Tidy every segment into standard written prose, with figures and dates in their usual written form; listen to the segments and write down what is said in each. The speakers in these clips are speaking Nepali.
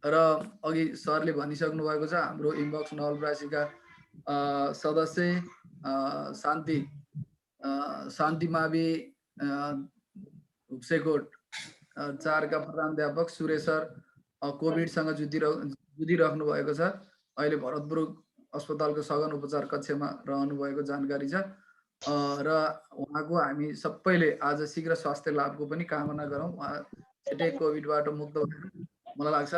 र अघि सरले भनिसक्नु भएको छ हाम्रो इनबक्स नवलपरासीका सदस्य शान्ति मावि हुप्सेकोट 4 का प्रधानाध्यापक सुरेश सर कोभिडसँग जुधिराख्नु भएको छ। अहिले भरतपुर अस्पतालको सघन उपचार कक्षमा रहनु भएको जानकारी छ र उहाँको हामी सबैले आज शीघ्र स्वास्थ्य लाभको पनि कामना गरौँ। उहाँ छिटै कोभिडबाट मुक्त भएर मलाई लाग्छ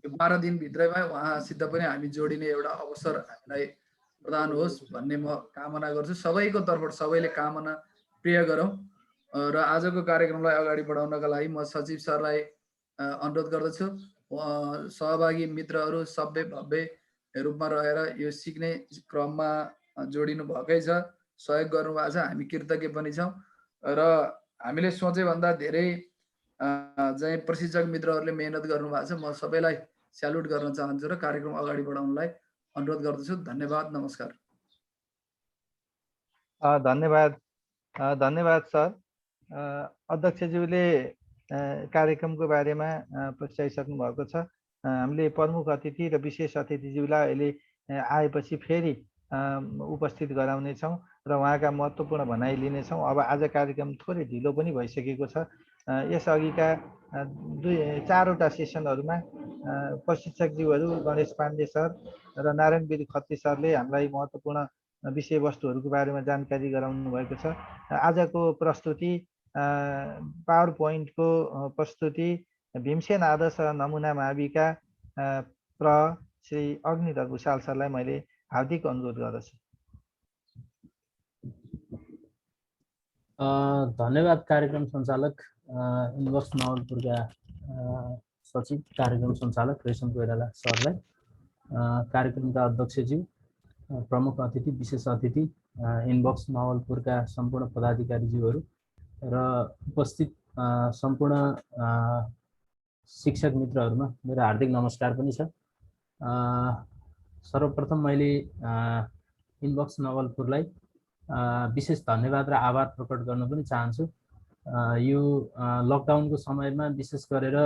यो 12 दिनभित्रैमा उहाँसित पनि हामी जोडिने एउटा अवसर हामीलाई प्रदान होस् भन्ने म कामना गर्छु। सबैको तर्फबाट सबैले कामना प्रिय गरौँ र आजको कार्यक्रमलाई अगाडि बढाउनका लागि म सचिव सरलाई अनुरोध गर्दछु। सहभागी मित्रहरू सभ्य भव्य रूपमा रहेर यो सिक्ने क्रममा जोडिनु भएकै छ, सहयोग गर्नुभएको छ, हामी कृतज्ञ पनि छौँ र हामीले सोचे भन्दा धेरै चाहिँ प्रशिक्षक मित्रहरूले मेहनत गर्नुभएको छ। म सबैलाई स्यालुट गर्न चाहन्छु र कार्यक्रम अगाडि बढाउनलाई अनुरोध गर्दछु। धन्यवाद, नमस्कार। धन्यवाद सर। अध्यक्षज्यूले कार्यक्रमको बारेमा प्रस्ताइसक्नु भएको छ। हामीले प्रमुख अतिथि र विशेष अतिथिज्यूलाई अहिले आएपछि फेरि उपस्थित गराउनेछौँ र उहाँका महत्त्वपूर्ण भनाइ लिनेछौँ। अब आज कार्यक्रम थोरै ढिलो पनि भइसकेको छ। यसअघिका 4वटा सेसनहरूमा प्रशिक्षकज्यूहरू गणेश पाण्डे सर र नारायण वीर खत्री सरले हामीलाई महत्त्वपूर्ण विषयवस्तुहरूको बारेमा जानकारी गराउनु भएको छ। आजको प्रस्तुति पावर पोइन्टको प्रस्तुति भीमसेन आदर्श नमुना माविका श्री अग्निधर भुषाल सरलाई मैले हार्दिक अनुरोध गर्दछु। धन्यवाद कार्यक्रम सञ्चालक इनबक्स नवलपुरका सचिव कार्यक्रम सञ्चालक रेशम कोइराला सरलाई, कार्यक्रमका अध्यक्षज्यू, प्रमुख अतिथि, विशेष अतिथि, इनबक्स नवलपुरका सम्पूर्ण पदाधिकारीज्यूहरू र उपस्थित सम्पूर्ण शिक्षक मित्रहरूमा मेरो हार्दिक नमस्कार पनि छ। सर्वप्रथम मैले इनबक्स नवलपुरलाई विशेष धन्यवाद र आभार प्रकट गर्न पनि चाहन्छु। यो लकडाउनको समयमा विशेष गरेर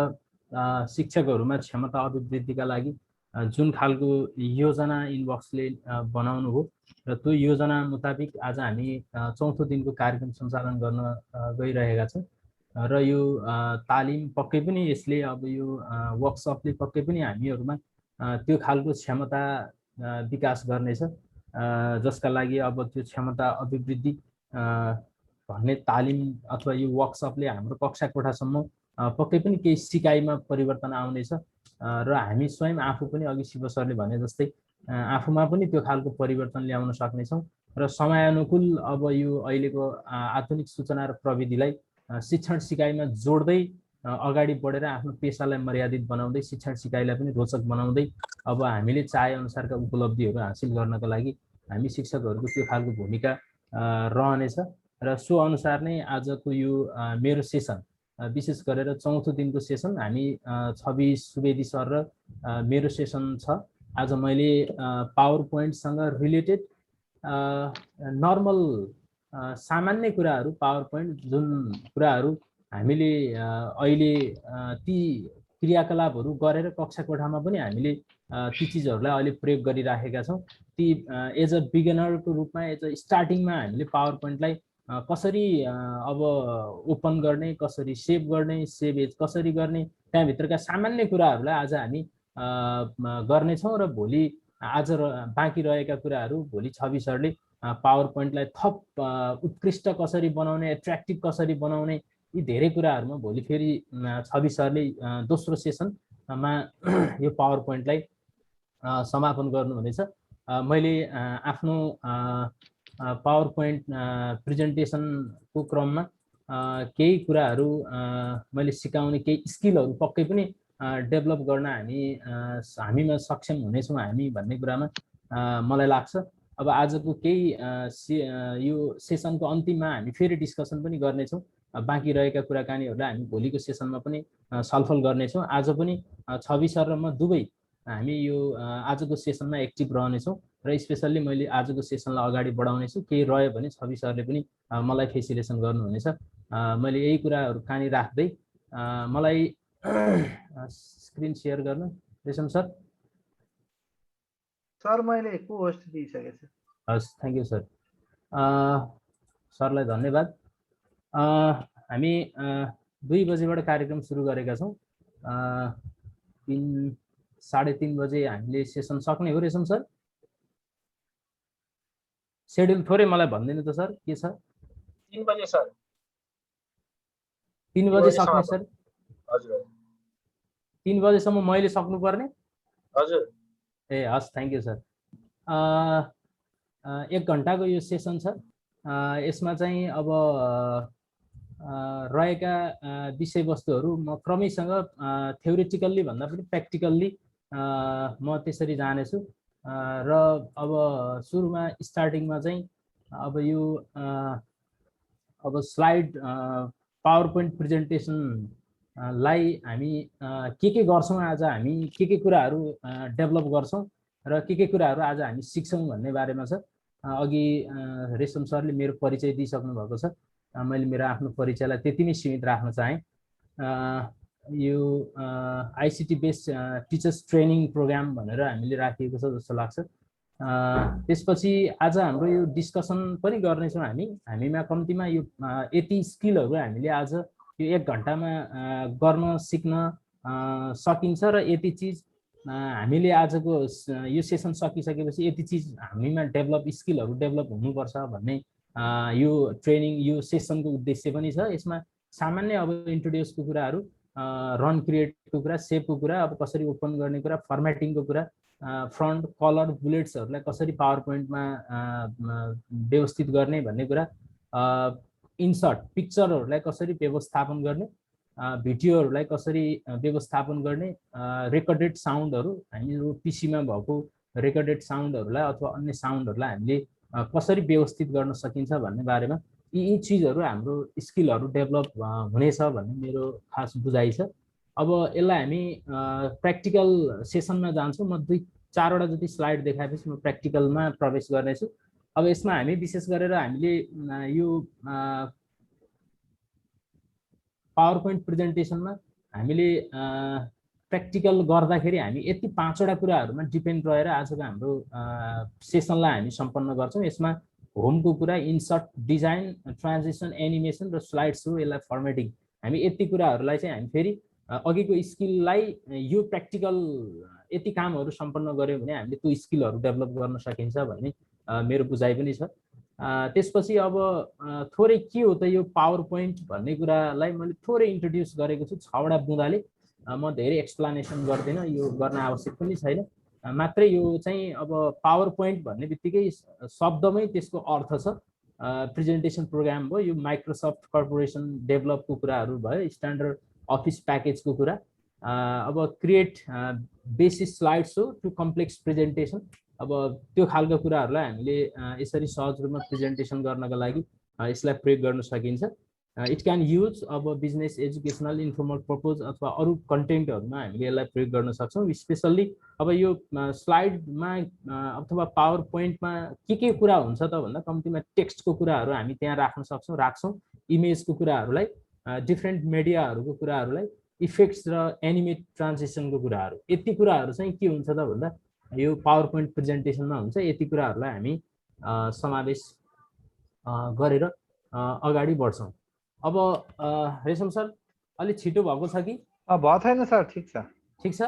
शिक्षकहरूमा क्षमता अभिवृद्धिका लागि जुन खालको योजना इनबक्सले बनाउनु हो र त्यो योजना मुताबिक आज हामी 4थो दिनको कार्यक्रम सञ्चालन गर्न गइरहेका छौँ र यो तालिम पक्कै पनि यसले अब यो वर्कसपले पक्कै पनि हामीहरूमा त्यो खालको क्षमता विकास गर्नेछ, जसका लागि अब त्यो क्षमता अभिवृद्धि भन्ने तालिम अथवा यो वर्कसपले हाम्रो कक्षा कोठासम्म पक्कै पनि केही सिकाइमा परिवर्तन आउनेछ र हामी स्वयं आफू पनि अघि शिव सरले भने जस्तै आफूमा पनि त्यो खालको परिवर्तन ल्याउन सक्नेछौँ र समयानुकूल अब यो अहिलेको आधुनिक सूचना र प्रविधिलाई शिक्षण सिकाइमा जोड्दै अगाडि बढेर आफ्नो पेसालाई मर्यादित बनाउँदै शिक्षण सिकाइलाई पनि रोचक बनाउँदै अब हामीले चाहे अनुसारका उपलब्धिहरू हासिल गर्नको लागि हामी शिक्षकहरूको त्यो खालको भूमिका रहनेछ र सो अनुसार नै आजको यो मेरो सेसन विशेष गरेर 4थो दिनको सेसन हामी छवि सुवेदी सर र मेरो सेसन छ। आज मैले पावर पोइन्टसँग रिलेटेड नर्मल सामान्य कुराहरू, पावर पोइन्ट जुन कुराहरू हामीले अहिले ती क्रियाकलापहरू गरेर कक्षा कोठामा पनि हामीले ती चिजहरूलाई अहिले प्रयोग गरिराखेका छौँ। ती एज अ बिगिनरको रूपमा एज अ स्टार्टिङमा हामीले पावर पोइन्टलाई कसरी अब ओपन गर्ने, कसरी सेभ गर्ने, सेभ एज कसरी गर्ने, त्यहाँभित्रका सामान्य कुराहरूलाई आज हामी गर्नेछौँ र भोलि आज बाँकी रहेका कुराहरू भोलि छवि सरले पावर पोइन्टलाई थप उत्कृष्ट कसरी बनाउने, एट्र्याक्टिभ कसरी बनाउने, यी धेरै कुराहरूमा भोलि फेरि छवि सरले दोस्रो सेसनमा यो पावर पोइन्टलाई समापन गर्नुहुनेछ। मैले आफ्नो पावर पोइन्ट प्रेजेन्टेसनको क्रममा केही कुराहरू मैले सिकाउने केही स्किलहरू पक्कै पनि डेभलप गर्न हामीमा सक्षम हुनेछौँ हामी भन्ने कुरामा मलाई लाग्छ। अब आजको केही यो सेसनको अन्तिममा हामी फेरि डिस्कसन पनि गर्नेछौँ। बाँकी रहेका कुराकानीहरूलाई हामी भोलिको सेसनमा पनि छलफल गर्नेछौँ। आज पनि छवि सर र म दुवै हामी यो आजको सेसनमा एक्टिभ रहनेछौँ र स्पेसल्ली मैले आजको सेसनलाई अगाडि बढाउनेछु। केही रह्यो भने छवि सरले पनि मलाई फेसिलेसन गर्नुहुनेछ। मैले यही कुराहरू कानी राख्दै मलाई स्क्रिन सेयर गर्न रेशम सर? सर मैले को होस्ट दिइसकेको छु। हस्, थ्याङ्क यू सर। सरलाई धन्यवाद। हामी 2 बजेबाट कार्यक्रम सुरु गरेका छौँ। 3:30 बजे हामीले सेसन सक्ने हो रेशम सर? सेड्युल थोरै मलाई भनिदिनु त सर, के छ? 3 बजे सर। 3 बजे सक्ने सर? हजुर। 3 बजेसम्म मैले सक्नुपर्ने? हजुर। ए हस्, थ्याङ्क यू सर। 1 घन्टाको यो सेसन छ। यसमा चाहिँ अब रहेका विषयवस्तुहरू म क्रमैसँग थ्योरिटिकल्ली भन्दा पनि प्र्याक्टिकल्ली म त्यसरी जानेछु। र अब सुरुमा स्टार्टिङमा चाहिँ अब यो अब स्लाइड पावर पोइन्ट प्रेजेन्टेसनलाई हामी के गर्छौँ, आज हामी के कुराहरू डेभलप गर्छौँ र के कुराहरू आज हामी सिक्छौँ भन्ने बारेमा छ। अघि रेशम सरले मेरो परिचय दिइसक्नु भएको छ। मैले मेरो आफ्नो परिचयलाई त्यति नै सीमित राख्न चाहेँ। यो ICT based teachers training program भनेर हामीले राखिएको छ जस्तो लाग्छ। त्यसपछि आज हाम्रो यो डिस्कसन पनि गर्नेछौँ। हामीमा कम्तीमा यो यति स्किलहरू हामीले आज यो 1 घन्टामा गर्न सिक्न सकिन्छ र यति चिज हामीले आजको यो सेसन सकिसकेपछि यति चिज हामीमा स्किलहरू डेभलप हुनुपर्छ भन्ने यो ट्रेनिङ यो सेसनको उद्देश्य पनि छ। यसमा सामान्य अब इन्ट्रोड्युसको कुराहरू, रन क्रिएटको कुरा, सेभको कुरा, अब कसरी ओपन गर्ने कुरा, फर्मेटिङको कुरा, फ्रन्ट कलर बुलेट्सहरूलाई कसरी पावर पोइन्टमा व्यवस्थित गर्ने भन्ने कुरा, इन्सर्ट पिक्चरहरूलाई कसरी व्यवस्थापन गर्ने, भिडियोहरूलाई कसरी व्यवस्थापन गर्ने, रेकर्डेड साउन्डहरू हामीहरू पिसीमा भएको रेकर्डेड साउन्डहरूलाई अथवा अन्य साउन्डहरूलाई हामीले कसरी व्यवस्थित गर्न सकिन्छ भन्ने बारेमा यी चिजहरू हाम्रो स्किलहरू डेभलप हुनेछ भन्ने मेरो खास बुझाइ छ। अब यसलाई हामी प्र्याक्टिकल सेसनमा जान्छौँ। म 2-4 वटा जति स्लाइड देखाएपछि म प्र्याक्टिकलमा प्रवेश गर्नेछु। अब यसमा हामी विशेष गरेर हामीले यो पावर पोइन्ट प्रेजेन्टेसनमा हामीले प्र्याक्टिकल गर्दाखेरि हामी यति 5 वटा कुराहरूमा डिपेन्ड रहेर आजको हाम्रो सेसनलाई हामी सम्पन्न गर्छौँ। यसमा होमको कुरा, इन्सर्ट, डिजाइन, ट्रान्जिसन, एनिमेसन र स्लाइड सो, यसलाई फर्मेटिङ, हामी यति कुराहरूलाई चाहिँ हामी फेरि अघिको स्किललाई यो प्र्याक्टिकल यति कामहरू सम्पन्न गऱ्यौँ भने हामीले त्यो स्किलहरू डेभलप गर्न सकिन्छ भन्ने मेरो बुझाइ पनि छ। त्यसपछि अब थोरै के हो त यो पावर पोइन्ट भन्ने कुरालाई मैले थोरै इन्ट्रोड्युस गरेको छु 6 वटा बुँदाले। म धेरै एक्सप्लानेसन गर्दिनँ, यो गर्न आवश्यक पनि छैन। मात्रै यो चाहिँ अब पावर पोइन्ट भन्ने बित्तिकै शब्दमै त्यसको अर्थ छ। प्रेजेन्टेसन प्रोग्राम भयो, यो माइक्रोसफ्ट कर्पोरेसन डेभलपको कुराहरू भयो, स्ट्यान्डर्ड अफिस प्याकेजको कुरा, अब क्रिएट बेसिक स्लाइड्स हो टु कम्प्लेक्स प्रेजेन्टेसन, अब त्यो खालको कुराहरूलाई हामीले यसरी सहज रूपमा प्रेजेन्टेसन गर्नका लागि यसलाई प्रयोग गर्न सकिन्छ। इट क्यान युज अब बिजनेस, एजुकेसनल, इन्फर्मल पर्पज अथवा अरू कन्टेन्टहरूमा हामीले यसलाई प्रयोग गर्न सक्छौँ। स्पेसल्ली अब यो स्लाइडमा अथवा पावर पोइन्टमा के कुरा हुन्छ त भन्दा कम्तीमा टेक्स्टको कुराहरू हामी त्यहाँ राख्छौँ, इमेजको कुराहरूलाई, डिफ्रेन्ट मिडियाहरूको कुराहरूलाई, इफेक्ट्स र एनिमेट ट्रान्जिसनको कुराहरू, यति कुराहरू चाहिँ के हुन्छ त भन्दा यो पावर पोइन्ट प्रेजेन्टेसनमा हुन्छ। यति कुराहरूलाई हामी समावेश गरेर अगाडि बढ्छौँ। अब रेशम सर अलि छिटो भएको छ कि? भयो छैन सर? ठिक छ, ठिक छ।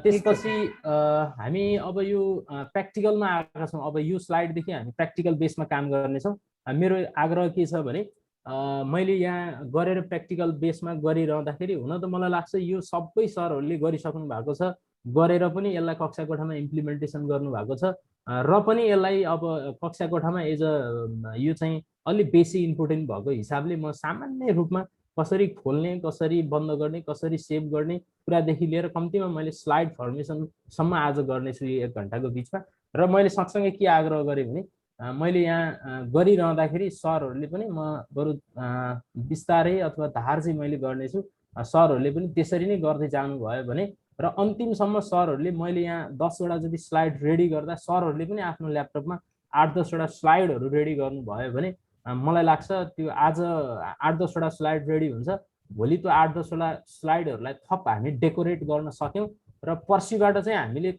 त्यसपछि हामी अब यो प्र्याक्टिकलमा आएका छौँ। अब यो स्लाइडदेखि हामी प्र्याक्टिकल बेसमा काम गर्नेछौँ। मेरो आग्रह के छ भने मैले यहाँ गरेर प्र्याक्टिकल बेसमा गरिरहँदाखेरि हुन त मलाई लाग्छ यो सबै सरहरूले गरिसक्नु भएको छ, गरेर पनि यसलाई कक्षा कोठामा इम्प्लिमेन्टेसन गर्नुभएको छ र पनि यसलाई अब कक्षा कोठामा एज अ यो चाहिँ अलि बेसी इम्पोर्टेन्ट भएको हिसाबले म सामान्य रूपमा कसरी खोल्ने, कसरी बन्द गर्ने, कसरी सेभ गर्ने कुरादेखि लिएर कम्तीमा मैले स्लाइड फर्मेसनसम्म आज गर्नेछु यो 1 घन्टाको बिचमा। र मैले सँगसँगै के आग्रह गरेँ भने मैले यहाँ गरिरहँदाखेरि सरहरूले पनि म बरु बिस्तारै अथवा धार चाहिँ मैले गर्नेछु, सरहरूले पनि त्यसरी नै गर्दै जानुभयो भने र अन्तिमसम्म सरहरूले मैले यहाँ 10 वटा जति स्लाइड रेडी गर्दा सरहरूले पनि आफ्नो ल्यापटपमा 8-10 वटा स्लाइडहरू रेडी गर्नुभयो भने मलाई लाग्छ त्यो आज 8-10 वटा स्लाइड रेडी हुन्छ, भोलि त्यो 8-10 वटा स्लाइडहरूलाई थप हामी डेकोरेट गर्न सक्यौँ र पर्सिबाट चाहिँ हामीले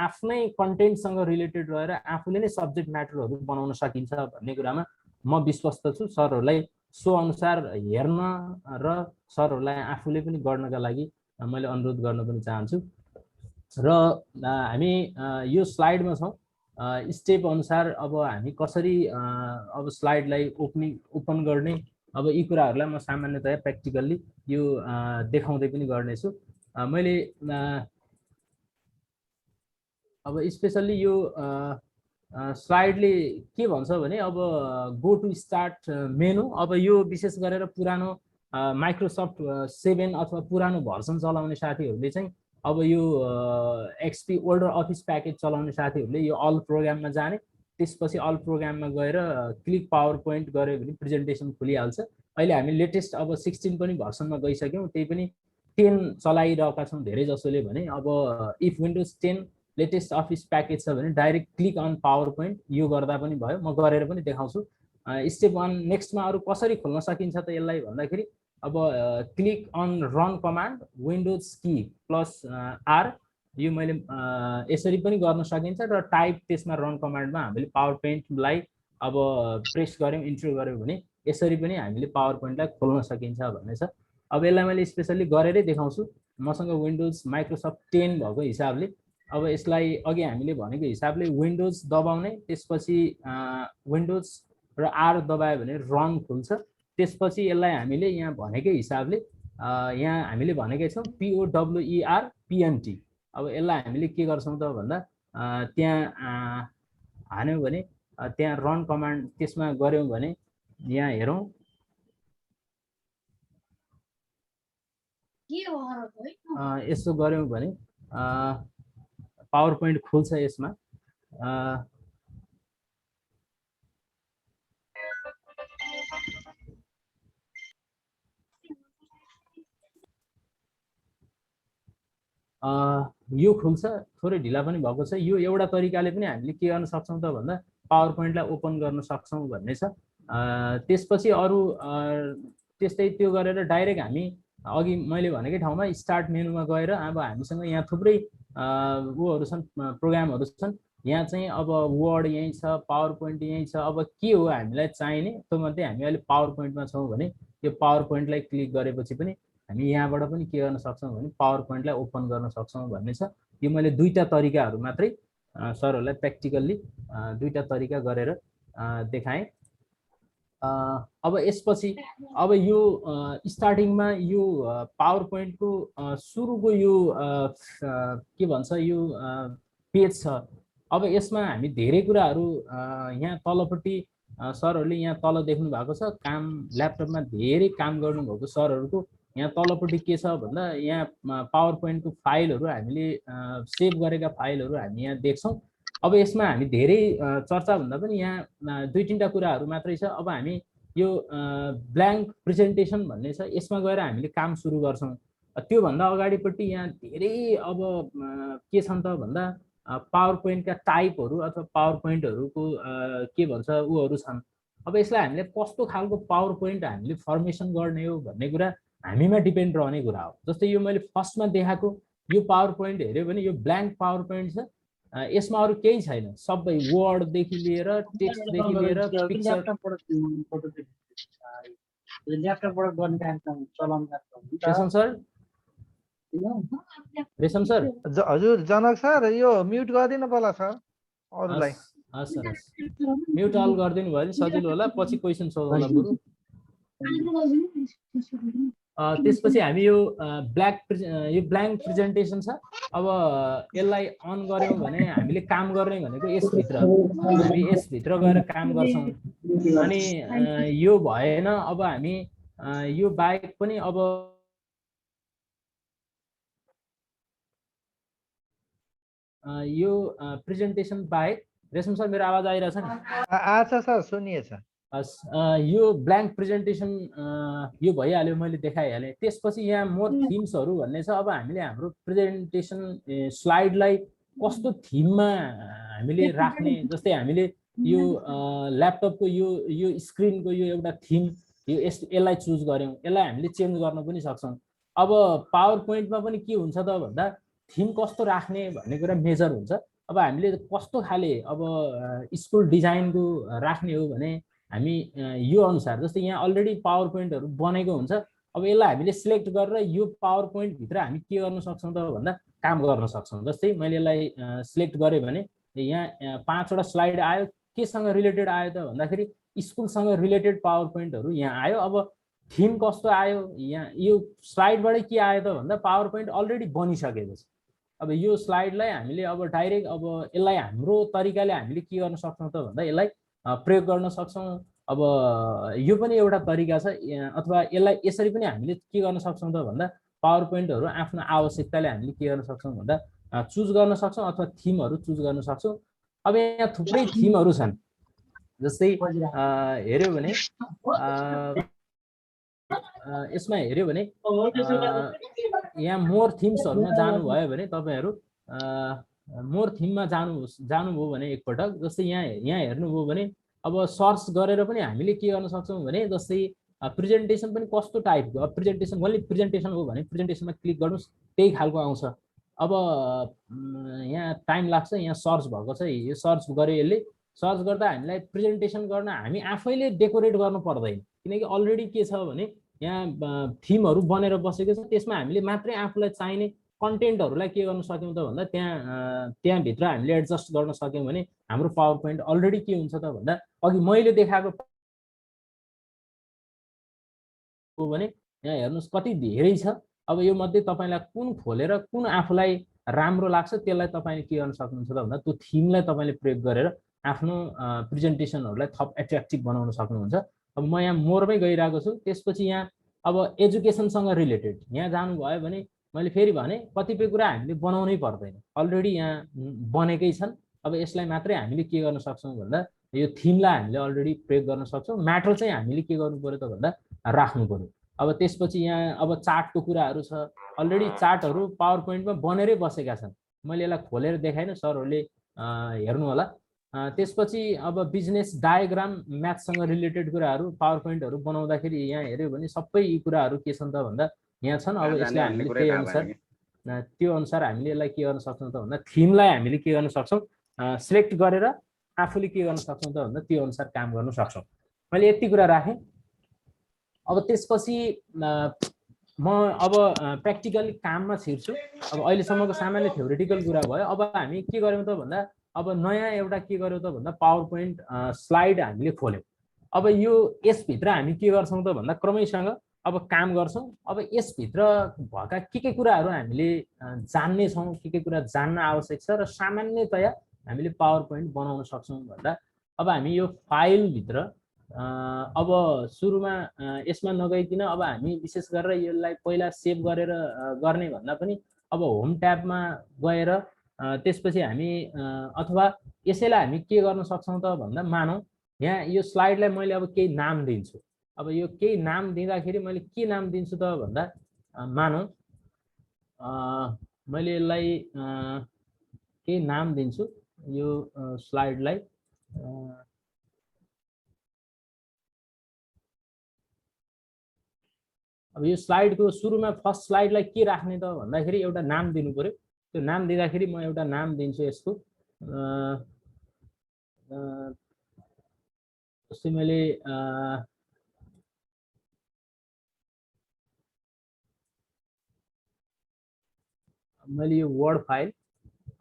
आफ्नै कन्टेन्टसँग रिलेटेड रहेर आफूले नै सब्जेक्ट म्याटरहरू बनाउन सकिन्छ भन्ने कुरामा म विश्वस्त छु। सरहरूलाई सो अनुसार हेर्न र सरहरूलाई आफूले पनि गर्नका लागि मैले अनुरोध गर्न पनि चाहन्छु। र हामी यो स्लाइडमा छौँ। स्टेप अनुसार अब हामी कसरी अब स्लाइडलाई ओपन गर्ने, अब यी कुराहरूलाई म सामान्यतया प्र्याक्टिकल्ली यो देखाउँदै पनि गर्नेछु। मैले अब स्पेसल्ली यो स्लाइडले के भन्छ भने अब गो टु स्टार्ट मेनु। अब यो विशेष गरेर पुरानो माइक्रोसफ्ट 7 अथवा पुरानो भर्सन चलाउने साथीहरूले चाहिँ अब यो एक्सपी ओल्डर अफिस प्याकेज चलाउने साथीहरूले यो अल प्रोग्राममा जाने, त्यसपछि अल प्रोग्राममा गएर क्लिक पावर पोइन्ट गऱ्यो भने प्रेजेन्टेसन खुलिहाल्छ। अहिले हामी लेटेस्ट अब 16 पनि भर्सनमा गइसक्यौँ, त्यही पनि 10 चलाइरहेका छौँ धेरै जसोले भने। अब if Windows 10 latest office package छ भने direct click on PowerPoint यो गर्दा पनि भयो। म गरेर पनि देखाउँछु। स्टेप 1 नेक्स्टमा अरू कसरी खोल्न सकिन्छ त यसलाई भन्दाखेरि अब click on run command Windows key +R यो मैले यसरी पनि गर्न सकिन्छ र टाइप त्यसमा रन कमान्डमा हामीले पावर पोइन्टलाई अब प्रेस गऱ्यौँ, इन्टर गऱ्यौँ भने यसरी पनि हामीले पावर पोइन्टलाई खोल्न सकिन्छ भन्ने छ। अब यसलाई मैले स्पेसल्ली गरेरै देखाउँछु। मसँग विन्डोज माइक्रोसफ्ट 10 भएको हिसाबले अब यसलाई अघि हामीले भनेको हिसाबले विन्डोज दबाउने, त्यसपछि विन्डोज र R दबायो भने रन खुल्छ। त्यसपछि यसलाई हामीले यहाँ भनेकै हिसाबले यहाँ हामीले भनेकै छौँ POWERPNT। अब यसलाई हामीले के गर्छौँ त भन्दा त्यहाँ हान्यौँ भने त्यहाँ रन कमान्ड त्यसमा गऱ्यौँ भने यहाँ हेरौँ यसो गऱ्यौँ भने पावर पोइन्ट खुल्छ यसमा। यो खुल्छ, थोरै ढिला पनि भएको छ। यो एउटा तरिकाले पनि हामीले के गर्न सक्छौँ त भन्दा पावर पोइन्टलाई ओपन गर्न सक्छौँ भन्ने छ। त्यसपछि अरू त्यस्तै त्यो गरेर डाइरेक्ट हामी अघि मैले भनेकै ठाउँमा स्टार्ट मेनुमा गएर अब हामीसँग यहाँ थुप्रै उहरू छन्, प्रोग्रामहरू छन्। यहाँ चाहिँ अब वर्ड यहीँ छ, पावर पोइन्ट यहीँ छ। अब के हो हामीलाई चाहिने त्यो मध्ये हामी अहिले पावर पोइन्टमा छौँ भने यो पावर पोइन्टलाई क्लिक गरेपछि पनि हामी यहाँबाट पनि के गर्न सक्छौँ भने पावर पोइन्टलाई ओपन गर्न सक्छौँ भन्ने छ। यो मैले दुईटा तरिकाहरू मात्रै सरहरूलाई प्र्याक्टिकल्ली दुईटा तरिका गरेर देखाएँ। अब यसपछि अब यो स्टार्टिङमा यो पावर पोइन्टको सुरुको यो के भन्छ यो पेज छ। अब यसमा हामी धेरै कुराहरू यहाँ तलपट्टि सरहरूले यहाँ तल देख्नु भएको छ काम ल्यापटपमा धेरै काम गर्नुभएको सरहरूको यहाँ तलपट्टि के छ भन्दा यहाँ पावर पोइन्टको फाइलहरू हामीले सेभ गरेका फाइलहरू हामी यहाँ देख्छौँ। अब यसमा हामी धेरै चर्चा भन्दा पनि यहाँ दुई तीनटा कुराहरू मात्रै छ। अब हामी यो ब्ल्याङ्क प्रेजेन्टेसन भन्ने छ, यसमा गएर हामीले काम सुरु गर्छौँ। त्योभन्दा अगाडिपट्टि यहाँ धेरै अब के छन् त भन्दा पावर पोइन्टका टाइपहरू अथवा पावर पोइन्टहरूको के भन्छ उहरू छन्। अब यसलाई हामीले कस्तो खालको पावर पोइन्ट हामीले फर्मेसन गर्ने हो भन्ने कुरा हामीमा डिपेन्ड रहने कुरा हो। जस्तै यो मैले फर्स्टमा देखाएको यो पावर पोइन्ट हेऱ्यो भने यो ब्ल्याङ्क पावर पोइन्ट छ, यसमा अरू केही छैन, सबै वर्डदेखि लिएर टेक्स्टदेखि लिएर पिक्चर। रेशम सर हजुर जनक सर यो म्युट गरिदिनु पर्ला सर अरूलाई। हस् सर म्युट अल गरिदिनु भयो भने सजिलो होला, पछि क्वेसन सोधौँला बरु। त्यसपछि हामी यो ब्ल्याङ्क प्रेजेन्टेसन छ। अब यसलाई अन गऱ्यौँ भने हामीले काम गर्ने भनेको यसभित्र, हामी यसभित्र गएर काम गर्छौँ। अनि यो भएन, अब हामी यो बाहेक पनि अब यो प्रेजेन्टेसन बाहेक रेशम सर मेरो आवाज आइरहेछ नि? आछ सर, सुनिएछ। यो ब्ल्याङ्क प्रेजेन्टेसन यो भइहाल्यो, मैले देखाइहालेँ। त्यसपछि यहाँ मोर थिम्सहरू भन्ने छ। अब हामीले हाम्रो प्रेजेन्टेसन स्लाइडलाई कस्तो थिममा हामीले राख्ने, जस्तै हामीले यो ल्यापटपको यो स्क्रिनको यो एउटा थिम यो यसलाई चुज गऱ्यौँ, यसलाई हामीले चेन्ज गर्न पनि सक्छौँ। अब पावर पोइन्टमा पनि के हुन्छ त भन्दा थिम कस्तो राख्ने भन्ने कुरा मेजर हुन्छ। अब हामीले कस्तो खाले अब स्कुल डिजाइनको राख्ने हो भने हामी यो अनुसार, जस्तै यहाँ अलरेडी पावर पोइन्टहरू बनेको हुन्छ, अब यसलाई हामीले सिलेक्ट गरेर यो पावर पोइन्टभित्र हामी के गर्न सक्छौँ त भन्दा काम गर्न सक्छौँ। जस्तै मैले यसलाई सिलेक्ट गरेँ भने यहाँ 5वटा स्लाइड आयो, केसँग रिलेटेड आयो त भन्दाखेरि स्कुलसँग रिलेटेड पावर पोइन्टहरू यहाँ आयो। अब थिम कस्तो आयो, यहाँ यो स्लाइडबाटै के आयो त भन्दा पावर पोइन्ट अलरेडी बनिसकेपछि अब यो स्लाइडलाई हामीले अब डाइरेक्ट अब यसलाई हाम्रो तरिकाले हामीले के गर्न सक्छौँ त भन्दा यसलाई प्रयोग गर्न सक्छौँ। अब यो पनि एउटा तरिका छ, अथवा यसलाई यसरी पनि हामीले के गर्न सक्छौँ त भन्दा पावर पोइन्टहरू आफ्नो आवश्यकताले हामीले के गर्न सक्छौँ भन्दा चुज गर्न सक्छौँ अथवा थिमहरू चुज गर्न सक्छौँ। अब यहाँ थुप्रै थिमहरू छन्, जस्तै हेऱ्यो भने यसमा हेऱ्यो भने यहाँ मोर थिम्सहरूमा जानुभयो भने तपाईँहरू मोर थिममा जानुभयो भने एकपटक, जस्तै यहाँ हेर्नुभयो भने अब सर्च गरेर पनि हामीले के गर्न सक्छौँ भने जस्तै प्रेजेन्टेसन पनि कस्तो टाइपको, अब प्रेजेन्टेसन ओन्ली प्रेजेन्टेसन हो भने प्रेजेन्टेसनमा क्लिक गर्नुहोस् त्यही खालको आउँछ। अब यहाँ टाइम लाग्छ, यहाँ सर्च भएको छ, यो सर्च गर्यो, यसले सर्च गर्दा हामीलाई प्रेजेन्टेसन गर्न हामी आफैले डेकोरेट गर्नु पर्दैन, किनकि अलरेडी के छ भने यहाँ थिमहरू बनेर बसेको छ, त्यसमा हामीले मात्रै आफूलाई चाहिने कन्टेन्टहरूलाई के गर्न सक्यौँ त भन्दा त्यहाँभित्र हामीले एडजस्ट गर्न सक्यौँ भने हाम्रो पावर पोइन्ट अलरेडी के हुन्छ त भन्दा अघि मैले देखाएको हो भने यहाँ हेर्नुहोस् कति धेरै छ। अब यो मध्ये तपाईँलाई कुन खोलेर कुन आफूलाई राम्रो लाग्छ त्यसलाई तपाईँले के गर्न सक्नुहुन्छ त भन्दा त्यो थिमलाई तपाईँले प्रयोग गरेर आफ्नो प्रेजेन्टेसनहरूलाई थप एट्र्याक्टिभ बनाउन सक्नुहुन्छ। अब म यहाँ मोरमै गइरहेको छु, त्यसपछि यहाँ अब एजुकेसनसँग रिलेटेड यहाँ जानुभयो भने मैले फेरि भने कतिपय कुरा हामीले बनाउनै पर्दैन, अलरेडी यहाँ बनेकै छन्। अब यसलाई मात्रै हामीले के गर्न सक्छौँ भन्दा यो थिमलाई हामीले अलरेडी प्रयोग गर्न सक्छौँ, म्याटर चाहिँ हामीले के गर्नु पर्यो त भन्दा राख्नु पर्यो। अब त्यसपछि यहाँ अब चार्टको कुराहरू छ, अलरेडी चार्टहरू पावर पोइन्टमा बनेरै बसेका छन्, मैले यसलाई खोलेर देखाइनँ, सरहरूले हेर्नु होला। त्यसपछि अब बिजनेस डायग्राम म्याथसँग रिलेटेड कुराहरू पावर पोइन्टहरू बनाउँदाखेरि यहाँ हेऱ्यो भने सबै यी कुराहरू के छन् त भन्दा यहाँ छन्। अब यसलाई हामीले त्यही अनुसार त्यो अनुसार हामीले यसलाई के गर्न सक्छौँ त भन्दा थिमलाई हामीले के गर्न सक्छौँ सिलेक्ट गरेर आफूले के गर्न सक्छौँ त भन्दा त्यो अनुसार काम गर्न सक्छौँ। मैले यति कुरा राखेँ। अब त्यसपछि म अब प्र्याक्टिकली काममा छिर्छु। अब अहिलेसम्मको सामान्य थ्योरिटिकल कुरा भयो। अब हामी के गर्यौँ त भन्दा अब नयाँ एउटा के गर्यौँ त भन्दा पावर पोइन्ट स्लाइड हामीले खोल्यौँ। अब यो यसभित्र हामी के गर्छौँ त भन्दा क्रमैसँग अब काम गर्छौँ। अब यसभित्र भएका के कुराहरू हामीले जान्ने छौँ, के कुरा जान्न आवश्यक छ र सामान्यतया हामीले पावर पोइन्ट बनाउन सक्छौँ भन्दा अब हामी यो फाइलभित्र अब सुरुमा यसमा नगइकन अब हामी विशेष गरेर यसलाई पहिला सेभ गरेर गर्ने भन्दा पनि अब होम ट्याबमा गएर त्यसपछि हामी अथवा यसैलाई हामी के गर्न सक्छौँ त भन्दा मानौँ यहाँ यो स्लाइडलाई मैले अब केही नाम दिन्छु। अब यो केही नाम दिँदाखेरि मैले के नाम दिन्छु त भन्दा मानौँ मैले यसलाई केही नाम दिन्छु यो स्लाइडलाई। अब यो स्लाइडको सुरुमा फर्स्ट स्लाइडलाई के राख्ने त भन्दाखेरि एउटा नाम दिनु पर्यो। त्यो नाम दिँदाखेरि म एउटा नाम दिन्छु यसको जस्तै मैले यो वर्ड फाइल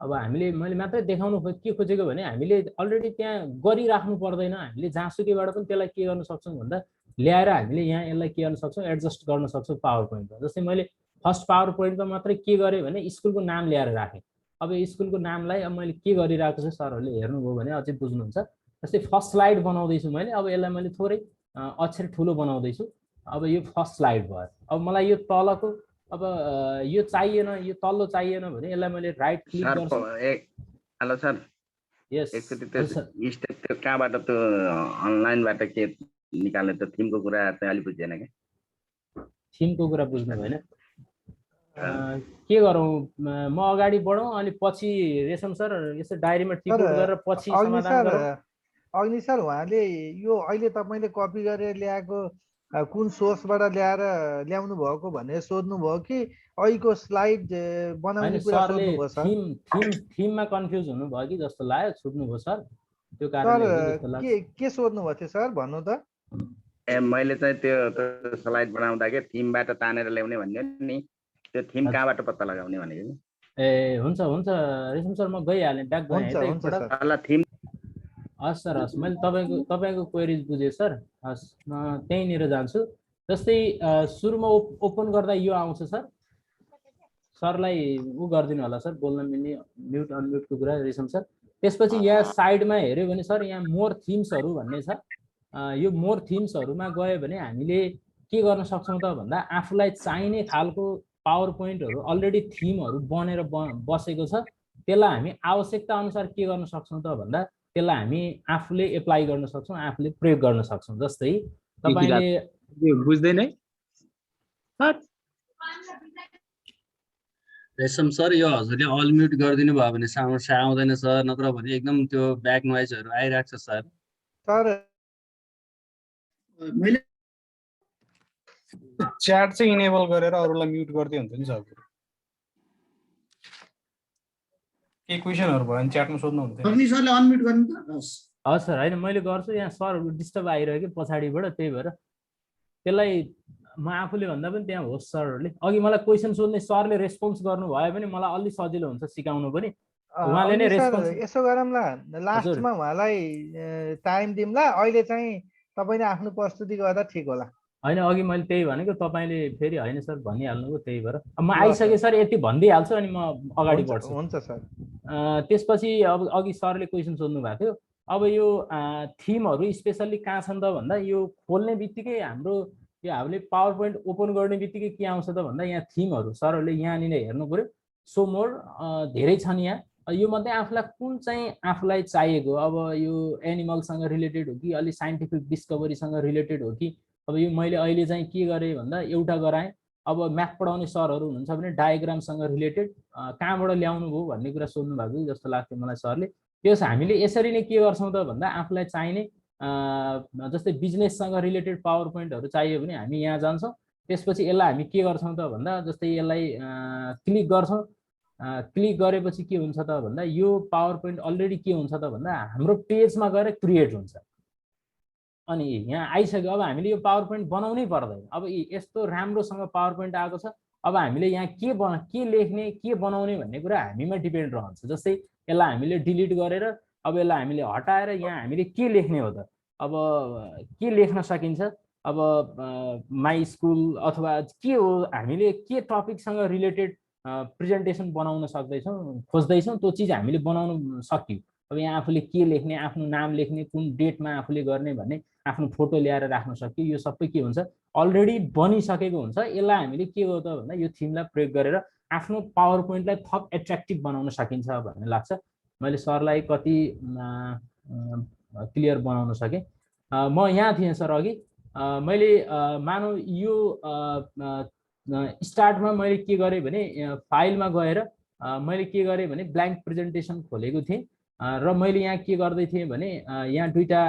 अब मैले मात्रै देखाउनु के खोजेको भने हामीले अलरेडी त्यहाँ गरिराख्नु पर्दैन। हामीले जहाँसुकैबाट पनि त्यसलाई के गर्न सक्छौँ भन्दा ल्याएर हामीले यहाँ यसलाई के गर्न सक्छौँ एडजस्ट गर्न सक्छौँ पावर पोइन्टमा। जस्तै मैले फर्स्ट पावर पोइन्टमा मात्रै के गरेँ भने स्कुलको नाम ल्याएर राखेँ। अब यो स्कुलको नामलाई अब मैले के गरिरहेको छु सरहरूले हेर्नुभयो भने अझै बुझ्नुहुन्छ। जस्तै फर्स्ट स्लाइड बनाउँदैछु मैले, अब यसलाई मैले थोरै अक्षर ठुलो बनाउँदैछु। अब यो फर्स्ट स्लाइड भयो। अब मलाई यो तलको अब यो चाहिएन, यो तल्लो चाहिएन भने यसलाई मैले राइट क्लिक गर्छु। हेलो सर, यस एकचोटि त्यो स्टेप त्यो कहाँबाट त्यो अनलाइनबाट के निकाल्ने त थिमको कुरा चाहिँ अलि बुझेन के? थिमको कुरा बुझ्नु भएन। के गरौँ म अगाडि बढौँ अनि पछि रेशम सर यसो डायरीमा टिप्पो गरेर पछि समाधान गरौँ। अग्नि सर उहाँले यो अहिले तपाईँले कपी गरेर ल्याएको कुन सोर्सबाट ल्याउनु भएको भनेर सोध्नु भयो कि अहिलेको स्लाइड बनाउने कुरा सरले सोध्नु भयो सर? थीममा कन्फ्युज हुनुभयो कि जस्तो लाग्यो, छुट्नुभयो सर, त्यो सर कारणले हो कि जस्तो लाग्छ। के सोध्नु भएको थियो सर भन्नु त? मैले चाहिँ त्यो स्लाइड बनाउँदा के थिमबाट तानेर ल्याउने भन्ने नि, त्यो थिम कहाँबाट पत्ता लगाउने भनेको नि। ए हुन्छ रेशम सर, म गइहालेँ, ब्याक गएँ है त एकपल्ट। ल थिम हस् सर, हस्, मैले तपाईँको क्वेरिज बुझेँ सर। हस्, म त्यहीँनिर जान्छु। जस्तै सुरुमा ओपन गर्दा यो आउँछ सर, सरलाई उ गरिदिनु होला सर, बोल्न मिल्ने म्युट अनम्युटको कुरा रेशम सर। त्यसपछि यहाँ साइडमा हेऱ्यो भने सर यहाँ मोर थिम्सहरू भन्ने छ। यो मोर थिम्सहरूमा गयो भने हामीले के गर्न सक्छौँ त भन्दा आफूलाई चाहिने खालको पावर पोइन्टहरू अलरेडी थिमहरू बनेर बसेको छ, त्यसलाई हामी आवश्यकता अनुसार के गर्न सक्छौँ त भन्दा त्यसलाई हामी आफूले एप्लाई गर्न सक्छौँ, आफूले प्रयोग गर्न सक्छौँ। जस्तै तपाईँले बुझ्दैन है रेशम सर, यो हजुरले अल म्युट गरिदिनु भयो भने समस्या आउँदैन सर, नत्र भने एकदम त्यो ब्याक नोइजहरू आइरहेको छ सर। सर मैले च्याट चाहिँ इनेबल गरेर अरूलाई म्युट गर्दै हुन्छ नि सर। के क्वेशनहरु भयो भने च्याटमा सोध्नु हुन्थ्यो। अग्नि सरले अनम्युट गर्नु त। हस् सर, हैन मैले गर्छु, यहाँ सरहरु डिस्टर्ब आइरहेको पछाडीबाट, त्यही भएर त्यसलाई म आफूले भन्दा पनि त्यहाँ होस्ट सरहरुले अघि मलाई क्वेशन सोध्ने सरले रेस्पोन्स गर्नु भयो भने मलाई अलि सजिलो हुन्छ सिकाउनु पनि। उहाँले नै रेस्पोन्स यसो गरौँला, लास्टमा उहाँलाई टाइम दिउँला, अहिले चाहिँ तपाईले आफ्नो प्रस्तुति गर्दा ठिक होला। हैन, अघि मैले त्यही भनेको, तपाईले फेरि हैन सर भनिहाल्नुभयो, त्यही भएर म आइसके सर यति भन्दिहाल्छु अनि म अगाडि बढ्छु। हुन्छ सर। त्यसपछि अब अघि सरले क्वेशन सोध्नु भएको थियो, अब यो थिमहरु स्पेशली कहाँ छन् त भन्दा यो खोल्ने बित्तिकै हाम्रो यो हामीले पावर पोइन्ट ओपन गर्ने बित्तिकै के आउँछ त भन्दा यहाँ थिमहरु सरहरुले यहाँनिर हेर्नु पर्यो। सो मोर धेरै छन् यहाँ, यो मध्ये आफूलाई कुन चाहिँ आफूलाई चाहिएको, अब यो एनिमलसँग रिलेटेड हो कि अलि साइन्टिफिक डिस्कभरीसँग रिलेटेड हो कि, अब यो मैले अहिले चाहिँ के गरेँ भन्दा एउटा गराएँ। अब म्याथ पढाउने सरहरु हुनुहुन्छ भने डायग्रामसँग रिलेटेड कहाँबाट ल्याउनु भयो भन्ने कुरा सोध्नु भएको जस्तो लाग्थ्यो मलाई सरले। त्यस हामीले यसरी नै के गर्छौँ त भन्दा आफूलाई चाहिने जस्तै बिजनेससँग रिलेटेड पावर पोइन्टहरु चाहियो भने हामी यहाँ जान्छौँ, त्यसपछि यसलाई हामी के गर्छौँ त भन्दा जस्तै यसलाई क्लिक गर्छौँ। क्लिक गरेपछि के हुन्छ त भन्दा यो पावर पोइन्ट अलरेडी के हुन्छ त भन्दा हाम्रो पेजमा गएर क्रिएट हुन्छ। अनि यहाँ आइसक्यो, अब हामीले यो पावर पोइन्ट बनाउनै पर्दैन। अब यस्तो राम्रोसँग पावर पोइन्ट आएको छ, अब हामीले यहाँ के लेख्ने के बनाउने भन्ने कुरा हामीमा डिपेन्ड रहन्छ। जस्तै यसलाई हामीले डिलिट गरेर अब यसलाई हामीले हटाएर यहाँ हामीले के लेख्ने हो त, अब के लेख्न सकिन्छ, अब माई स्कुल अथवा के हो, हामीले के टपिकसँग रिलेटेड प्रेजेन्टेसन बनाउन खोज्दैछौँ त्यो चिज हामीले बनाउन सक्यौँ। अब यहाँ आफूले के लेख्ने, आफ्नो नाम लेख्ने, कुन डेटमा आफूले गर्ने भन्ने, आफ्नो फोटो ल्याएर राख्न सक्यो, यो सबै के हुन्छ अलरेडी बनिसकेको हुन्छ। यसलाई हामीले के हो त भन्दा यो थिमलाई प्रयोग गरेर आफ्नो पावर पोइन्टलाई थप एट्र्याक्टिभ बनाउन सकिन्छ भन्ने लाग्छ। मैले सरलाई कति क्लियर बनाउन सकेँ। म यहाँ थिएँ सर अघि, मैले मानौ यो स्टार्टमा मैले के गरेँ भने फाइलमा गएर मैले के गरेँ भने ब्ल्याङ्क प्रेजेन्टेसन खोलेको थिएँ र मैले यहाँ के गर्दै थिएँ भने यहाँ दुईटा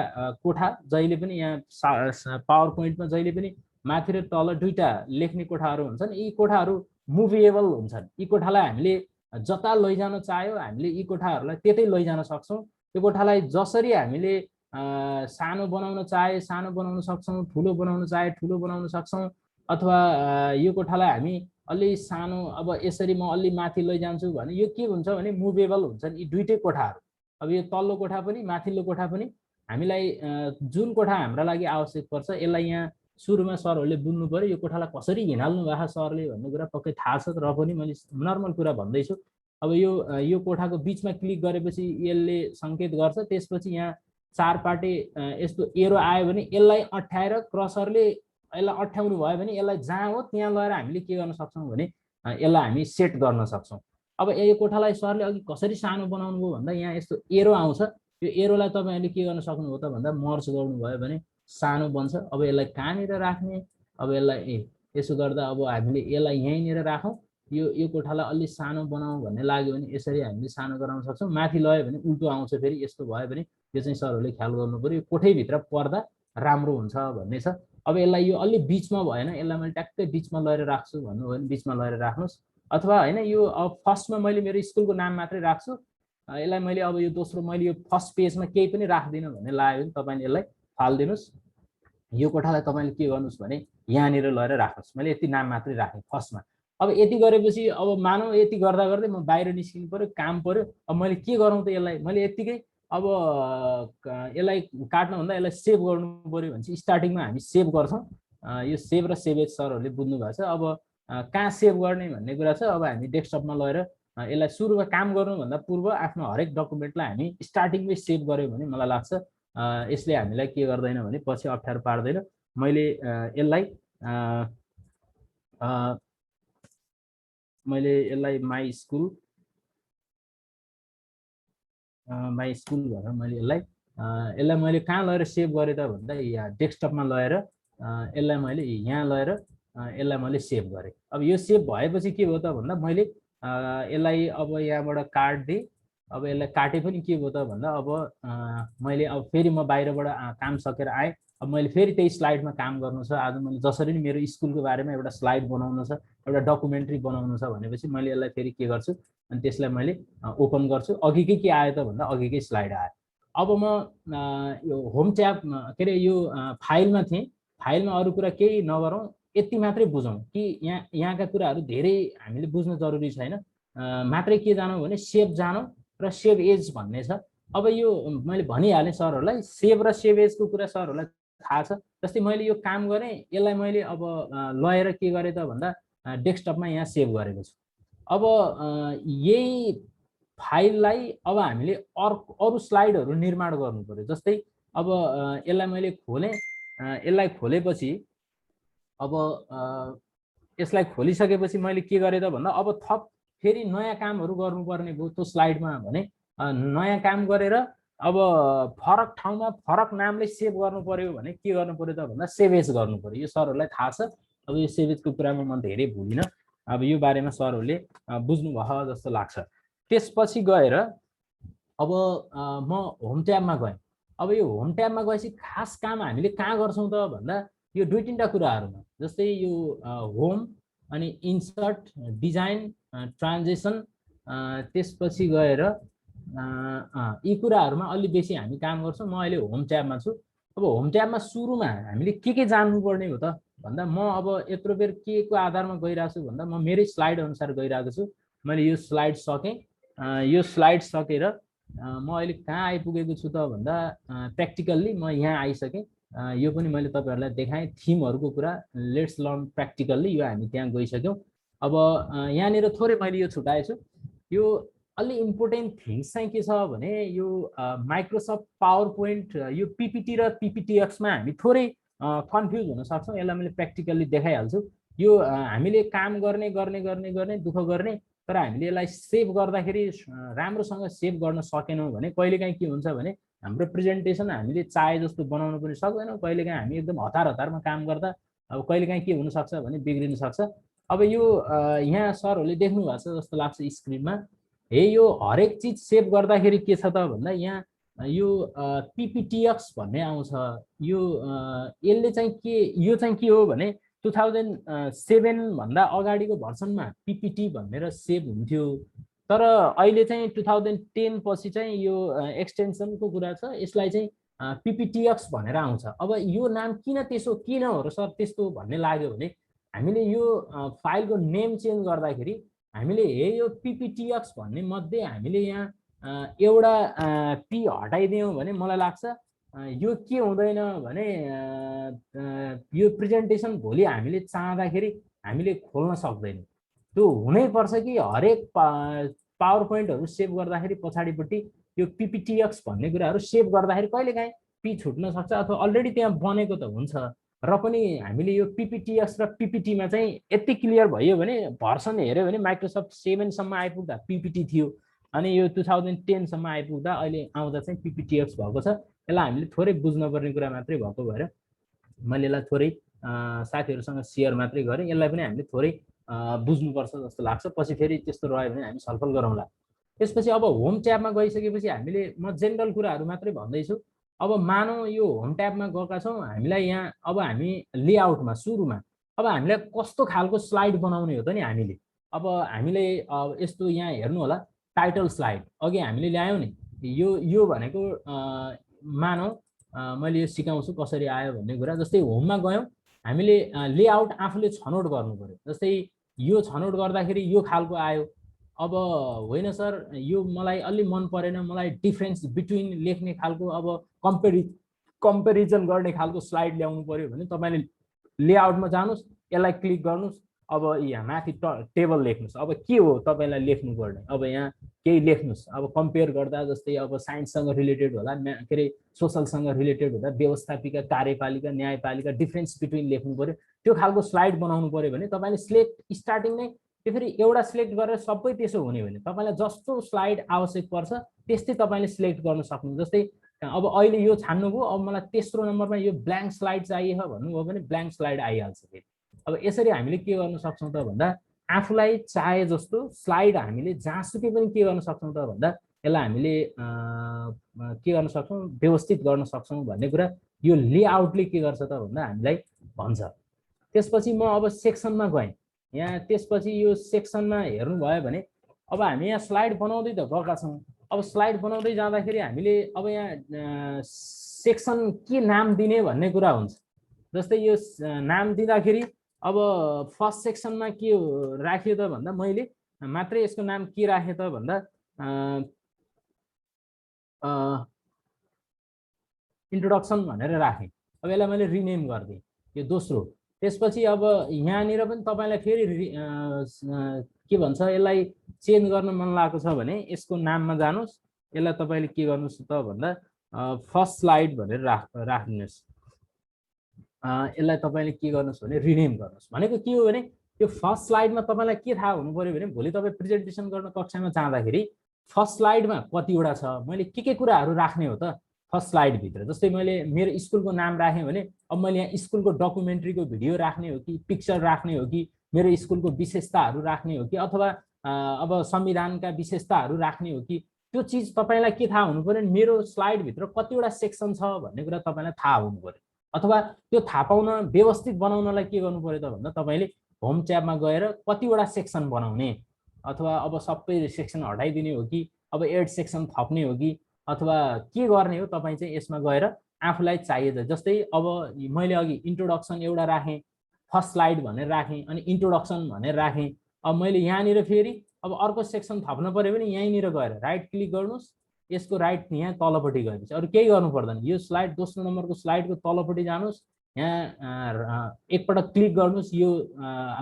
कोठा, जहिले पनि यहाँ पावर पोइन्टमा जहिले पनि माथि र तल दुईटा लेख्ने कोठाहरू हुन्छन्। यी कोठाहरू मुभेबल हुन्छन्। यी कोठालाई हामीले जता लैजान चाह्यो हामीले यी कोठाहरूलाई त्यतै लैजान सक्छौँ। त्यो कोठालाई जसरी हामीले सानो बनाउन चाहे सानो बनाउन सक्छौँ, ठुलो बनाउन चाहे ठुलो बनाउन सक्छौँ, अथवा यो कोठालाई हामी अलि सानो अब यसरी म अलि माथि लैजान्छु भने यो के हुन्छ भने मुभेबल हुन्छन् यी दुईटै कोठाहरू। अब यो तल्लो कोठा पनि माथिल्लो कोठा पनि हामीलाई जुन कोठा हाम्रा लागि आवश्यक पर्छ यसलाई यहाँ सुरुमा सरहरूले बुझ्नु पर्यो यो कोठालाई कसरी हिँडाल्नु भएको सरले भन्ने कुरा पक्कै थाहा छ, र पनि मैले नर्मल कुरा भन्दैछु। अब यो कोठाको बिचमा क्लिक गरेपछि यसले सङ्केत गर्छ, त्यसपछि यहाँ चार पाटे यस्तो एरो आयो भने यसलाई अट्याएर क्रसरले यसलाई अट्याउनु भयो भने यसलाई जहाँ हो त्यहाँ लगेर हामीले के गर्न सक्छौँ भने यसलाई हामी सेट गर्न सक्छौँ। अब यो कोठालाई सरले अघि कसरी सानो बनाउनु भयो भन्दा यहाँ यस्तो एरो आउँछ, यो एरोलाई तपाईँहरूले के गर्न सक्नुभयो त भन्दा मर्ज गर्नुभयो भने सानो बन्छ। अब यसलाई कहाँनिर राख्ने, अब यसलाई यसो गर्दा अब हामीले यसलाई यहीँनिर राखौँ, यो कोठालाई अलि सानो बनाऊ भन्ने लाग्यो भने यसरी हामीले सानो गराउन सक्छौँ। माथि लयो भने उल्टो आउँछ, फेरि यस्तो भयो भने यो चाहिँ सरहरूले ख्याल गर्नु पर्यो। यो कोठैभित्र पर्दा राम्रो हुन्छ भन्ने छ। अब यसलाई यो अलि बिचमा भएन, यसलाई मैले ट्याक्कै बिचमा लगेर राख्छु भन्नुभयो भने बिचमा लगेर राख्नुहोस्। अथवा होइन यो अब फर्स्टमा मैले मेरो स्कुलको नाम मात्रै राख्छु, यसलाई मैले अब यो दोस्रो मैले यो फर्स्ट पेजमा केही पनि राख्दिनँ भन्ने लाग्यो भने तपाईँले यसलाई फालिदिनुहोस्। यो कोठालाई तपाईँले के गर्नुहोस् भने यहाँनिर लगेर राख्नुहोस्। मैले यति नाम मात्रै राखेँ फर्स्टमा। अब यति गरेपछि अब मानौ यति गर्दा गर्दै म बाहिर निस्किनु पऱ्यो, काम पऱ्यो, अब मैले के गरौँ त यसलाई, मैले यत्तिकै अब यसलाई काट्नुभन्दा यसलाई सेभ गर्नु पऱ्यो भने चाहिँ स्टार्टिङमा हामी सेभ गर्छौँ। यो सेभ र सेभ एज सरहरूले बुझ्नु भएको छ। अब कहाँ सेभ गर्ने भन्ने कुरा छ। अब हामी डेस्कटपमा लगेर यसलाई सुरुमा काम गर्नुभन्दा पूर्व आफ्नो हरेक डकुमेन्टलाई हामी स्टार्टिङमै सेभ गऱ्यौँ भने मलाई लाग्छ यसले हामीलाई के गर्दैन भने पछि अप्ठ्यारो पार्दैन। मैले यसलाई माई स्कुल भनेर मैले यसलाई मैले कहाँ लगेर सेभ गरेँ त भन्दा यहाँ डेस्कटपमा लगेर यसलाई मैले यहाँ लगेर यसलाई मैले सेभ गरेँ। अब यो सेभ भएपछि के भयो त भन्दा मैले यसलाई अब यहाँबाट काट्दिएँ। अब यसलाई काटे पनि के भयो त भन्दा अब मैले अब फेरि म बाहिरबाट काम सकेर आएँ। अब मैले फेरि त्यही स्लाइडमा काम गर्नु छ। आज मैले जसरी नि मेरो स्कुलको बारेमा एउटा स्लाइड बनाउनु छ, एउटा डकुमेन्ट्री बनाउनु छ भनेपछि मैले यसलाई फेरि के गर्छु अनि त्यसलाई मैले ओपन गर्छु। अघिकै के आयो त भन्दा अघिकै स्लाइड आयो। अब म यो होम ट्याब के अरे यो फाइलमा थिएँ। फाइलमा अरू कुरा केही नगरौँ, यति मात्रै बुझौँ कि यहाँका कुराहरू धेरै हामीले बुझ्न जरुरी छैन। मात्रै के जानौँ भने सेभ जानौँ र सेभ एज भन्ने छ। अब यो मैले भनिहालेँ सरहरूलाई, सेभ र सेभ एजको कुरा सरहरूलाई थाहा छ। जस्तै मैले यो काम गरेँ, यसलाई मैले अब लगेर के गरेँ त भन्दा डेस्कटपमा यहाँ सेभ गरेको छु। अब यही फाइललाई अब हामीले अरू स्लाइडहरू निर्माण गर्नु पर्यो। जस्तै अब यसलाई मैले खोलेँ, यसलाई खोलेपछि अब यसलाई खोलिसकेपछि मैले के गरेँ त भन्दा अब थप फेरि नयाँ कामहरू गर्नुपर्ने भयो त्यो स्लाइडमा भने नयाँ काम गरेर अब फरक ठाउँमा फरक नामले सेभ गर्नु पर्यो भने के गर्नु पर्यो त भन्दा सेभेज गर्नु पर्यो। यो सरहरूलाई थाहा छ। अब यो सेभेजको कुरामा म धेरै भुलिनँ। अब यो बारेमा सरहरूले बुझ्नुभयो जस्तो लाग्छ। त्यसपछि गएर अब म होम ट्याबमा गएँ। अब यो होम ट्याबमा गएपछि खास काम हामीले कहाँ गर्छौँ त भन्दा यो दुई तिनवटा कुराहरूमा, जस्तै यो होम अनि इन्सर्ट, डिजाइन, ट्रान्जेक्सन, त्यसपछि गएर यी कुराहरूमा अलि बेसी हामी काम गर्छौँ। म अहिले होम ट्याबमा छु। अब होम ट्याबमा सुरुमा हामीले के जान्नुपर्ने हो त भन्दा म अब यत्रो बेर के को आधारमा गइरहेको छु भन्दा म मेरै स्लाइड अनुसार गइरहेको छु। मैले यो स्लाइड सकेँ। यो स्लाइड सकेर म अहिले कहाँ आइपुगेको छु त भन्दा प्र्याक्टिकल्ली म यहाँ आइसकेँ। यो पनि मैले तपाईँहरूलाई देखाएँ थिमहरूको कुरा, लेट्स लर्न प्र्याक्टिकल्ली, यो हामी त्यहाँ गइसक्यौँ। अब यहाँनिर थोरै मैले यो छुटाएछु। यो अलि इम्पोर्टेन्ट थिङ्स चाहिँ के छ भने यो माइक्रोसफ्ट पावर पोइन्ट यो पिपिटी र पिपिटिएक्समा हामी थोरै कन्फ्युज हुन सक्छौँ। यसलाई मैले प्र्याक्टिकल्ली देखाइहाल्छु। यो हामीले काम गर्ने दुःख गर्ने, तर हामीले यसलाई सेभ गर्दाखेरि राम्रोसँग सेभ गर्न सकेनौँ भने कहिलेकाहीँ के हुन्छ भने हाम्रो प्रेजेन्टेसन हामीले चाहे जस्तो बनाउनु पनि सक्दैनौँ। कहिलेकाहीँ हामी एकदम हतारमा काम गर्दा अब कहिलेकाहीँ के हुनसक्छ भने बिग्रिन सक्छ। अब यो यहाँ सरहरूले देख्नु भएको छ जस्तो लाग्छ स्क्रिनमा। यो हरेक चिज सेभ गर्दाखेरि के छ त भन्दा यहाँ यो पिपिटिएक्स भन्ने आउँछ। यो यसले चाहिँ के हो भने 2007 भन्दा अगाडिको भर्सनमा पिपिटी भनेर सेभ हुन्थ्यो। तर अहिले चाहिँ 2010 पछि चाहिँ यो एक्सटेन्सनको कुरा छ, यसलाई चाहिँ पिपिटिएक्स भनेर आउँछ। अब यो नाम किन हो र सर त्यस्तो भन्ने लाग्यो भने हामीले यो फाइलको नेम चेन्ज गर्दाखेरि हामीले यो पिपिटिएक्स भन्ने मध्ये हामीले यहाँ एउटा पी हटाइदियौँ भने मलाई लाग्छ यो के हुँदैन भने यो प्रेजेन्टेसन भोलि हामीले चाहँदाखेरि हामीले खोल्न सक्दैनौँ। त्यो हुनैपर्छ कि हरेक पावर पोइन्टहरू सेभ गर्दाखेरि पछाडिपट्टि यो पिपिटिएक्स भन्ने कुराहरू सेभ गर्दाखेरि कहिलेकाहीँ पी छुट्न सक्छ अथवा अलरेडी त्यहाँ बनेको त हुन्छ। र पनि हामीले यो पिपिटिएक्स र पिपिटीमा चाहिँ यति क्लियर भयो भने भर्सन हेऱ्यो भने माइक्रोसफ्ट 7 सम्म आइपुग्दा पिपिटी थियो, अनि यो 2010 सम्म आइपुग्दा अहिले आउँदा चाहिँ पिपिटिएक्स भएको छ। यसलाई हामीले थोरै बुझ्नुपर्ने कुरा मात्रै भएको भएर मैले यसलाई थोरै साथीहरूसँग सेयर मात्रै गरेँ। यसलाई पनि हामीले थोरै बुझ्नुपर्छ जस्तो लाग्छ। पछि फेरि त्यस्तो रह्यो भने हामी छलफल गरौँला। त्यसपछि अब होम ट्याबमा गइसकेपछि हामीले म जेनरल कुराहरू मात्रै भन्दैछु। अब मानौँ यो होम ट्याबमा गएका छौँ, हामीलाई यहाँ अब हामी लेआउटमा सुरुमा अब हामीलाई कस्तो खालको स्लाइड बनाउने हो त नि हामीले। अब हामीले यस्तो यहाँ हेर्नु होला टाइटल स्लाइड अघि हामीले ल्यायौँ नि, यो भनेको मानौँ मैले यो सिकाउँछु कसरी आयो भन्ने कुरा। जस्तै होममा गयौँ, हामीले लेआउट आफूले छनौट गर्नु पर्यो। जस्तै यो छनौट गर्दाखेरि यो खालको आयो। अब होइन सर यो मलाई अलि मन परेन, मलाई डिफ्रेन्स बिट्विन लेख्ने खालको अब कम्पेरिजन गर्ने खालको स्लाइड ल्याउनु पर्यो भने तपाईँले लेआउटमा जानुहोस्, यसलाई क्लिक गर्नुहोस्। अब यहाँ माथि टेबल लेख्नुहोस्। अब के हो तपाईँलाई लेख्नुपर्ने, अब यहाँ केही लेख्नुहोस्। अब कम्पेयर गर्दा जस्तै अब साइन्ससँग रिलेटेड होला, के अरे सोसलसँग रिलेटेड हुँदा व्यवस्थापिका, कार्यपालिका, न्यायपालिका, डिफ्रेन्स बिट्विन लेख्नु पर्यो। त्यो खालको स्लाइड बनाउनु पर्यो भने तपाईँले सिलेक्ट स्टार्टिङ नै फेरि एउटा सिलेक्ट गरेर सबै त्यसो हुने भने तपाईँलाई जस्तो स्लाइड आवश्यक पर्छ त्यस्तै तपाईँले सिलेक्ट गर्न सक्नुहुन्छ। जस्तै अब अहिले यो छान्नुभयो, अब मलाई तेस्रो नम्बरमा यो ब्ल्याङ्क स्लाइड चाहिए भन्नुभयो भने ब्ल्याङ्क स्लाइड आइहाल्छ। फेरि अब यसरी हामीले के गर्न सक्छौँ त भन्दा आफूलाई चाहे जस्तो स्लाइड हामीले जहाँसुकै पनि के गर्न सक्छौँ त भन्दा यसलाई हामीले के गर्न सक्छौँ, व्यवस्थित गर्न सक्छौँ भन्ने कुरा यो लेआउटले के गर्छ त भन्दा हामीलाई भन्छ। त्यसपछि म अब सेक्सनमा गएँ। यहाँ त्यसपछि यो सेक्सनमा हेर्नुभयो भने अब हामी यहाँ स्लाइड बनाउँदै त गएका छौँ। अब स्लाइड बनाउँदै जाँदाखेरि हामीले अब यहाँ सेक्सन के नाम दिने भन्ने कुरा हुन्छ। जस्तै यो नाम दिँदाखेरि अब फर्स्ट सेक्सनमा के राख्यो त भन्दा मैले मात्रै यसको नाम के राखेँ त भन्दा इन्ट्रोडक्सन भनेर राखेँ। अब यसलाई मैले रिनेम गरिदिएँ, यो दोस्रो। त्यसपछि अब यहाँनिर पनि तपाईँलाई फेरि के भन्छ, यसलाई चेन्ज गर्न मन लागेको छ भने यसको नाममा जानुहोस्। यसलाई तपाईँले के गर्नुहोस् त भन्दा फर्स्ट स्लाइड भनेर राख्नुहोस्। यसलाई तपाईँले के गर्नुहोस् भने रिनेम गर्नुहोस्। भनेको के हो भने यो फर्स्ट स्लाइडमा तपाईँलाई के थाहा हुनु पर्यो भने भोलि तपाईँ प्रेजेन्टेसन गर्न कक्षामा जाँदाखेरि फर्स्ट स्लाइडमा कतिवटा छ, मैले के कुराहरू राख्ने हो त फर्स्ट स्लाइडभित्र। जस्तै मैले मेरो स्कुलको नाम राखेँ भने अब मैले यहाँ स्कुलको डकुमेन्ट्रीको भिडियो राख्ने हो कि पिक्चर राख्ने हो कि मेरो स्कुलको विशेषताहरू राख्ने हो कि अथवा अब संविधानका विशेषताहरू राख्ने हो कि त्यो चिज तपाईँलाई के थाहा हुनु पर्यो, मेरो स्लाइडभित्र कतिवटा सेक्सन छ भन्ने कुरा तपाईँलाई थाहा हुनु पर्यो। अथवा त्यो थाहा पाउन व्यवस्थित बनाउनलाई के गर्नु पर्यो त भन्दा तपाईँले होम ट्याबमा गएर कतिवटा सेक्सन बनाउने, अथवा अब सबै सेक्सन हटाइदिने हो कि अब एड सेक्सन थप्ने हो कि अथवा के गर्ने हो, तपाईँ चाहिँ यसमा गएर आफूलाई चाहिएको। जस्तै अब मैले अघि इन्ट्रोडक्सन एउटा राखेँ, फर्स्ट स्लाइड भनेर राखेँ, अनि इन्ट्रोडक्सन भनेर राखेँ। अब मैले यहाँनिर फेरि अब अर्को सेक्सन थप्न पऱ्यो भने यहीँनिर गएर राइट क्लिक गर्नुहोस्, यसको राइट यहाँ तलपट्टि गएपछि अरू केही गर्नु पर्दैन। यो स्लाइड दोस्रो नम्बरको स्लाइडको तलपट्टि जानुहोस्, यहाँ एकपटक क्लिक गर्नुहोस्, यो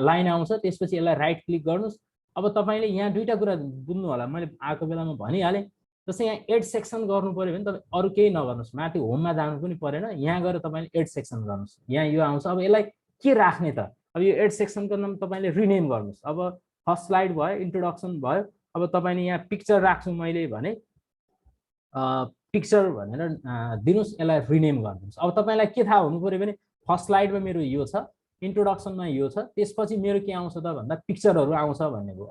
लाइन आउँछ, त्यसपछि यसलाई राइट क्लिक गर्नुहोस्। अब तपाईँले यहाँ दुईवटा कुरा बुझ्नु होला, मैले आएको बेलामा भनिहालेँ। जस्तै यहाँ एड सेक्सन गर्नु पऱ्यो भने तपाईँ अरू केही नगर्नुहोस्, माथि होममा जानु पनि परेन, यहाँ गएर तपाईँले एड सेक्सन गर्नुहोस्। यहाँ यो आउँछ। अब यसलाई के राख्ने त, अब यो एड सेक्सनको नाम तपाईँले रिनेम गर्नुहोस्। अब फर्स्ट स्लाइड भयो, इन्ट्रोडक्सन भयो, अब तपाईँले यहाँ पिक्चर राख्छु मैले भने पिक्चर भनेर दिनुहोस्, यसलाई रिनेम गर्नुहोस्। अब तपाईँलाई के थाहा हुनु पऱ्यो भने फर्स्ट स्लाइडमा मेरो यो छ, इन्ट्रोडक्सनमा यो छ, त्यसपछि मेरो के आउँछ त भन्दा पिक्चरहरू आउँछ भन्ने हो।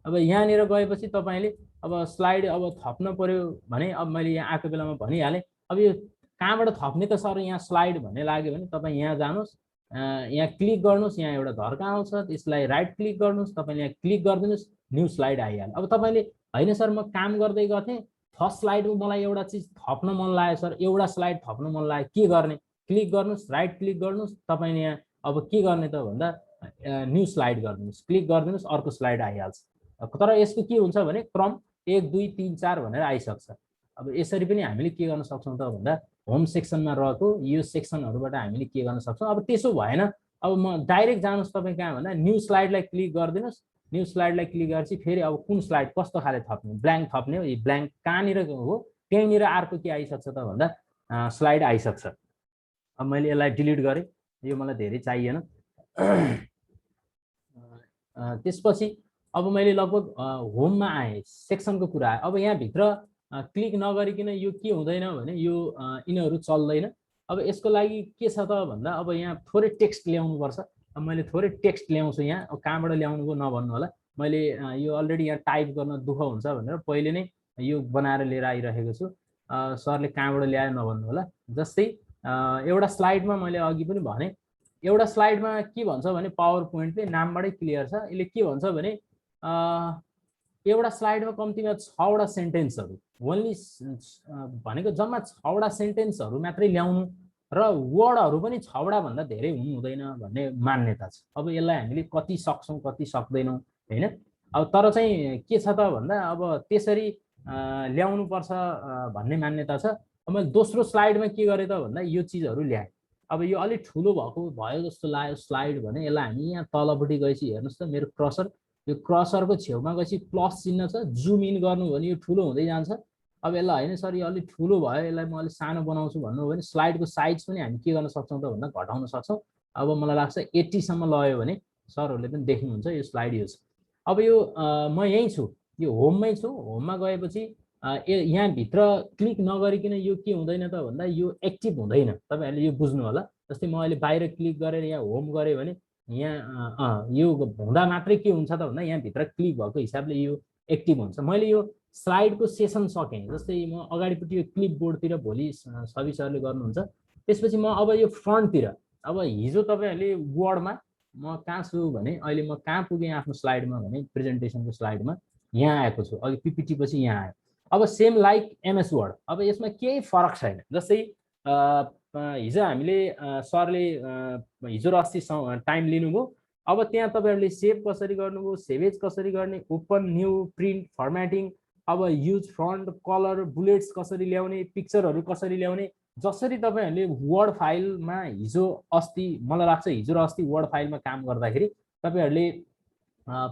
अब यहाँनिर गएपछि तपाईँले अब स्लाइड अब थप्न पर्यो भने अब मैले यहाँ आएको बेलामा भनिहालेँ। अब यो कहाँबाट थप्ने त सर, यहाँ स्लाइड भन्ने लाग्यो भने तपाईँ यहाँ जानुहोस्, यहाँ क्लिक गर्नुहोस्, यहाँ एउटा धर्का आउँछ, त्यसलाई राइट क्लिक गर्नुहोस्, तपाईँले यहाँ क्लिक गरिदिनुहोस्, न्यू स्लाइड आइहाल्यो। अब तपाईँले होइन सर म काम गर्दै गएँ, फर्स्ट स्लाइडमा मलाई एउटा चिज थप्न मन लाग्यो सर, एउटा स्लाइड थप्न मन लाग्यो, के गर्ने, क्लिक गर्नुहोस्, राइट क्लिक गर्नुहोस्, तपाईँले यहाँ अब के गर्ने त भन्दा न्यू स्लाइड गरिदिनुहोस्, क्लिक गरिदिनुहोस्, अर्को स्लाइड आइहाल्छ। तर यसको के हुन्छ भने क्रम 1 2 3 4 भनेर आइसक्छ। अब यसरी पनि हामीले के गर्न सक्छौँ त भन्दा होम सेक्सनमा रहेको यो सेक्सनहरूबाट हामीले के गर्न सक्छौँ। अब त्यसो भएन, अब म डाइरेक्ट जानुहोस् तपाईँ कहाँ भन्दा न्यू स्लाइडलाई क्लिक गरिदिनुहोस्, न्यू स्लाइडलाई क्लिक गरेपछि फेरि अब कुन स्लाइड कस्तो खाले थप्ने, ब्ल्याङ्क थप्ने हो, यो ब्ल्याङ्क कहाँनिर हो त्यहीँनिर अर्को के आइसक्छ त भन्दा स्लाइड आइसक्छ। अब मैले यसलाई डिलिट गरेँ, यो मलाई धेरै चाहिएन। त्यसपछि अब मैले लगभग होममा आएँ, सेक्सनको कुरा आयो। अब यहाँभित्र क्लिक नगरिकन यो के हुँदैन भने यो यिनीहरू चल्दैन। अब यसको लागि के छ त भन्दा अब यहाँ थोरै टेक्स्ट ल्याउनुपर्छ। अब मैले थोरै टेक्स्ट ल्याउँछु, यहाँ कहाँबाट ल्याउनुको नभन्नु होला, मैले यो अलरेडी यहाँ टाइप गर्न दुःख हुन्छ भनेर पहिले नै यो बनाएर लिएर आइरहेको छु। सरले कहाँबाट ल्यायो नभन्नु होला। जस्तै एउटा स्लाइडमा मैले अघि पनि भने, एउटा स्लाइडमा के भन्छ भने पावर पोइन्टले नामबाटै क्लियर छ, यसले के भन्छ भने एउटा स्लाइडमा कम्तीमा 6वटा सेन्टेन्सहरू, ओन्ली भनेको जम्मा 6वटा सेन्टेन्सहरू मात्रै ल्याउनु र वर्डहरू पनि 6वटा भन्दा धेरै हुनु हुँदैन भन्ने मान्यता छ। अब यसलाई हामीले कति सक्छौँ कति सक्दैनौँ हैन। अब तर चाहिँ के छ त भन्दा अब त्यसरी ल्याउनुपर्छ भन्ने मान्यता छ। अब मैले दोस्रो स्लाइडमा के गरेँ त भन्दा यो चिजहरू ल्याएँ। अब यो अलिक ठुलो भयो जस्तो लाग्यो स्लाइड भने यसलाई हामी यहाँ तलपट्टि गएपछि हेर्नुहोस् त मेरो क्रसर, यो क्रसरको छेउमा गएपछि प्लस चिन्ह छ, जुम इन गर्नु भने यो ठुलो हुँदै जान्छ। अब यसलाई होइन सर यो अलिक ठुलो भयो यसलाई म अलिक सानो बनाउँछु भन्नु हो भने स्लाइडको साइज पनि हामी के गर्न सक्छौँ त भन्दा घटाउन सक्छौँ। अब मलाई लाग्छ 80 सम्म लयो भने सरहरूले पनि देख्नुहुन्छ यो स्लाइड यो छ। अब यो म यहीँ छु, यो होममै छु, होममा गएपछि यहाँभित्र क्लिक नगरिकन यो के हुँदैन त भन्दा यो एक्टिभ हुँदैन। तपाईँहरूले यो बुझ्नु होला। जस्तै म अहिले बाहिर क्लिक गरेर यहाँ होम गरेँ भने यहाँ यो हुँदा मात्रै के हुन्छ त भन्दा यहाँभित्र क्लिक भएको हिसाबले यो एक्टिभ हुन्छ। मैले यो स्लाइडको सेसन सकेँ। जस्तै म अगाडिपट्टि यो क्लिप बोर्डतिर भोलि सबै सरले गर्नुहुन्छ। त्यसपछि म अब यो फ्रन्टतिर, अब हिजो तपाईँहरूले वर्डमा म कहाँ छु भने अहिले म कहाँ पुगेँ आफ्नो स्लाइडमा भने प्रेजेन्टेसनको स्लाइडमा यहाँ आएको छु। अघि पिपिटी पछि यहाँ आयो। अब सेम लाइक एमएस वर्ड, अब यसमा केही फरक छैन। जस्तै हिजो हामीले सरले हिजो र अस्ति टाइम लिनुभयो। अब त्यहाँ तपाईँहरूले सेभ कसरी गर्नुभयो, सेभेज कसरी गर्ने, ओपन न्यू प्रिन्ट फर्मेटिङ, अब युज फ्रन्ट कलर बुलेट्स कसरी ल्याउने, पिक्चरहरू कसरी ल्याउने, जसरी तपाईँहरूले वर्ड फाइलमा हिजो अस्ति मलाई लाग्छ हिजो र अस्ति वर्ड फाइलमा काम गर्दाखेरि तपाईँहरूले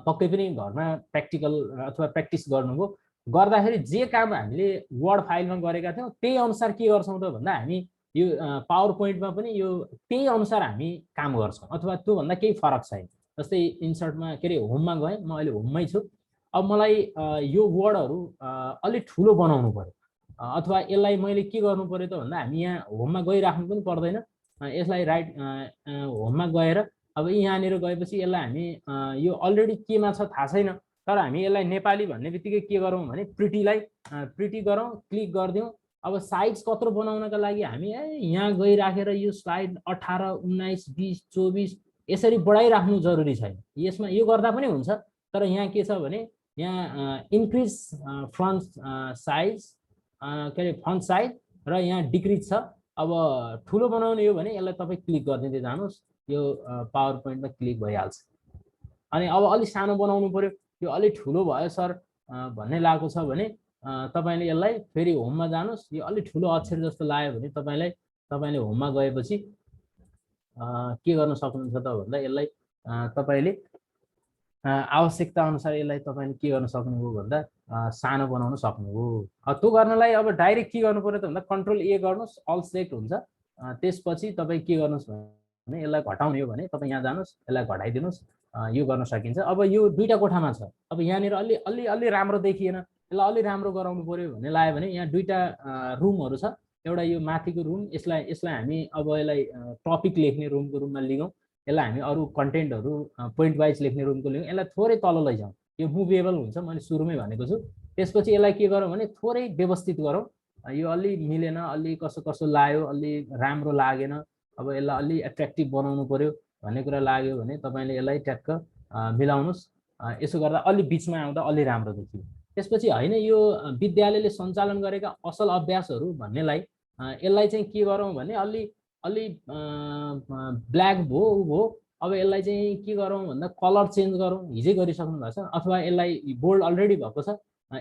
पक्कै पनि घरमा प्र्याक्टिकल अथवा प्र्याक्टिस गर्नुभयो। गर्दाखेरि जे काम हामीले वर्ड फाइलमा गरेका थियौँ त्यही अनुसार के गर्छौँ त भन्दा हामी यो पावर पोइन्टमा पनि यो त्यही अनुसार हामी काम गर्छौँ अथवा त्योभन्दा केही फरक छैन। जस्तै इन्सर्टमा के अरे होममा गएँ, म अहिले होममै छु। अब मलाई यो वर्डहरू अलिक ठुलो बनाउनु पर्यो अथवा यसलाई मैले के गर्नु पर्यो त भन्दा हामी यहाँ होममा गइराख्नु पनि पर्दैन। यसलाई राइट होममा गएर अब यहाँनिर गएपछि यसलाई हामी यो अलरेडी केमा छ थाहा छैन, तर हामी यसलाई नेपाली भन्ने बित्तिकै के गरौँ भने प्रिटी गरौँ, क्लिक गरिदिउँ। अब साइज कत्रो बनाउनका लागि हामी यहाँ गइराखेर यो स्लाइड 18, 19, 20, 24 यसरी बढाइराख्नु जरुरी छैन। यसमा यो गर्दा पनि हुन्छ, तर यहाँ के छ भने यहाँ इन्क्रिज फ्रन्ट साइज के अरे फन्ट साइज र यहाँ डिक्रिज छ। अब ठुलो बनाउने हो भने यसलाई तपाईँ क्लिक गरिदिँदै जानुहोस्, यो पावर पोइन्टमा क्लिक भइहाल्छ। अनि अब अलिक सानो बनाउनु पर्यो, यो अलिक ठुलो भयो सर भन्ने लागेको छ भने तपाईँले यसलाई फेरि होममा जानुहोस्। यो अलिक ठुलो अक्षर जस्तो लाग्यो भने तपाईँले होममा गएपछि के गर्न सक्नुहुन्छ त भन्दा यसलाई तपाईँले आवश्यकता अनुसार यसलाई तपाईँले के गर्न सक्नुभयो भन्दा सानो बनाउन सक्नुभयो। त्यो गर्नलाई अब डाइरेक्ट के गर्नु पर्यो त भन्दा कन्ट्रोल ए गर्नुहोस्, अल सेलेक्ट हुन्छ। त्यसपछि तपाईँ के गर्नुहोस् भने यसलाई घटाउने हो भने तपाईँ यहाँ जानुहोस्, यसलाई घटाइदिनुहोस्, यो गर्न सकिन्छ। अब यो दुईटा कोठामा छ, अब यहाँनिर अलि राम्रो देखिएन, यसलाई अलि राम्रो गराउनु पर्यो भन्ने लाग्यो भने यहाँ दुईटा रुमहरू छ। एउटा यो माथिको रुम, यसलाई हामी अब यसलाई टपिक लेख्ने रुमको रुममा लिगौँ, यसलाई हामी अरू कन्टेन्टहरू पोइन्ट वाइज लेख्ने रुमको लिगौँ, यसलाई थोरै तल लैजाउँ। यो मुभेबल हुन्छ, मैले सुरुमै भनेको छु। त्यसपछि यसलाई के गरौँ भने थोरै व्यवस्थित गरौँ। यो अलि मिलेन, अलि कसो लाग्यो, अलि राम्रो लागेन, अब यसलाई अलि एट्र्याक्टिभ बनाउनु पर्यो भन्ने कुरा लाग्यो भने तपाईँले यसलाई ट्याक्क मिलाउनुहोस्। यसो गर्दा अलि बिचमा आउँदा अलि राम्रो देखियो। त्यसपछि होइन यो विद्यालयले सञ्चालन गरेका असल अभ्यासहरू भन्नेलाई यसलाई चाहिँ के गरौँ भने अलि ब्ल्याक भयो। अब यसलाई चाहिँ के गरौँ भन्दा कलर चेन्ज गरौँ, हिजै गरिसक्नु भएको छ, अथवा यसलाई बोल्ड अलरेडी भएको छ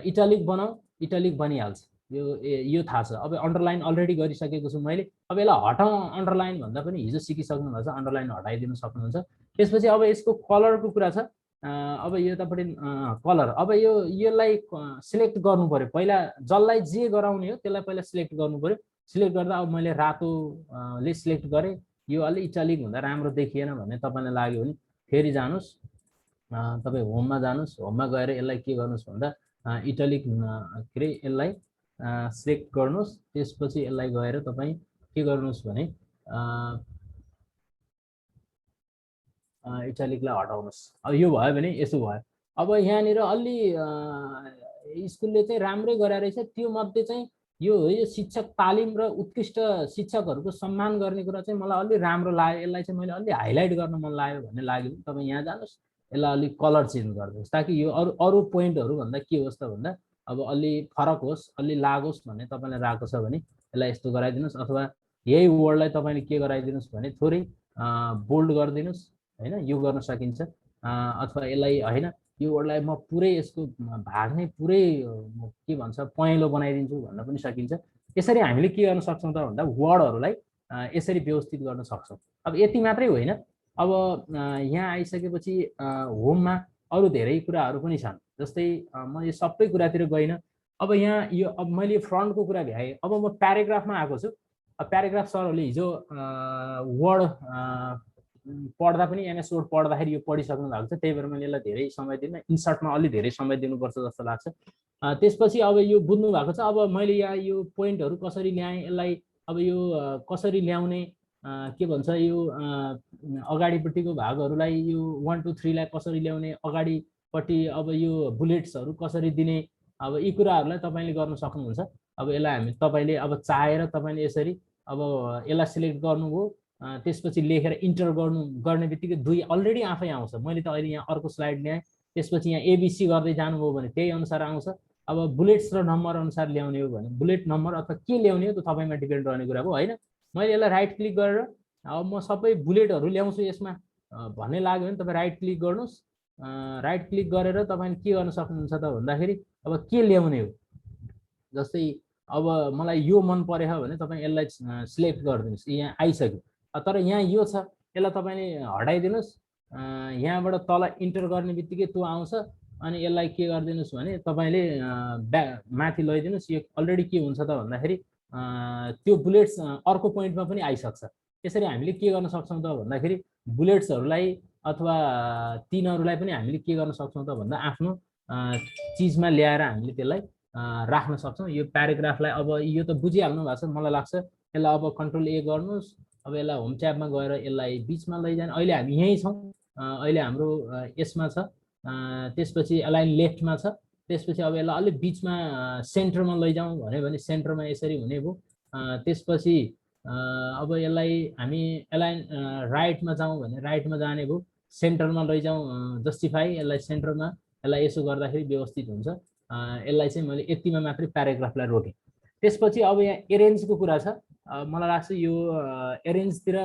इटालिक बनाऊ, इटालिक बनिहाल्छ। यो थाहा छ। अब अन्डरलाइन अलरेडी गरिसकेको छु मैले। अब यसलाई हटाउँ अन्डरलाइन भन्दा पनि हिजो सिकिसक्नु भएको छ, अन्डरलाइन हटाइदिनु सक्नुहुन्छ। त्यसपछि अब यसको कलरको कुरा छ। अब यो तपाईँ कलर, अब यसलाई सिलेक्ट गर्नु पर्यो। पहिला जसलाई जे गराउने हो त्यसलाई पहिला सिलेक्ट गर्नु पर्यो। सिलेक्ट गर्दा अब मैले रातोले सिलेक्ट गरेँ, यो अलि इटालिक हुँदा राम्रो देखिएन भन्ने तपाईँलाई लाग्यो भने फेरि जानुहोस्, तपाईँ होममा जानुहोस्। होममा गएर यसलाई के गर्नुहोस् भन्दा इटालिक के अरे यसलाई सिलेक्ट गर्नुहोस्। त्यसपछि यसलाई गएर तपाईँ के गर्नुहोस् भने इटालिकलाई हटाउनुहोस्। अब यो भयो भने यसो भयो। अब यहाँनिर अलि स्कुलले चाहिँ राम्रै गराएर रहेछ, त्यो मध्ये चाहिँ यो शिक्षक तालिम र उत्कृष्ट शिक्षकहरूको सम्मान गर्ने कुरा चाहिँ मलाई अलि राम्रो लाग्यो। यसलाई चाहिँ मैले अलि हाइलाइट गर्न मन लाग्यो भन्ने लाग्यो। तपाईँ यहाँ जानुहोस्, यसलाई अलिक कलर चेन्ज गरिदिनुहोस् ताकि यो अरू पोइन्टहरू भन्दा के होस् त भन्दा अब अलि फरक होस्, अलि लागोस् भन्ने तपाईँलाई राखेको छ भने यसलाई यस्तो गराइदिनुहोस्। अथवा यही वर्डलाई तपाईँले के गराइदिनुहोस् भने थोरै बोल्ड गरिदिनुहोस् होइन, यो गर्न सकिन्छ। अथवा यसलाई होइन, यो वर्डलाई म पुरै यसको भाग नै पुरै के भन्छ पहेँलो बनाइदिन्छु भन्न पनि सकिन्छ। यसरी हामीले के गर्न सक्छौँ त भन्दा वर्डहरूलाई यसरी व्यवस्थित गर्न सक्छौँ। अब यति मात्रै होइन, अब यहाँ आइसकेपछि होममा अरू धेरै कुराहरू पनि छन्। जस्तै म यो सबै कुरातिर गइनँ। अब यहाँ यो अब मैले फ्रन्टको कुरा भ्याएँ। अब म प्याराग्राफमा आएको छु। प्याराग्राफ सरहरूले हिजो वर्ड पढ्दा पनि एमएस वर्ड पढ्दाखेरि यो पढिसक्नु भएको छ, त्यही भएर मैले यसलाई धेरै समय दिन्न। इन्सर्टमा अलि धेरै समय दिनुपर्छ जस्तो लाग्छ। त्यसपछि अब यो बुझ्नु भएको छ। अब मैले यहाँ यो पोइन्टहरू कसरी ल्याएँ, यसलाई अब यो कसरी ल्याउने, के भन्छ यो अगाडिपट्टिको भागहरूलाई यो 1 2 3 लाई कसरी ल्याउने, अगाडिपट्टि अब यो बुलेट्सहरू कसरी दिने, अब यी कुराहरूलाई तपाईँले गर्न सक्नुहुन्छ। अब यसलाई हामी तपाईँले अब चाहेर तपाईँले यसरी अब यसलाई सिलेक्ट गर्नुभयो, त्यसपछि लेखेर इन्टर गर्ने बित्तिकै 2 अलरेडी आफै आउँछ। मैले त अहिले यहाँ अर्को स्लाइड ल्याएँ, त्यसपछि यहाँ एबिसी गर्दै जानुभयो भने त्यही अनुसार आउँछ। अब बुलेट्स र नम्बर अनुसार ल्याउने हो भने बुलेट नम्बर अथवा के ल्याउने हो त तपाईँमा डिपेन्ड रहने कुरा हो होइन। मैले यसलाई राइट क्लिक गरेर अब म सबै बुलेटहरू ल्याउँछु यसमा भन्ने लाग्यो भने तपाईँ राइट क्लिक गर्नुहोस्। राइट क्लिक गरेर तपाईँले के गर्न सक्नुहुन्छ त भन्दाखेरि अब के ल्याउने हो, जस्तै अब मलाई यो मन परेछ भने तपाईँ यसलाई सिलेक्ट गरिदिनुहोस्। यहाँ आइसक्यो, तर यहाँ यो छ, यसलाई तपाईँले हटाइदिनुहोस्। यहाँबाट तल इन्टर गर्ने बित्तिकै त्यो आउँछ। अनि यसलाई के गरिदिनुहोस् भने तपाईँले माथि लैदिनुहोस्। यो अलरेडी के हुन्छ त भन्दाखेरि त्यो बुलेट्स अर्को पोइन्टमा पनि आइसक्छ। यसरी हामीले के गर्न सक्छौँ त भन्दाखेरि बुलेट्सहरूलाई अथवा तिनहरूलाई पनि हामीले के गर्न सक्छौँ त भन्दा आफ्नो चिजमा ल्याएर हामीले त्यसलाई राख्न सक्छौँ। यो प्याराग्राफलाई अब यो त बुझिहाल्नु भएको छ मलाई लाग्छ। यसलाई अब कन्ट्रोल ए गर्नुहोस्। अब यसलाई होम ट्याबमा गएर यसलाई बिचमा लैजाने। अहिले हामी यहीँ छौँ, अहिले हाम्रो यसमा छ। त्यसपछि एलाइन लेफ्टमा छ। त्यसपछि अब यसलाई अलिक बिचमा सेन्टरमा लैजाउँ भन्यो भने सेन्टरमा यसरी हुने भयो। त्यसपछि अब यसलाई हामी एलाइन राइटमा जाउँ भने राइटमा जाने भयो। सेन्टरमा लैजाउँ जस्टिफाई, यसलाई सेन्टरमा, यसलाई यसो गर्दाखेरि व्यवस्थित हुन्छ। यसलाई चाहिँ मैले यतिमा मात्रै प्याराग्राफलाई रोकेँ। त्यसपछि अब यहाँ एरेन्जको कुरा छ। मलाई लाग्छ यो एरेन्जतिर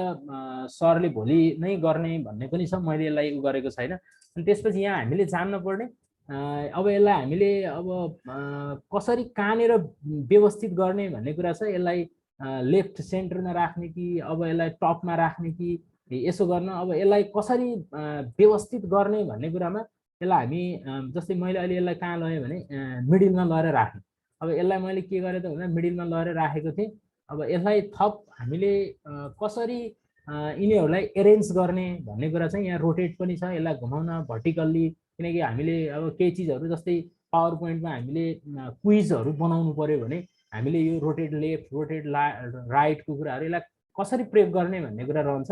सरले भोलि नै गर्ने भन्ने पनि छ, मैले यसलाई उ गरेको छैन। अनि त्यसपछि यहाँ हामीले जान्न पर्ने अब यसलाई हामीले अब कसरी कहाँनिर व्यवस्थित गर्ने भन्ने कुरा छ। यसलाई लेफ्ट सेन्टरमा राख्ने कि अब यसलाई टपमा राख्ने कि यसो गर्न, अब यसलाई कसरी व्यवस्थित गर्ने भन्ने कुरामा यसलाई हामी जस्तै मैले अहिले यसलाई कहाँ लगेँ भने मिडिलमा लगेर राखेँ। अब यसलाई मैले के गरेँ त भन्दा मिडिलमा लगेर राखेको थिएँ। अब यसलाई थप हामीले कसरी यिनीहरूलाई एरेन्ज गर्ने भन्ने कुरा चाहिँ यहाँ रोटेट पनि छ। यसलाई घुमाउन भर्टिकल्ली, किनकि हामीले अब केही चिजहरू जस्तै पावर पोइन्टमा हामीले क्विजहरू बनाउनु पर्यो भने हामीले यो रोटेट लेफ्ट रोटेट राइटको कुराहरू यसलाई कसरी प्रयोग गर्ने भन्ने कुरा रहन्छ।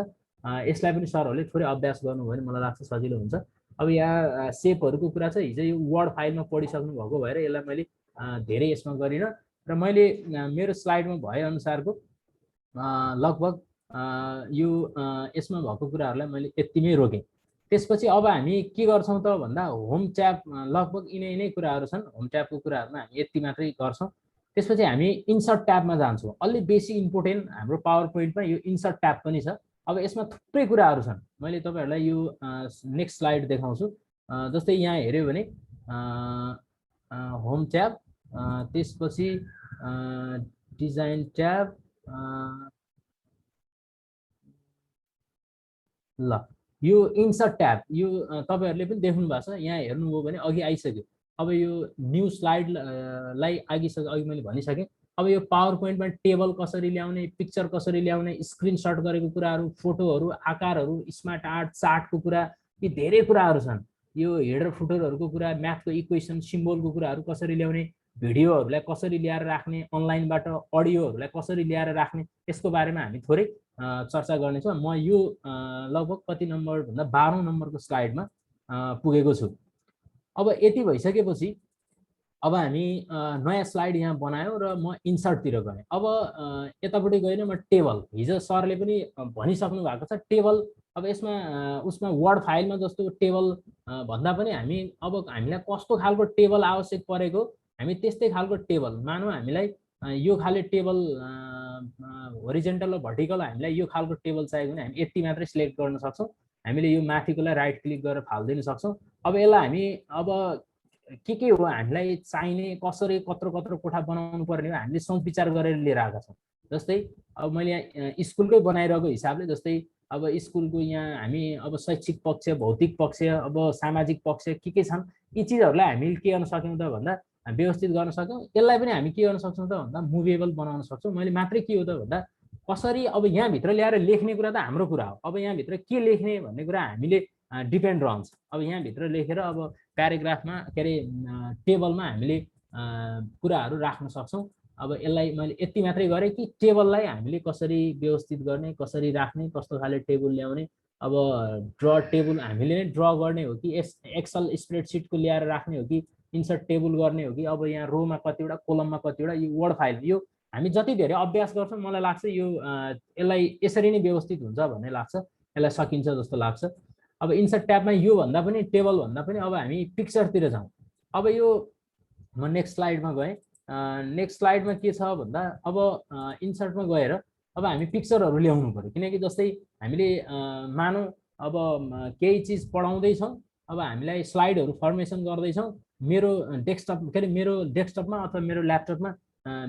यसलाई पनि सरहरूले थोरै अभ्यास गर्नुभयो भने मलाई लाग्छ सजिलो हुन्छ। अब यहाँ सेपहरूको कुरा छ। हिजो यो वर्ड फाइलमा पढिसक्नु भएको भएर यसलाई मैले धेरै यसमा गरिनँ र मैले मेरो स्लाइडमा भए अनुसारको लगभग यो यसमा भएको कुराहरूलाई मैले यतिमै रोकेँ। त्यसपछि अब हामी के गर्छौँ त भन्दा होम ट्याब लगभग यिनै कुराहरू छन्। होम ट्याबको कुराहरूमा हामी यति मात्रै गर्छौँ। त्यसपछि हामी इन्सर्ट ट्याबमा जान्छौँ। अलि बेसी इम्पोर्टेन्ट हाम्रो पावर पोइन्टमा यो इन्सर्ट ट्याब पनि छ। अब यसमा थुप्रै कुराहरू छन्। मैले तपाईँहरूलाई यो नेक्स्ट स्लाइड देखाउँछु। जस्तै यहाँ हेऱ्यो भने होम ट्याब, त्यसपछि डिजाइन ट्याब, ल यो इन्सर्ट ट्याब यो तपाईँहरूले पनि देख्नु भएको छ। यहाँ हेर्नुभयो भने अघि आइसक्यो। अब यो न्यू स्लाइडलाई अघि मैले भनिसकेँ। अब यो पावर पोइन्टमा टेबल कसरी ल्याउने, पिक्चर कसरी ल्याउने, स्क्रिनसट गरेको कुराहरू, फोटोहरू, आकारहरू, स्मार्ट आर्ट, चार्टको कुरा, यी धेरै कुराहरू छन्। यो हेडर फुटरहरूको कुरा, म्याथको इक्वेसन, सिम्बोलको कुराहरू कसरी ल्याउने, भिडियोहरूलाई कसरी ल्याएर राख्ने, अनलाइनबाट अडियोहरूलाई कसरी ल्याएर राख्ने, यसको बारेमा हामी थोरै चर्चा गर्नेछौँ। म यो लगभग कति नम्बर भन्दा 12औं नम्बरको स्लाइडमा पुगेको छु। अब यति भइसकेपछि अब हामी नयाँ स्लाइड यहाँ बनायौँ र म इन्सर्टतिर गएँ। अब यतापट्टि गएन म टेबल, हिजो सरले पनि भनिसक्नु भएको छ टेबल। अब यसमा उसमा वर्ड फाइलमा जस्तो टेबल भन्दा पनि हामी अब हामीलाई कस्तो खालको टेबल आवश्यक परेको हामी त्यस्तै खालको टेबल, मानौँ हामीलाई यो खाले टेबल होरिजेन्टल र भर्टिकल हामीलाई यो खालको टेबल चाहियो भने हामी यति मात्रै सिलेक्ट गर्न सक्छौँ। हामीले यो माथिकोलाई राइट क्लिक गरेर फालिदिन सक्छौँ। अब यसलाई हामी अब के हो हामीलाई चाहिने, कसरी कत्रो कत्रो कोठा बनाउनु पर्ने हो हामीले सोच विचार गरेर लिएर आएका छौँ। जस्तै अब मैले यहाँ स्कुलकै बनाइरहेको हिसाबले, जस्तै अब स्कुलको यहाँ हामी अब शैक्षिक पक्ष, भौतिक पक्ष, अब सामाजिक पक्ष के छन्, यी चिजहरूलाई हामीले के गर्न सक्यौँ त भन्दा व्यवस्थित गर्न सक्यौँ। यसलाई पनि हामी के गर्न सक्छौँ त भन्दा मुभेबल बनाउन सक्छौँ। मैले मात्रै के हो त भन्दा कसरी अब यहाँभित्र ल्याएर लेख्ने कुरा त हाम्रो कुरा हो। अब यहाँभित्र के लेख्ने भन्ने कुरा हामीले डिपेन्ड रहन्छ। अब यहाँभित्र लेखेर अब प्याराग्राफमा के अरे टेबलमा हामीले कुराहरू राख्न सक्छौँ। अब यसलाई मैले यति मात्रै गरेँ कि टेबललाई हामीले कसरी व्यवस्थित गर्ने, कसरी राख्ने, कस्तो खाले टेबल ल्याउने। अब ड्र टेबल हामीले नै ड्र गर्ने हो कि एक्सेल स्प्रेडसिटको ल्याएर राख्ने हो कि इन्सर्ट टेबल गर्ने हो कि अब यहाँ रोमा कतिवटा कोलममा कतिवटा, यो वर्ड फाइल यो हामी जति धेरै अभ्यास गर्छौँ मलाई लाग्छ यो यसलाई यसरी नै व्यवस्थित हुन्छ भन्ने लाग्छ, यसलाई सकिन्छ जस्तो लाग्छ। अब इन्सर्ट ट्याबमा यो भन्दा पनि टेबल भन्दा पनि अब हामी पिक्चरतिर जाउँ। अब यो म नेक्स्ट स्लाइडमा गएँ। नेक्स्ट स्लाइडमा के छ भन्दा अब इन्सर्टमा गएर अब हामी पिक्चरहरू ल्याउनु पर्यो। किनकि जस्तै हामीले मानौँ अब केही चिज पढाउँदैछौँ, अब हामीलाई स्लाइडहरू फर्मेसन गर्दैछौँ। मेरो डेस्कटप के अरे मेरो डेस्कटपमा अथवा मेरो ल्यापटपमा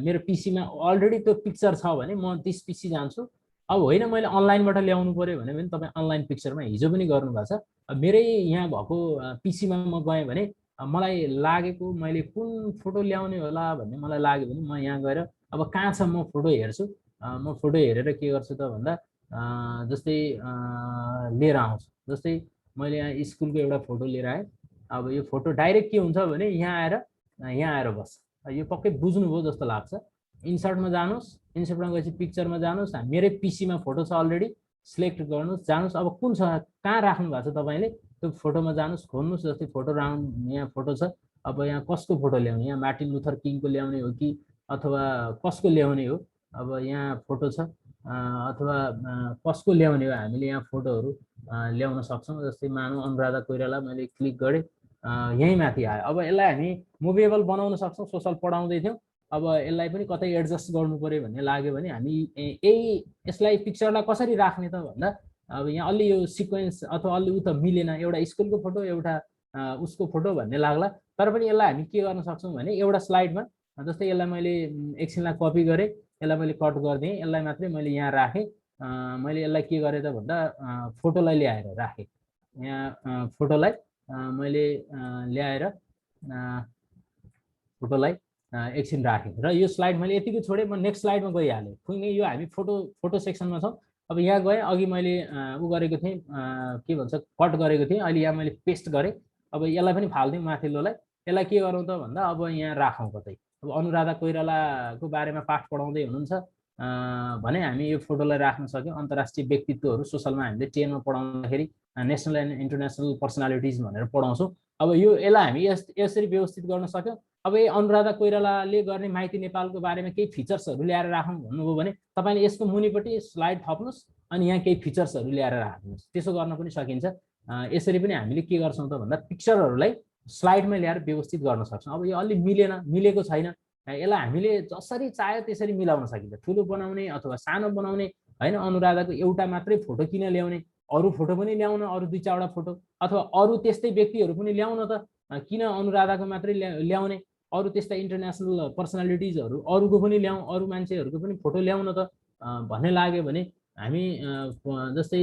मेरो पिसीमा अलरेडी त्यो पिक्चर छ भने म त्यस पिसी जान्छु। अब होइन मैले अनलाइनबाट ल्याउनु पर्यो भने पनि तपाईँ अनलाइन पिक्चरमा हिजो पनि गर्नुभएको छ। मेरै यहाँ भएको पिसीमा म गएँ भने मलाई लागेको मैले कुन फोटो ल्याउने होला भन्ने मलाई लाग्यो भने म यहाँ गएर अब कहाँ छ म फोटो हेर्छु। म फोटो हेरेर के गर्छु त भन्दा जस्तै लिएर आउँछु। जस्तै मैले यहाँ स्कुलको एउटा फोटो लिएर आएँ। अब यो फोटो डाइरेक्ट के हुन्छ भने यहाँ आएर बस्छ। यो पक्कै बुझ्नुभयो जस्तो लाग्छ। इन्सर्टमा जानुहोस्, इन्सर्टमा गएपछि पिक्चरमा जानुहोस्, मेरै पिसीमा फोटो छ अलरेडी, सिलेक्ट गर्नुहोस्, जानुहोस्। अब कुन छ कहाँ राख्नु भएको छ तपाईँले त्यो फोटोमा जानुहोस्, खोल्नुहोस्। जस्तै फोटो राउन्ड यहाँ फोटो छ। अब यहाँ कसको फोटो ल्याउने, यहाँ मार्टिन लुथर किङको ल्याउने हो कि अथवा कसको ल्याउने हो। अब यहाँ फोटो छ अथवा कसको ल्याउने हो हामीले यहाँ फोटोहरू ल्याउन सक्छौँ। जस्तै मानौँ अनुराधा कोइराला मैले क्लिक गरेँ, यहीँ माथि आयो। अब यसलाई हामी मुभेबल बनाउन सक्छौँ। सोसल पढाउँदै थियौँ, अब यसलाई पनि कतै एडजस्ट गर्नु पर्यो भन्ने लाग्यो भने हामी यसलाई पिक्चरलाई कसरी राख्ने त भन्दा अब यहाँ अलि यो सिक्वेन्स अथवा अलि उ त मिलेन, एउटा स्कुलको फोटो एउटा उसको फोटो भन्ने लाग्ला। तर पनि यसलाई हामी के गर्न सक्छौँ भने एउटा स्लाइडमा जस्तै यसलाई मैले एकछिनलाई कपी गरेँ, यसलाई मैले कट गरिदिएँ, यसलाई मात्रै मैले यहाँ राखेँ। मैले यसलाई के गरेँ त भन्दा फोटोलाई ल्याएर राखेँ। यहाँ फोटोलाई मैले ल्याएर फोटोलाई एकछिन राखेँ र यो स्लाइड मैले यतिकै छोडेँ। म नेक्स्ट स्लाइडमा गइहालेँ। किनकि यो हामी फोटो सेक्सनमा छौँ। अब यहाँ गएँ, अघि मैले उ गरेको थिएँ के भन्छ कट गरेको थिएँ, अहिले यहाँ मैले पेस्ट गरेँ। अब यसलाई पनि फालिदिउँ माथिल्लोलाई। यसलाई के गरौँ त भन्दा अब यहाँ राखौँ कतै। अब अनुराधा कोइरालाको बारेमा पाठ पढाउँदै हुनुहुन्छ भने हामी यो फोटोलाई राख्न सक्यौँ। अन्तर्राष्ट्रिय व्यक्तित्वहरू सोसलमा हामीले 10मा पढाउँदाखेरि नेसनल एन्ड इन्टरनेसनल पर्सनालिटिज भनेर पढाउँछौँ। अब यसलाई हामी यसरी व्यवस्थित गर्न सक्यौँ। अब यो अनुराधा कोइरालाले गर्ने माइती नेपालको बारेमा केही फिचर्सहरू ल्याएर राखौँ भन्नुभयो भने तपाईँले यसको मुनिपट्टि स्लाइड थप्नुहोस् अनि यहाँ केही फिचर्सहरू ल्याएर राख्नुहोस्। त्यसो गर्न पनि सकिन्छ। यसरी पनि हामीले के गर्छौँ त भन्दा पिक्चरहरूलाई स्लाइडमा ल्याएर व्यवस्थित गर्न सक्छौँ। अब यो अलि मिलेको छैन, यसलाई हामीले जसरी चाह्यो त्यसरी मिलाउन सकिन्छ। ठुलो बनाउने अथवा सानो बनाउने होइन, अनुराधाको एउटा मात्रै फोटो किन ल्याउने, अरू फोटो पनि ल्याउन, अरू 2-4वटा फोटो अथवा अरू त्यस्तै व्यक्तिहरू पनि ल्याउन त किन अनुराधाको मात्रै ल्याउने, अरू त्यस्ता इन्टरनेसनल पर्सनालिटिजहरू अरूको पनि ल्याउँ, अरू मान्छेहरूको पनि फोटो ल्याउन त भन्ने लाग्यो भने हामी जस्तै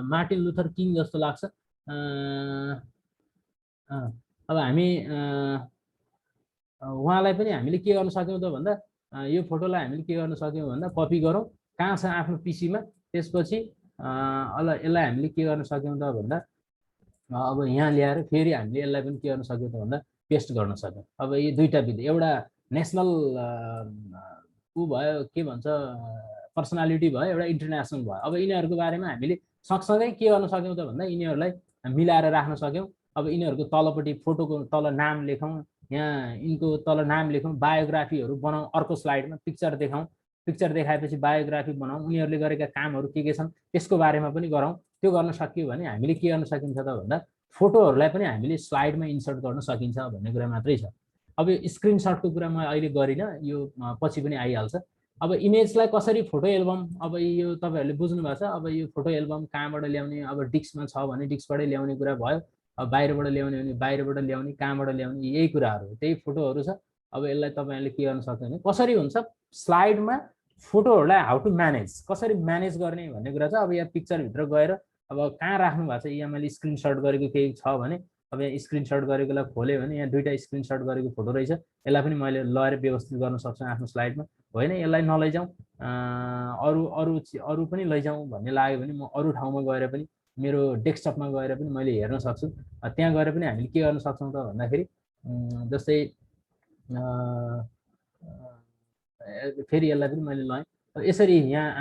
मार्टिन लुथर किङ जस्तो लाग्छ। अब हामी उहाँलाई पनि हामीले के गर्न सक्यौँ त भन्दा यो फोटोलाई हामीले के गर्न सक्यौँ भन्दा कपी गरौँ, कहाँ छ आफ्नो पिसीमा। त्यसपछि यसलाई हामीले के गर्न सक्यौँ त भन्दा अब यहाँ ल्याएर फेरि हामीले यसलाई पनि के गर्न सक्यौँ त भन्दा पेस्ट गर्न सक्यौँ। अब यो दुईवटा विधि, एउटा नेसनल ऊ भयो के भन्छ पर्सनालिटी भयो, एउटा इन्टरनेसनल भयो। अब यिनीहरूको बारेमा हामीले सँगसँगै के गर्न सक्यौँ त भन्दा यिनीहरूलाई मिलाएर राख्न सक्यौँ। अब यिनीहरूको तलपट्टि फोटोको तल नाम लेखौँ, यहाँ यिनको तल नाम लेखौँ, बायोग्राफीहरू बनाऊँ, अर्को स्लाइडमा पिक्चर देखाउँ, पिक्चर देखाएपछि बायोग्राफी बनाऊँ, उनीहरूले गरेका कामहरू के छन् त्यसको बारेमा पनि गरौँ। त्यो गर्न सकियो भने हामीले के गर्न सकिन्छ त भन्दा फोटोहरूलाई पनि हामीले स्लाइडमा इन्सर्ट गर्न सकिन्छ भन्ने कुरा मात्रै छ। अब यो स्क्रिनसटको कुरा म अहिले गरिनँ, यो पछि पनि आइहाल्छ। अब इमेजलाई कसरी फोटो एल्बम, अब यो तपाईँहरूले बुझ्नु भएको छ। अब यो फोटो एल्बम कहाँबाट ल्याउने, अब डिस्कमा छ भने डिस्कबाटै ल्याउने कुरा भयो, अब बाहिरबाट ल्याउने भने बाहिरबाट ल्याउने, कहाँबाट ल्याउने, यही कुराहरू त्यही फोटोहरू छ। अब यसलाई तपाईँहरूले के गर्न सक्छ भने कसरी हुन्छ स्लाइडमा फोटोहरूलाई हाउ टु म्यानेज, कसरी म्यानेज गर्ने भन्ने कुरा छ। अब यहाँ पिक्चरभित्र गएर अब कहाँ राख्नु भएको छ, यहाँ मैले स्क्रिनसट गरेको केही छ भने अब यहाँ स्क्रिनसट गरेकोलाई खोल्यो भने यहाँ दुईवटा स्क्रिनसट गरेको फोटो रहेछ, यसलाई पनि मैले लगेर व्यवस्थित गर्न सक्छु आफ्नो स्लाइडमा। होइन यसलाई नलैजाउँ, अरू पनि लैजाउँ भन्ने लाग्यो भने म अरू ठाउँमा गएर पनि मेरो डेस्कटपमा गएर पनि मैले हेर्न सक्छु। त्यहाँ गएर पनि हामीले के गर्न सक्छौँ त भन्दाखेरि जस्तै फेरि यसलाई पनि मैले लगाएँ। यसरी यहाँ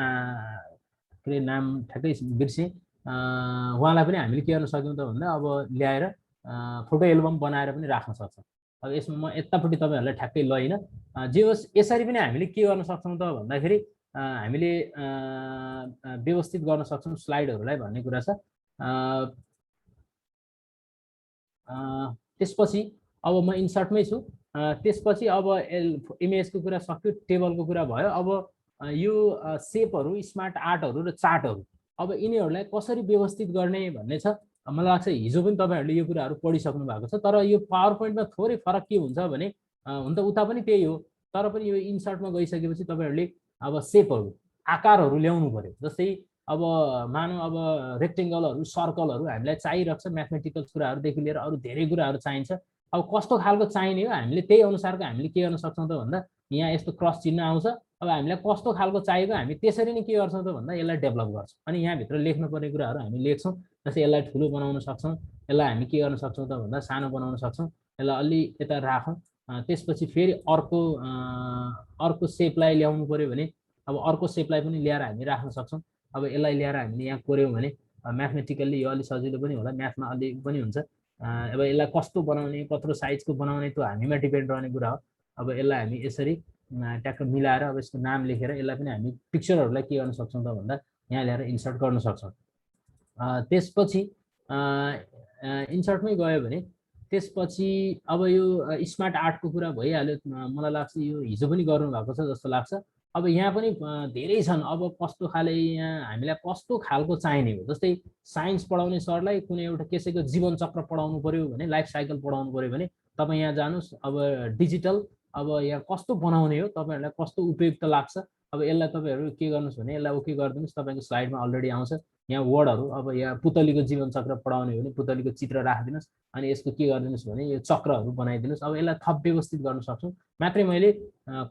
के अरे नाम ठ्याक्कै बिर्सेँ, उहाँलाई पनि हामीले के गर्न सक्यौँ त भन्दा अब ल्याएर फोटो एल्बम बनाएर पनि राख्न सक्छौँ। अब यसमा म यतापट्टि तपाईँहरूलाई ठ्याक्कै लैनँ। जे होस् यसरी पनि हामीले के गर्न सक्छौँ त भन्दाखेरि हामीले व्यवस्थित गर्न सक्छौँ स्लाइडहरूलाई भन्ने कुरा छ। त्यसपछि अब म इन्सर्टमै छु। त्यसपछि अब इमेजको कुरा सक्यो, टेबलको कुरा भयो। अब यो सेपहरू, स्मार्ट आर्टहरू र चार्टहरू, अब यिनीहरूलाई कसरी व्यवस्थित गर्ने भन्ने छ। मलाई लाग्छ हिजो पनि तपाईँहरूले यो कुराहरू पढिसक्नु भएको छ। तर यो पावर पोइन्टमा थोरै फरक के हुन्छ भने हुन त उता पनि त्यही हो, तर पनि यो इन्सर्टमा गइसकेपछि तपाईँहरूले अब सेपहरू, आकारहरू ल्याउनु पर्यो। जस्तै अब मानौँ अब रेक्टेङ्गलहरू, सर्कलहरू हामीलाई चाहिरहेको छ, म्याथमेटिकल कुराहरूदेखि लिएर अरू धेरै कुराहरू चाहिन्छ। अब कस्तो खालको चाहिने हो हामीले त्यही अनुसारको हामीले के गर्न सक्छौँ त भन्दा यहाँ यस्तो क्रस चिन्ह आउँछ। अब हामीलाई कस्तो खालको चाहिएको हामी त्यसरी नै के गर्छौँ त भन्दा यसलाई डेभलप गर्छौँ। अनि यहाँभित्र लेख्नुपर्ने कुराहरू हामी लेख्छौँ। जस्तै यसलाई ठुलो बनाउन सक्छौँ, यसलाई हामी के गर्न सक्छौँ त भन्दा सानो बनाउन सक्छौँ, यसलाई अलि यता राखौँ। त्यसपछि फेरि अर्को सेपलाई ल्याउनु पऱ्यो भने अब अर्को सेपलाई पनि ल्याएर हामी राख्न सक्छौँ। अब यसलाई ल्याएर हामीले यहाँ कोर्यौँ भने म्याथमेटिकल्ली यो अलिक सजिलो पनि होला, म्याथमा अलि पनि हुन्छ। अब यसलाई कस्तो बनाउने, कत्रो साइजको बनाउने त्यो हामीमा डिपेन्ड रहने कुरा हो। अब यसलाई हामी यसरी ट्याक्क मिलाएर अब यसको नाम लेखेर यसलाई पनि हामी पिक्चरहरूलाई के गर्न सक्छौँ त भन्दा यहाँ ल्याएर इन्सर्ट गर्न सक्छौँ। त्यसपछि इन्सर्टमै गयो भने त्यसपछि अब यो स्मार्ट आर्टको कुरा भइहाल्यो। मलाई लाग्छ यो हिजो पनि गर्नुभएको छ जस्तो लाग्छ। अब यहाँ पनि धेरै छन्। अब कस्तो खाले यहाँ हामीलाई कस्तो खालको चाहिने हो, जस्तै साइन्स पढाउने सरलाई कुनै एउटा कसैको जीवन चक्र पढाउनु पर्यो भने, लाइफ साइकल पढाउनु पर्यो भने तपाईँ यहाँ जानुहोस्। अब डिजिटल अब यहाँ कस्तो बनाउने हो, तपाईँहरूलाई कस्तो उपयुक्त लाग्छ, अब यसलाई तपाईँहरू के गर्नुहोस् भने यसलाई ओके गरिदिनुहोस्। तपाईँको स्लाइडमा अलरेडी आउँछ यहाँ वर्डहरू। अब यहाँ पुतलीको जीवन चक्र पढाउने हो भने पुतलीको चित्र राखिदिनुहोस्, अनि यसको के गरिदिनुहोस् भने यो चक्रहरू बनाइदिनुहोस्। अब यसलाई थप व्यवस्थित गर्न सक्छौँ। मात्रै मैले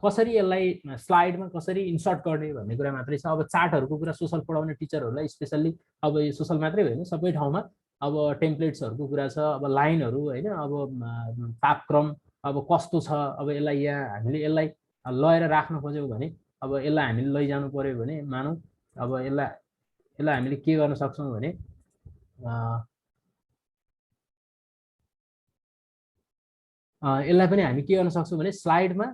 कसरी यसलाई स्लाइडमा कसरी इन्सर्ट गर्ने भन्ने कुरा मात्रै छ। अब चार्टहरूको कुरा सोसल पढाउने टिचरहरूलाई स्पेसल्ली, अब यो सोसल मात्रै होइन सबै ठाउँमा अब टेम्प्लेट्सहरूको कुरा छ। अब लाइनहरू होइन, अब तापक्रम अब कस्तो छ, अब यसलाई यहाँ हामीले यसलाई लगेर राख्न खोज्यौँ भने अब यसलाई हामीले लैजानु पर्यो भने मानौँ अब यसलाई हामीले के गर्न सक्छौँ भने यसलाई पनि हामी के गर्न सक्छौँ भने स्लाइडमा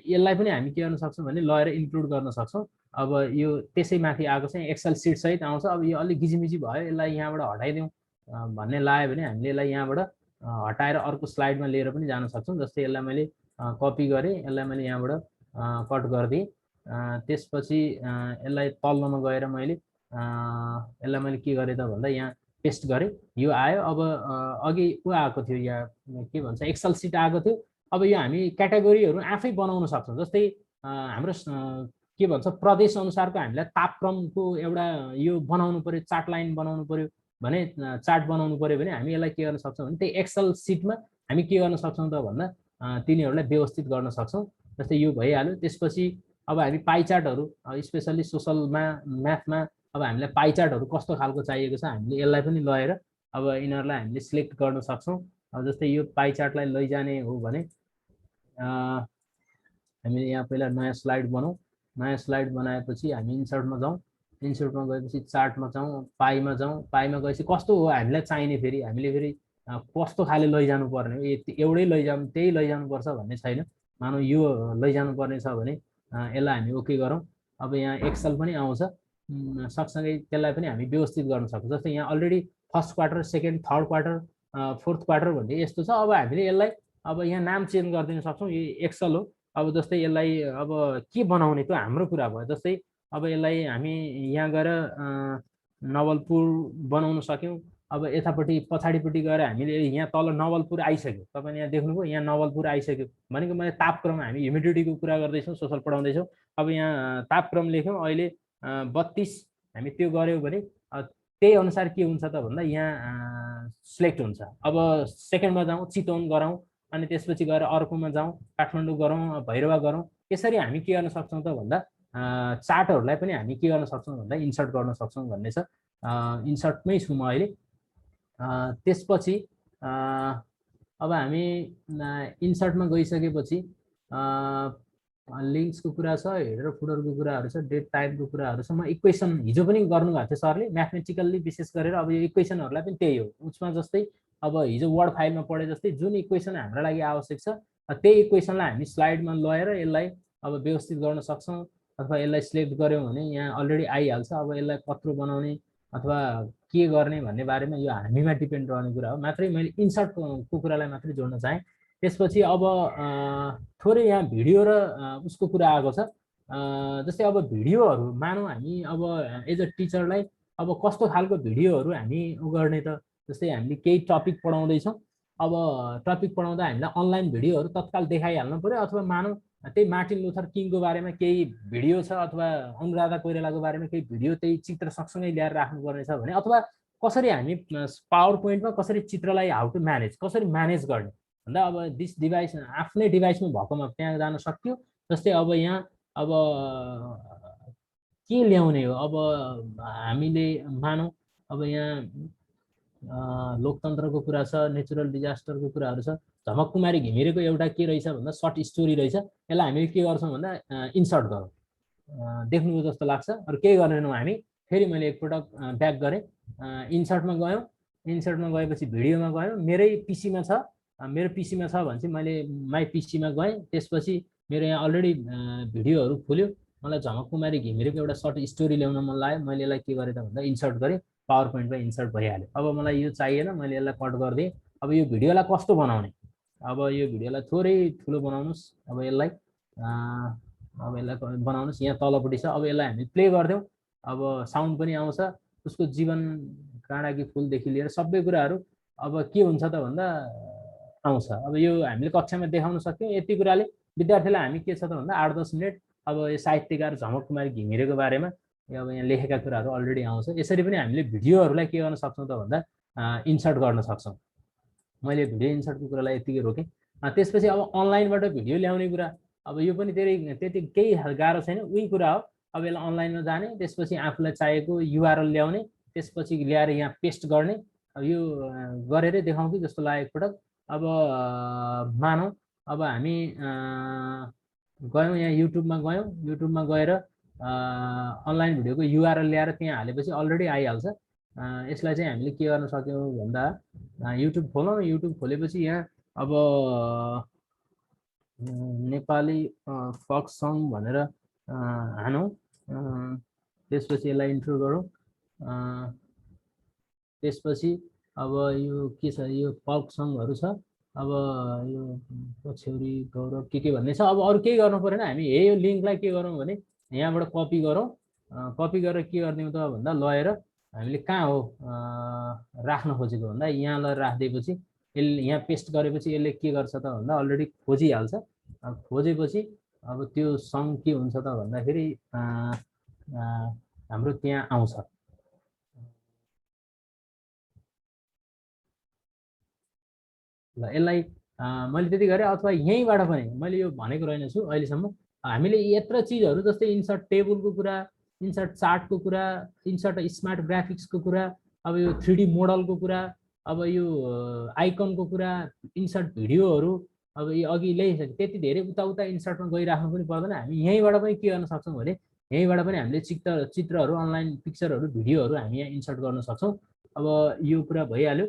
यसलाई पनि हामी के गर्न सक्छौँ भने लगेर इन्क्लुड गर्न सक्छौँ। अब यो त्यसै माथि आएको चाहिँ एक्सेल सिट सहित आउँछ। अब यो अलिक गिजिमिजी भयो, यसलाई यहाँबाट हटाइदिउँ भन्ने लाग्यो भने हामीले यसलाई यहाँबाट हटाएर अर्को स्लाइडमा लिएर पनि जान सक्छौँ। जस्तै यसलाई मैले कपी गरेँ, यसलाई मैले यहाँबाट कट गरिदिएँ। त्यसपछि यसलाई तल्लोमा गएर मैले यसलाई मैले के गरेँ त भन्दा यहाँ पेस्ट गरेँ, यो आयो। अब अघि को आएको थियो, यहाँ के भन्छ एक्सेल सिट आएको थियो। अब यो हामी क्याटेगोरीहरू आफै बनाउन सक्छौँ। जस्तै हाम्रो के भन्छ प्रदेश अनुसारको हामीलाई तापक्रमको एउटा यो बनाउनु पर्यो, चार्ट लाइन बनाउनु पर्यो भने, चार्ट बनाउनु पर्यो भने हामी यसलाई के गर्न सक्छौँ भने त्यही एक्सेल सिटमा हामी के गर्न सक्छौँ त भन्दा तिनीहरूलाई व्यवस्थित गर्न सक्छौँ। जस्तै यो भइहाल्यो। त्यसपछि अब हामी पाइ चार्टहरू स्पेसल्ली सोसलमा, म्याथमा अब हामीलाई पाइ चार्टहरू कस्तो खालको चाहिएको छ हामीले यसलाई पनि लगेर अब यिनीहरूलाई हामीले सिलेक्ट गर्न सक्छौँ। अब जस्तै यो पाइ चार्टलाई लैजाने हो भने हामीले यहाँ पहिला नयाँ स्लाइड बनाऊँ। नयाँ स्लाइड बनाएपछि हामी इन्सर्टमा जाउँ, इन्सर्टमा गएपछि चार्टमा जाउँ, पाइमा जाउँ। पाइमा गएपछि कस्तो हो हामीलाई चाहिने, फेरि हामीले फेरि कस्तो खाले लैजानु पर्ने हो, एउटै लैजानु त्यही लैजानुपर्छ भन्ने छैन। मानौ यो लैजानु पर्ने छ भने यसलाई हामी ओके गरौँ। अब यहाँ एक्सेल पनि आउँछ, सँगसँगै त्यसलाई पनि हामी व्यवस्थित गर्न सक्छौँ। जस्तै यहाँ already first quarter, second, third quarter, fourth quarter भन्ने यस्तो छ। अब हामीले यसलाई अब यहाँ नाम चेन्ज गरिदिन सक्छौँ। यो एक्सेल हो। अब जस्तै यसलाई अब के बनाउने त्यो हाम्रो कुरा भयो। जस्तै अब यसलाई हामी यहाँ गएर नवलपुर बनाउन सक्यौँ। अब यतापट्टि पछाडिपट्टि गएर हामीले यहाँ तल नवलपुर आइसक्यो। तपाईँले यहाँ देख्नुभयो, यहाँ नवलपुर आइसक्यो भनेको मैले तापक्रम, हामी ह्युमिडिटीको कुरा गर्दैछौँ, सोसल पढाउँदैछौँ। अब यहाँ तापक्रम लेख्यौँ अहिले 32, हामी त्यो गऱ्यौँ भने त्यही अनुसार के हुन्छ त भन्दा यहाँ सिलेक्ट हुन्छ। अब सेकेन्डमा जाउँ, चितवन गरौँ, अनि त्यसपछि गएर अर्कोमा जाउँ, काठमाडौँ गरौँ, भैरवा गरौँ। यसरी हामी के गर्न सक्छौँ त भन्दा चार्टहरूलाई पनि हामी के गर्न सक्छौँ भन्दा इन्सर्ट गर्न सक्छौँ भन्ने छ। इन्सर्टमै छु म अहिले। त्यसपछि अब हामी इन्सर्टमा गइसकेपछि लिङ्क्सको कुरा छ, हेडर फुडरको कुराहरू छ, डेट टाइमको कुराहरू छ। म इक्वेसन हिजो पनि गर्नुभएको थियो सरले, म्याथमेटिकल्ली विशेष गरेर। अब यो इक्वेसनहरूलाई पनि त्यही हो। उसमा जस्तै अब हिजो वर्ड फाइलमा पढे जस्तै जुन इक्वेसन हाम्रो लागि आवश्यक छ त्यही इक्वेसनलाई हामी स्लाइडमा लगेर यसलाई अब व्यवस्थित गर्न सक्छौँ। अथवा यसलाई सिलेक्ट गऱ्यौँ भने यहाँ अलरेडी आइहाल्छ। अब यसलाई कत्रो बनाउने अथवा के गर्ने भन्ने बारेमा यो हामीमा डिपेन्ड रहने कुरा हो। मात्रै मैले इन्सर्टको कुरालाई मात्रै जोड्न चाहेँ। त्यसपछि अब थोरै यहाँ भिडियो र उसको कुरा आएको छ। जस्तै अब भिडियोहरू मानौँ हामी अब एज अ टिचरलाई अब कस्तो खालको भिडियोहरू हामी गर्ने त। जस्तै हामीले केही टपिक पढाउँदैछौँ, अब टपिक पढाउँदा हामीलाई अनलाइन भिडियोहरू तत्काल देखाइहाल्नु पऱ्यो। अथवा मानौँ त्यही मार्टिन लुथर किङको बारेमा केही भिडियो छ, अथवा अनुराधा कोइरालाको बारेमा केही भिडियो त्यही चित्र सँगसँगै ल्याएर राख्नुपर्ने छ भने, अथवा कसरी हामी पावर पोइन्टमा कसरी चित्रलाई हाउ टु म्यानेज, कसरी म्यानेज गर्ने भन्दा अब दिस डिभाइस आफ्नै डिभाइसमा भएकोमा त्यहाँ जान सक्यो। जस्तै अब यहाँ अब के ल्याउने हो, अब हामीले मानौँ अब यहाँ लोकतन्त्रको कुरा छ, नेचुरल डिजास्टरको कुराहरू छ। झमक कुमारी घिमिरेको एउटा के रहेछ भन्दा सर्ट स्टोरी रहेछ। यसलाई हामीले के गर्छौँ भन्दा इन्सर्ट गरौँ। देख्नुभयो जस्तो लाग्छ। अरू केही गरेनौँ हामी। फेरि मैले एकपटक ब्याक गरेँ, इन्सर्टमा गयौँ। इन्सर्टमा गएपछि भिडियोमा गयौँ। मेरै पिसीमा छ, मेरो पिसीमा छ भने चाहिँ मैले माई पिसीमा गएँ। त्यसपछि मेरो यहाँ अलरेडी भिडियोहरू खुल्यो। मलाई झमक कुमारी घिमिरेको एउटा सर्ट स्टोरी ल्याउन मन लाग्यो। मैले यसलाई के गरेँ त भन्दा इन्सर्ट गरेँ, पावर पोइन्टमा इन्सर्ट भइहाल्यो। अब मलाई यो चाहिएन, मैले यसलाई कट गरिदिएँ। अब यो भिडियोलाई कस्तो बनाउने, अब यो भिडियोलाई थोरै ठुलो बनाउनुहोस्। अब यसलाई बनाउनुहोस्, यहाँ तलपट्टि छ। अब यसलाई हामी प्ले गरिदिउँ। अब साउन्ड पनि आउँछ, उसको जीवन काँडाकी फुलदेखि लिएर सबै कुराहरू अब के हुन्छ त भन्दा आउँछ। अब यो हामीले कक्षामा देखाउन सक्यौँ। यति कुराले विद्यार्थीलाई हामी के छ त भन्दा 8-10 मिनट अब यो साहित्यकार झमक कुमारी घिमिरेको बारेमा अब यहाँ लेखेका कुराहरू अलरेडी आउँछ। यसरी पनि हामीले भिडियोहरूलाई के गर्न सक्छौँ त भन्दा इन्सर्ट गर्न सक्छौँ। मैले भिडियो इन्सर्टको कुरालाई यतिकै रोकेँ। त्यसपछि अब अनलाइनबाट भिडियो ल्याउने कुरा, अब यो पनि त्यति केही गाह्रो छैन, उही कुरा हो। अब यसलाई अनलाइनमा जाने, त्यसपछि आफूलाई चाहिएको युआरएल ल्याउने, त्यसपछि ल्याएर यहाँ पेस्ट गर्ने। अब यो गरेरै देखाउँ कि जस्तो लाग्यो एकपटक। अब मानौँ अब हामी गयौँ यहाँ युट्युबमा गयौँ। युट्युबमा गएर अनलाइन भिडियोको युआरएल ल्याएर त्यहाँ हालेपछि अलरेडी आइहाल्छ। यसलाई चाहिँ हामीले के गर्न सक्यौँ भन्दा युट्युब खोलौँ। युट्युब खोलेपछि यहाँ अब नेपाली फक सङ भनेर हानौँ। त्यसपछि यसलाई इन्ट्रो गरौँ। त्यसपछि अब यो के छ, यो फक सङहरू छ। अब यो पछ्यौरी गौरव के भन्ने छ। अब अरू केही गर्नु परेन, हामी यो लिङ्कलाई के गरौँ भने यहाँबाट कपी गरौँ। कपी गरेर के गरिदिउँ त भन्दा लगेर हामीले कहाँ हो राख्न खोजेको भन्दा यहाँ लगेर राखिदिएपछि यसले यहाँ पेस्ट गरेपछि यसले के गर्छ त भन्दा अलरेडी खोजिहाल्छ। खोजेपछि अब त्यो सङ के हुन्छ त भन्दाखेरि हाम्रो त्यहाँ आउँछ। ल यसलाई मैले त्यति गरेँ। अथवा यहीँबाट पनि मैले यो भनेको रहेनछु अहिलेसम्म। हामीले यत्र चिजहरू जस्तै इन्सर्ट टेबलको कुरा, इन्सर्ट चार्टको कुरा, इन्सर्ट स्मार्ट ग्राफिक्सको कुरा, अब यो 3D मोडलको कुरा, अब यो आइकनको कुरा, इन्सर्ट भिडियोहरू, अब यो अघि ल्याइसक्यो। त्यति धेरै उता इन्सर्टमा गइराख्नु पनि पर्दैन। हामी यहीँबाट पनि के गर्न सक्छौँ भने यहीँबाट पनि हामीले चित्रहरू, अनलाइन पिक्चरहरू, भिडियोहरू हामी यहाँ इन्सर्ट गर्न सक्छौँ। अब यो कुरा भइहाल्यो।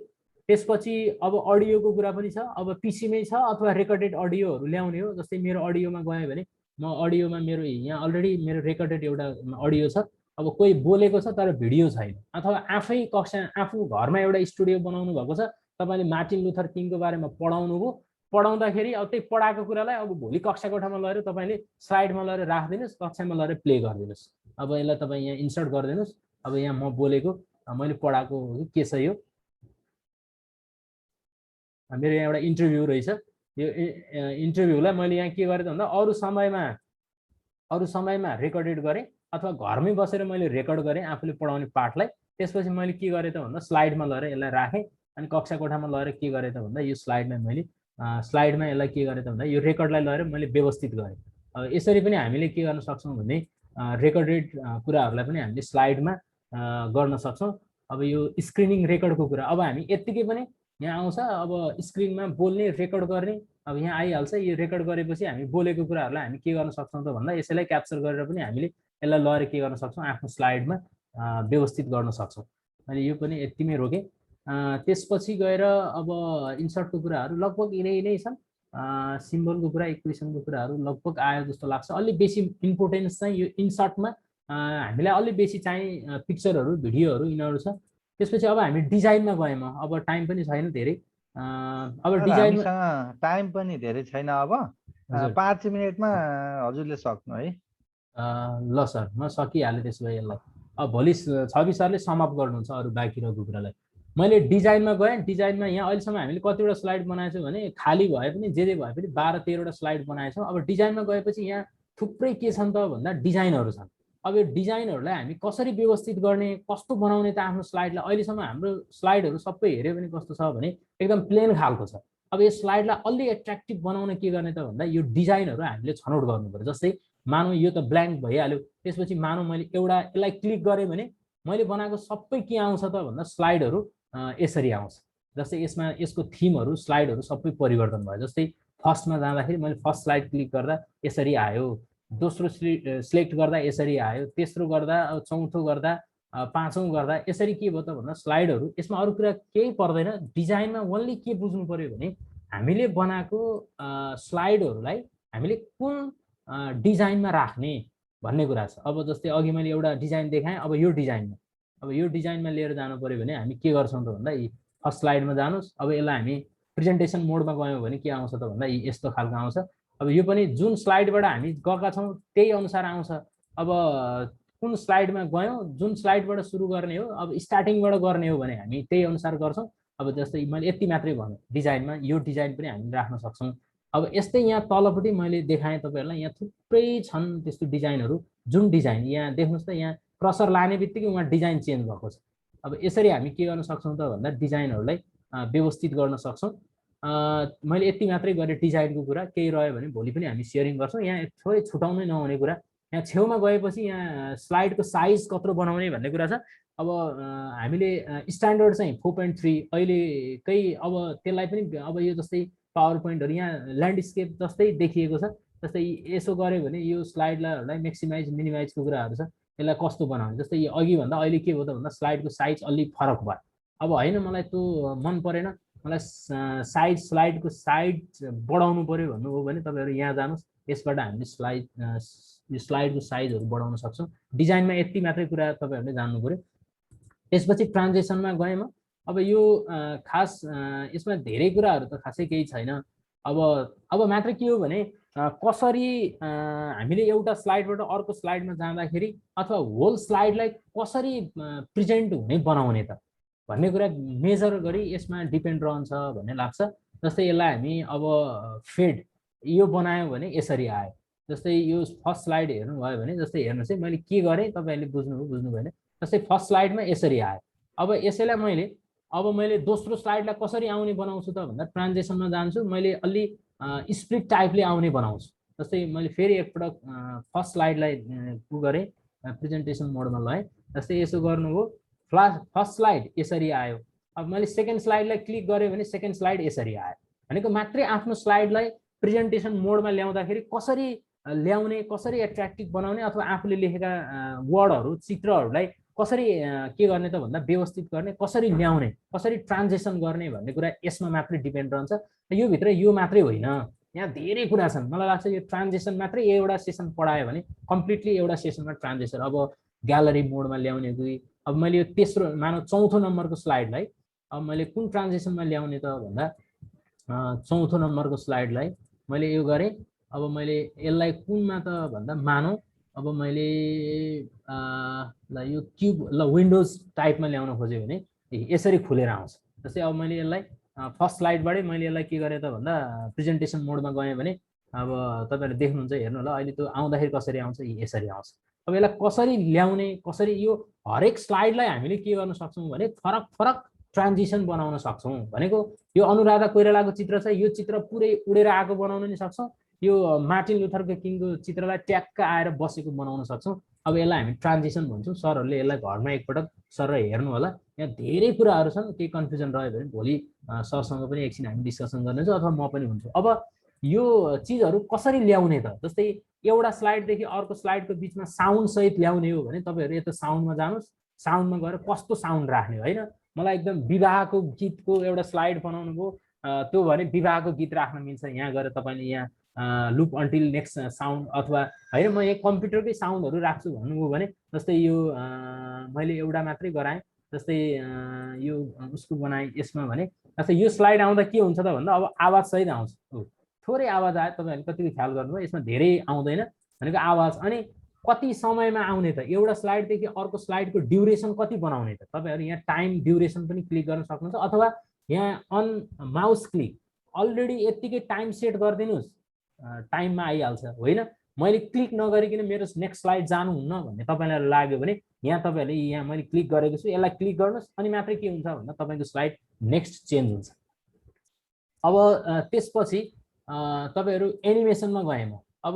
त्यसपछि अब अडियोको कुरा पनि छ, अब पिसीमै छ अथवा रेकर्डेड अडियोहरू ल्याउने हो। जस्तै मेरो अडियोमा गयो भने म अडियोमा मेरो यहाँ अलरेडी मेरो रेकर्डेड एउटा अडियो छ, अब कोही बोलेको छ तर भिडियो छैन, अथवा आफै कक्षा आफू घरमा एउटा स्टुडियो बनाउनु भएको छ, तपाईँले मार्टिन लुथर किङको बारेमा पढाउनु भयो, पढाउँदाखेरि अब त्यही पढाएको कुरालाई अब भोलि कक्षा कोठामा लगेर तपाईँले स्लाइडमा लगेर राखिदिनुहोस्, कक्षामा लगेर प्ले गरिदिनुहोस्। अब यसलाई तपाईँ यहाँ इन्सर्ट गरिदिनुहोस्। अब यहाँ म बोलेको मैले पढाएको के छ, यो मेरो यहाँ एउटा इन्टरभ्यू रहेछ। यो इन्टरभ्यूलाई मैले यहाँ के गरेँ त भन्दा अरू समयमा रेकर्डेड गरेँ अथवा घरमै बसेर मैले रेकर्ड गरेँ आफूले पढाउने पाठलाई। त्यसपछि मैले के गरेँ त भन्दा स्लाइडमा लगेर यसलाई राखेँ, अनि कक्षा कोठामा लगेर के गरेँ त भन्दा यो स्लाइडलाई मैले स्लाइडमा यसलाई के गरेँ त भन्दा यो रेकर्डलाई लगेर मैले व्यवस्थित गरेँ। अब यसरी पनि हामीले के गर्न सक्छौँ भने रेकर्डेड कुराहरूलाई पनि हामीले स्लाइडमा गर्न सक्छौँ। अब यो स्क्रिनिङ रेकर्डको कुरा, अब हामी यत्तिकै पनि यहाँ आउँछ, अब स्क्रिनमा बोल्ने रेकर्ड गर्ने, अब यहाँ आइहाल्छ। यो रेकर्ड गरेपछि हामी बोलेको कुराहरूलाई हामी के गर्न सक्छौँ त भन्दा यसैलाई क्याप्चर गरेर पनि हामीले यसलाई लगेर के गर्न सक्छौँ, आफ्नो स्लाइडमा व्यवस्थित गर्न सक्छौँ। मैले यो पनि यतिमै रोकेँ। त्यसपछि गएर अब इन्सर्टको कुराहरू लगभग यिनै छन्। सिम्बलको कुरा, इक्वेसनको कुराहरू लगभग आयो जस्तो लाग्छ। अलि बेसी इम्पोर्टेन्स चाहिँ यो इन्सर्टमा हामीलाई अलि बेसी चाहिँ पिक्चरहरू, भिडियोहरू यिनीहरू छ। त्यसपछि अब हामी डिजाइनमा गयौँ, अब टाइम पनि छैन धेरै। अब डिजाइनमा टाइम पनि धेरै छैन, अब 5 मिनटमा हजुरले सक्नु है। ल सर, म सकिहालेँ त्यसो भए यसलाई। अब भोलि छवि सरले समअप गर्नुहुन्छ अरू बाँकी रहेको कुरालाई। मैले डिजाइनमा गएँ। डिजाइनमा यहाँ अहिलेसम्म हामीले कतिवटा स्लाइड बनाएछौँ भने खाली भए पनि जे भए पनि 12-13वटा स्लाइड बनाएछौँ। अब डिजाइनमा गएपछि यहाँ थुप्रै के छन् त भन्दा डिजाइनहरू छन्। अब यो डिजाइनहरूलाई हामी कसरी व्यवस्थित गर्ने, कस्तो बनाउने त आफ्नो स्लाइडलाई। अहिलेसम्म हाम्रो स्लाइडहरू सबै हेऱ्यो भने कस्तो छ भने एकदम प्लेन खालको छ। अब यो स्लाइडलाई अलि एट्र्याक्टिभ बनाउन के गर्ने त भन्दा यो डिजाइनहरू हामीले छनौट गर्नु पर्यो। जस्तै मानौँ यो त ब्ल्याङ्क भइहाल्यो, त्यसपछि मानौँ मैले एउटा यसलाई क्लिक गरेँ भने मैले बनाएको सबै के आउँछ त भन्दा स्लाइडहरू यसरी आउँछ। जस्तै यसको थिमहरू, स्लाइडहरू सबै परिवर्तन भयो। जस्तै फर्स्टमा जाँदाखेरि मैले फर्स्ट स्लाइड क्लिक गर्दा यसरी आयो, दोस्रो सिलेक्ट गर्दा यसरी आयो, तेस्रो गर्दा, चौथो गर्दा, पाँचौँ गर्दा यसरी के भयो त भन्दा स्लाइडहरू। यसमा अरू कुरा केही पर्दैन। डिजाइनमा ओन्ली के बुझ्नु पर्यो भने हामीले बनाएको स्लाइडहरूलाई हामीले कुन डिजाइनमा राख्ने भन्ने कुरा छ। अब जस्तै अघि मैले एउटा डिजाइन देखाएँ, अब यो डिजाइनमा लिएर जानु पर्यो भने हामी के गर्छौँ त भन्दा फर्स्ट स्लाइडमा जानुहोस्। अब यसलाई हामी प्रेजेन्टेसन मोडमा गयौँ भने के आउँछ त भन्दा यस्तो खालको आउँछ। अब यो पनि जुन स्लाइडबाट हामी गएका छौँ त्यही अनुसार आउँछ। अब कुन स्लाइडमा गयौँ, जुन स्लाइडबाट सुरु गर्ने हो, अब स्टार्टिङबाट गर्ने हो भने हामी त्यही अनुसार गर्छौँ। अब जस्तै मैले यति मात्रै भनेँ, डिजाइनमा यो डिजाइन पनि हामी राख्न सक्छौँ। अब यस्तै यहाँ तलपट्टि मैले देखाएँ तपाईँहरूलाई, यहाँ थुप्रै छन् त्यस्तो डिजाइनहरू। जुन डिजाइन यहाँ देख्नुहोस् त, यहाँ क्रसर लाने बित्तिकै उहाँ डिजाइन चेन्ज भएको छ। अब यसरी हामी के गर्न सक्छौँ त भन्दा डिजाइनहरूलाई व्यवस्थित गर्न सक्छौँ। मैले यति मात्रै गरेँ डिजाइनको कुरा। केही रह्यो भने भोलि पनि हामी सेयरिङ गर्छौँ। यहाँ थोरै छुटाउनै नहुने कुरा, यहाँ छेउमा गएपछि यहाँ स्लाइडको साइज कत्रो बनाउने भन्ने कुरा छ। अब हामीले स्ट्यान्डर्ड चाहिँ 4.3 अहिलेकै, अब त्यसलाई पनि अब यो जस्तै पावर पोइन्टहरू यहाँ ल्यान्डस्केप जस्तै देखिएको छ। जस्तै यसो गऱ्यो भने यो स्लाइडलाई म्याक्सिमाइज मिनिमाइजको कुराहरू छ, यसलाई कस्तो बनाउने। जस्तै अघि भन्दा अहिले के भयो त भन्दा स्लाइडको साइज अलि फरक भयो। अब होइन, मलाई त्यो मन परेन, मलाई स्लाइडको साइज बढाउनु पर्यो भन्नु हो भने तपाईँहरू यहाँ जानुहोस्। यसबाट हामीले स्लाइडको साइजहरू बढाउन सक्छौँ। डिजाइनमा यति मात्रै कुरा तपाईँहरूले जान्नु पर्यो। त्यसपछि ट्रान्जेक्सनमा गएँ। अब यो खास यसमा धेरै कुराहरू त खासै केही छैन। अब मात्र के हो भने कसरी हामीले एउटा स्लाइडबाट अर्को स्लाइडमा जाँदाखेरि अथवा होल स्लाइडलाई कसरी प्रेजेन्ट हुने बनाउने त भन्ने कुरा मेजर गरी यसमा डिपेन्ड रहन्छ भन्ने लाग्छ। जस्तै यसलाई हामी अब फेड यो बनायो भने यसरी आयो। जस्तै यो फर्स्ट स्लाइड हेर्नुभयो भने, जस्तै हेर्नुहोस् है, मैले के गरेँ तपाईँहरूले बुझ्नु भएन। जस्तै फर्स्ट स्लाइडमा यसरी आयो। अब यसैलाई मैले दोस्रो स्लाइडलाई कसरी आउने बनाउँछु त भन्दा ट्रान्जेक्सनमा जान्छु। मैले अलि स्प्लिट टाइपले आउने बनाउँछु। जस्तै मैले फेरि एकपटक फर्स्ट स्लाइडलाई गरेँ, प्रेजेन्टेसन मोडमा लगाएँ। जस्तै यसो गर्नुभयो, फर्स्ट स्लाइड यसरी आयो। अब मैले सेकेन्ड स्लाइडलाई क्लिक गरेँ भने सेकेन्ड स्लाइड यसरी आयो। भनेको मात्रै आफ्नो स्लाइडलाई प्रेजेन्टेसन मोडमा ल्याउँदाखेरि कसरी ल्याउने, कसरी एट्र्याक्टिभ बनाउने, अथवा आफूले लेखेका वर्डहरू, चित्रहरूलाई कसरी के गर्ने त भन्दा व्यवस्थित गर्ने, कसरी ल्याउने, कसरी ट्रान्जेक्सन गर्ने भन्ने कुरा यसमा मात्रै डिपेन्ड रहन्छ। यो भित्र यो मात्रै होइन, यहाँ धेरै कुरा छन्। मलाई लाग्छ यो ट्रान्जेक्सन मात्रै एउटा सेसन पढायो भने कम्प्लिटली एउटा सेसनमा ट्रान्जेक्सन, अब ग्यालरी मोडमा ल्याउने कि अब मैले यो तेस्रो मानव चौथो नम्बरको स्लाइडलाई अब मैले कुन ट्रान्जेक्सनमा ल्याउने त भन्दा चौथो नम्बरको स्लाइडलाई मैले यो गरेँ। अब मैले यसलाई कुनमा त भन्दा मानौ अब मैले यो क्युब विन्डोज टाइपमा ल्याउन खोजेँ भने यसरी खुलेर आउँछ। जस्तै अब मैले यसलाई फर्स्ट स्लाइडबाटै मैले यसलाई के गरेँ त भन्दा प्रेजेन्टेसन मोडमा गएँ भने अब तपाईँहरूले देख्नुहुन्छ, हेर्नु होला अहिले त्यो आउँदाखेरि कसरी आउँछ, यसरी आउँछ। अब यसलाई कसरी ल्याउने, कसरी यो हरेक स्लाइडलाई हामीले के गर्न सक्छौँ भने फरक फरक ट्रान्जिसन बनाउन सक्छौँ। भनेको यो अनुराधा कोइरालाको चित्र छ, यो चित्र पुरै उडेर आएको बनाउन नि सक्छौँ, यो मार्टिन लुथर किङको चित्रलाई ट्याक्क आएर बसेको बनाउन सक्छौँ। अब यसलाई हामी ट्रान्जिसन भन्छौँ। सरहरूले यसलाई घरमा एकपटक सर हेर्नु होला, यहाँ धेरै कुराहरू छन्। केही कन्फ्युजन रह्यो भने भोलि सरसँग पनि एकछिन हामी डिस्कसन गर्नेछौँ अथवा म पनि हुन्छु। अब यो चिजहरू कसरी ल्याउने त, जस्तै एउटा स्लाइडदेखि अर्को स्लाइडको बिचमा साउन्ड सहित ल्याउने हो भने तपाईँहरू यता साउन्डमा जानुहोस्, साउन्डमा गएर कस्तो साउन्ड राख्ने होइन। मलाई एकदम विवाहको गीतको एउटा स्लाइड बनाउनु भयो त्यो भने विवाहको गीत राख्न मिल्छ। यहाँ गएर तपाईँले यहाँ लुप अन्टिल नेक्स्ट साउन्ड अथवा होइन म यहाँ कम्प्युटरकै साउन्डहरू राख्छु भन्नुभयो भने जस्तै यो मैले एउटा मात्रै गराएँ, जस्तै यो उसको बनाएँ यसमा भने जस्तै यो स्लाइड आउँदा के हुन्छ त भन्दा अब आवाज सहित आउँछ। थोरै आवाज आयो, तपाईँहरूले कतिको ख्याल गर्नुभयो, यसमा धेरै आउँदैन भनेको आवाज। अनि कति समयमा आउने त, एउटा स्लाइडदेखि अर्को स्लाइडको ड्युरेसन कति बनाउने त, तपाईँहरू यहाँ टाइम ड्युरेसन पनि क्लिक गर्न सक्नुहुन्छ अथवा यहाँ अन माउस क्लिक अलरेडी यत्तिकै टाइम सेट गरिदिनुहोस्, टाइममा आइहाल्छ। होइन मैले क्लिक नगरिकन मेरो नेक्स्ट स्लाइड जानुहुन्न भन्ने तपाईँलाई लाग्यो भने यहाँ तपाईँहरूले यहाँ मैले क्लिक गरेको छु, यसलाई क्लिक गर्नुहोस् अनि मात्रै के हुन्छ भन्दा तपाईँको स्लाइड नेक्स्ट चेन्ज हुन्छ। अब त्यसपछि तपाईँहरू एनिमेसनमा गएँ म। अब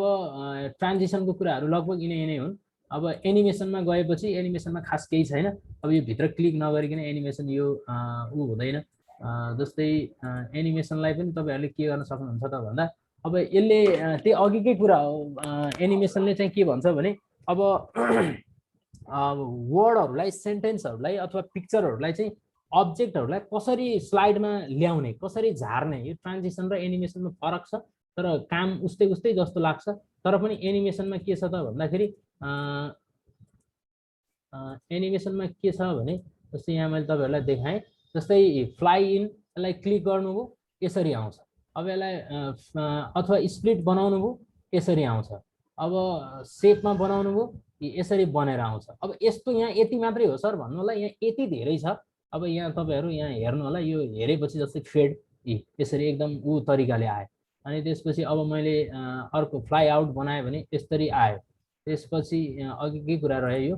ट्रान्जिसनको कुराहरू लगभग यिनै हुन्। अब एनिमेसनमा गएपछि एनिमेसनमा खास केही छैन। अब यो भित्र क्लिक नगरिकन एनिमेसन यो हुँदैन। जस्तै एनिमेसनलाई पनि तपाईँहरूले के गर्न सक्नुहुन्छ त भन्दा अब यसले त्यही अघिकै कुरा हो। एनिमेसनले चाहिँ के भन्छ भने अब वर्डहरूलाई, सेन्टेन्सहरूलाई अथवा पिक्चरहरूलाई चाहिँ अब्जेक्टहरूलाई कसरी स्लाइडमा ल्याउने, कसरी झार्ने, यो ट्रान्जिसन र एनिमेसनमा फरक छ तर काम उस्तै जस्तो लाग्छ। तर पनि एनिमेसनमा के छ त भन्दाखेरि एनिमेसनमा के छ भने जस्तै यहाँ मैले तपाईँहरूलाई देखाएँ, जस्तै फ्लाइ इन यसलाई क्लिक गर्नुभयो यसरी आउँछ। अब यसलाई अथवा स्प्लिट बनाउनु भयो यसरी आउँछ। अब सेपमा बनाउनु भयो यसरी बनेर आउँछ। अब यस्तो यहाँ यति मात्रै हो सर भन्नु होला, यहाँ यति धेरै छ। अब यहाँ तपाईँहरू यहाँ हेर्नु होला, यो हेरेपछि जस्तै फेड यसरी एकदम तरिकाले आयो। अनि त्यसपछि अब मैले अर्को फ्लाइ आउट बनाएँ भने यसरी आयो। त्यसपछि अघिकै कुरा रह्यो यो।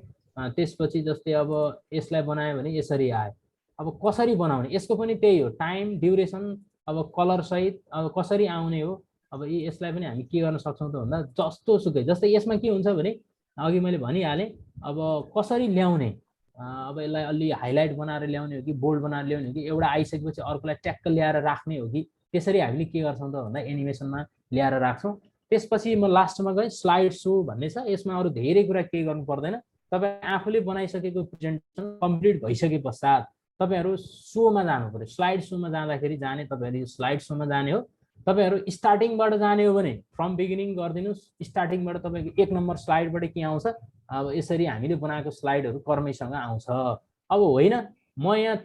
त्यसपछि जस्तै अब यसलाई बनायो भने यसरी आयो। अब कसरी बनाउने यसको पनि त्यही हो, टाइम ड्युरेसन अब कलर सहित अब कसरी आउने हो। अब यसलाई पनि हामी के गर्न सक्छौँ त भन्दा जस्तो सुकै, जस्तै यसमा के हुन्छ भने अघि मैले भनिहालेँ अब कसरी ल्याउने। अब यसलाई अलि हाइलाइट बनाएर ल्याउने हो कि बोल्ड बनाएर ल्याउने हो कि एउटा आइसकेपछि अर्कोलाई ट्याक्क ल्याएर राख्ने हो कि, त्यसरी हामीले के गर्छौँ त भन्दा एनिमेसनमा ल्याएर राख्छौँ। त्यसपछि म लास्टमा गएँ स्लाइड सो भन्ने छ। यसमा अरू धेरै कुरा केही गर्नु पर्दैन। तपाईँ आफूले बनाइसकेको प्रेजेन्टेसन कम्प्लिट भइसके पश्चात तपाईँहरू सोमा जानु पर्यो। स्लाइड सोमा जाँदाखेरि जाने तपाईँहरू यो स्लाइड सोमा जाने हो। तपाईँहरू स्टार्टिङबाट जाने हो भने फ्रम बिगिनिङ गरिदिनुहोस्। स्टार्टिङबाट तपाईँको 1 नम्बर स्लाइडबाट के आउँछ, अब यसरी हामीले बनाएको स्लाइडहरू कर्मैसँग आउँछ। अब होइन म यहाँ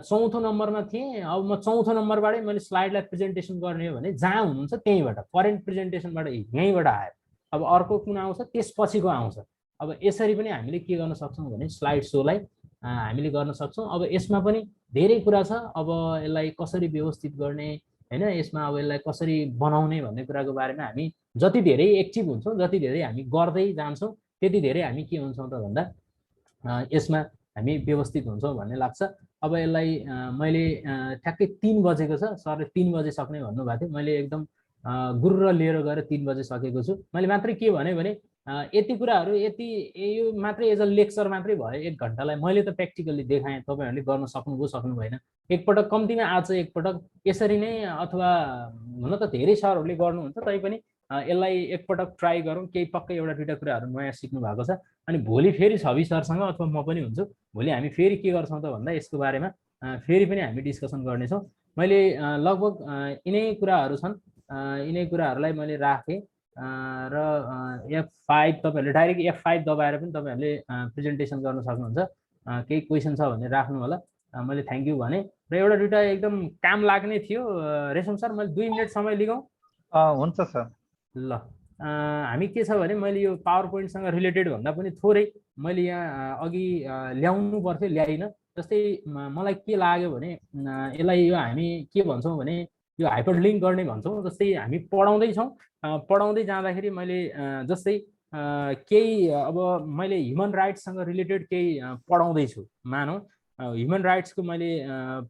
चौथो नम्बरमा थिएँ, अब म चौथो नम्बरबाटै मैले स्लाइडलाई प्रेजेन्टेसन गर्ने हो भने जहाँ हुनुहुन्छ त्यहीँबाट करेन्ट प्रेजेन्टेसनबाट यहीँबाट आयो। अब अर्को कुन आउँछ त्यसपछिको आउँछ। अब यसरी पनि हामीले के गर्न सक्छौँ भने स्लाइड सोलाई हामीले गर्न सक्छौँ। अब यसमा पनि धेरै कुरा छ। अब यसलाई कसरी व्यवस्थित गर्ने होइन, यसमा अब यसलाई कसरी बनाउने भन्ने कुराको बारेमा हामी जति धेरै एक्टिभ हुन्छौँ, जति धेरै हामी गर्दै जान्छौँ, त्यति धेरै हामी के हुन्छौँ त भन्दा यसमा हामी व्यवस्थित हुन्छौँ भन्ने लाग्छ। अब यसलाई मैले ठ्याक्कै 3 बजेको छ, सरले 3 बजे सक्ने भन्नुभएको थियो। मैले एकदम गुर्र लिएर गएर 3 बजे सकेको छु। मैले मात्रै के भने यति कुराहरू यति यो मात्रै एज अ लेक्चर मात्रै भयो। 1 घन्टालाई मैले त प्र्याक्टिकली देखाएँ, तपाईँहरूले गर्न सक्नुभयो सक्नु भएन। एकपटक कम्तीमा आज एकपटक यसरी नै, अथवा हुन त धेरै सरहरूले गर्नुहुन्छ तैपनि यसलाई एकपटक ट्राई गरौँ, केही पक्कै एउटा दुईवटा कुराहरू नयाँ सिक्नु भएको छ। अनि भोलि फेरि छवि सरसँग अथवा म पनि हुन्छु, भोलि हामी फेरि के गर्छौँ त भन्दा यसको बारेमा फेरि पनि हामी डिस्कसन गर्नेछौँ। मैले लगभग यिनै कुराहरू छन्, यिनै कुराहरूलाई मैले राखेँ र F5 तपाईँहरूले डाइरेक्ट F5 दबाएर पनि तपाईँहरूले प्रेजेन्टेसन गर्न सक्नुहुन्छ। केही क्वेसन छ भने राख्नु होला। मैले थ्याङ्क यू भने र एउटा दुईवटा एकदम काम लाग्ने थियो। रेशम सर, मैले 2 मिनट समय लिगौँ? हुन्छ सर। ल, हामी के छ भने मैले यो पावर पोइन्टसँग रिलेटेड भन्दा पनि थोरै मैले यहाँ अघि ल्याउनु पर्थ्यो, ल्याइन। जस्तै मलाई के लाग्यो भने यसलाई यो हामी के भन्छौँ भने यो हाइपरलिङ्क गर्ने भन्छौँ। जस्तै हामी पढाउँदैछौँ, पढाउँदै जाँदाखेरि मैले जस्तै केही अब मैले ह्युमन राइट्ससँग रिलेटेड केही पढाउँदैछु, मानौँ ह्युमन राइट्सको मैले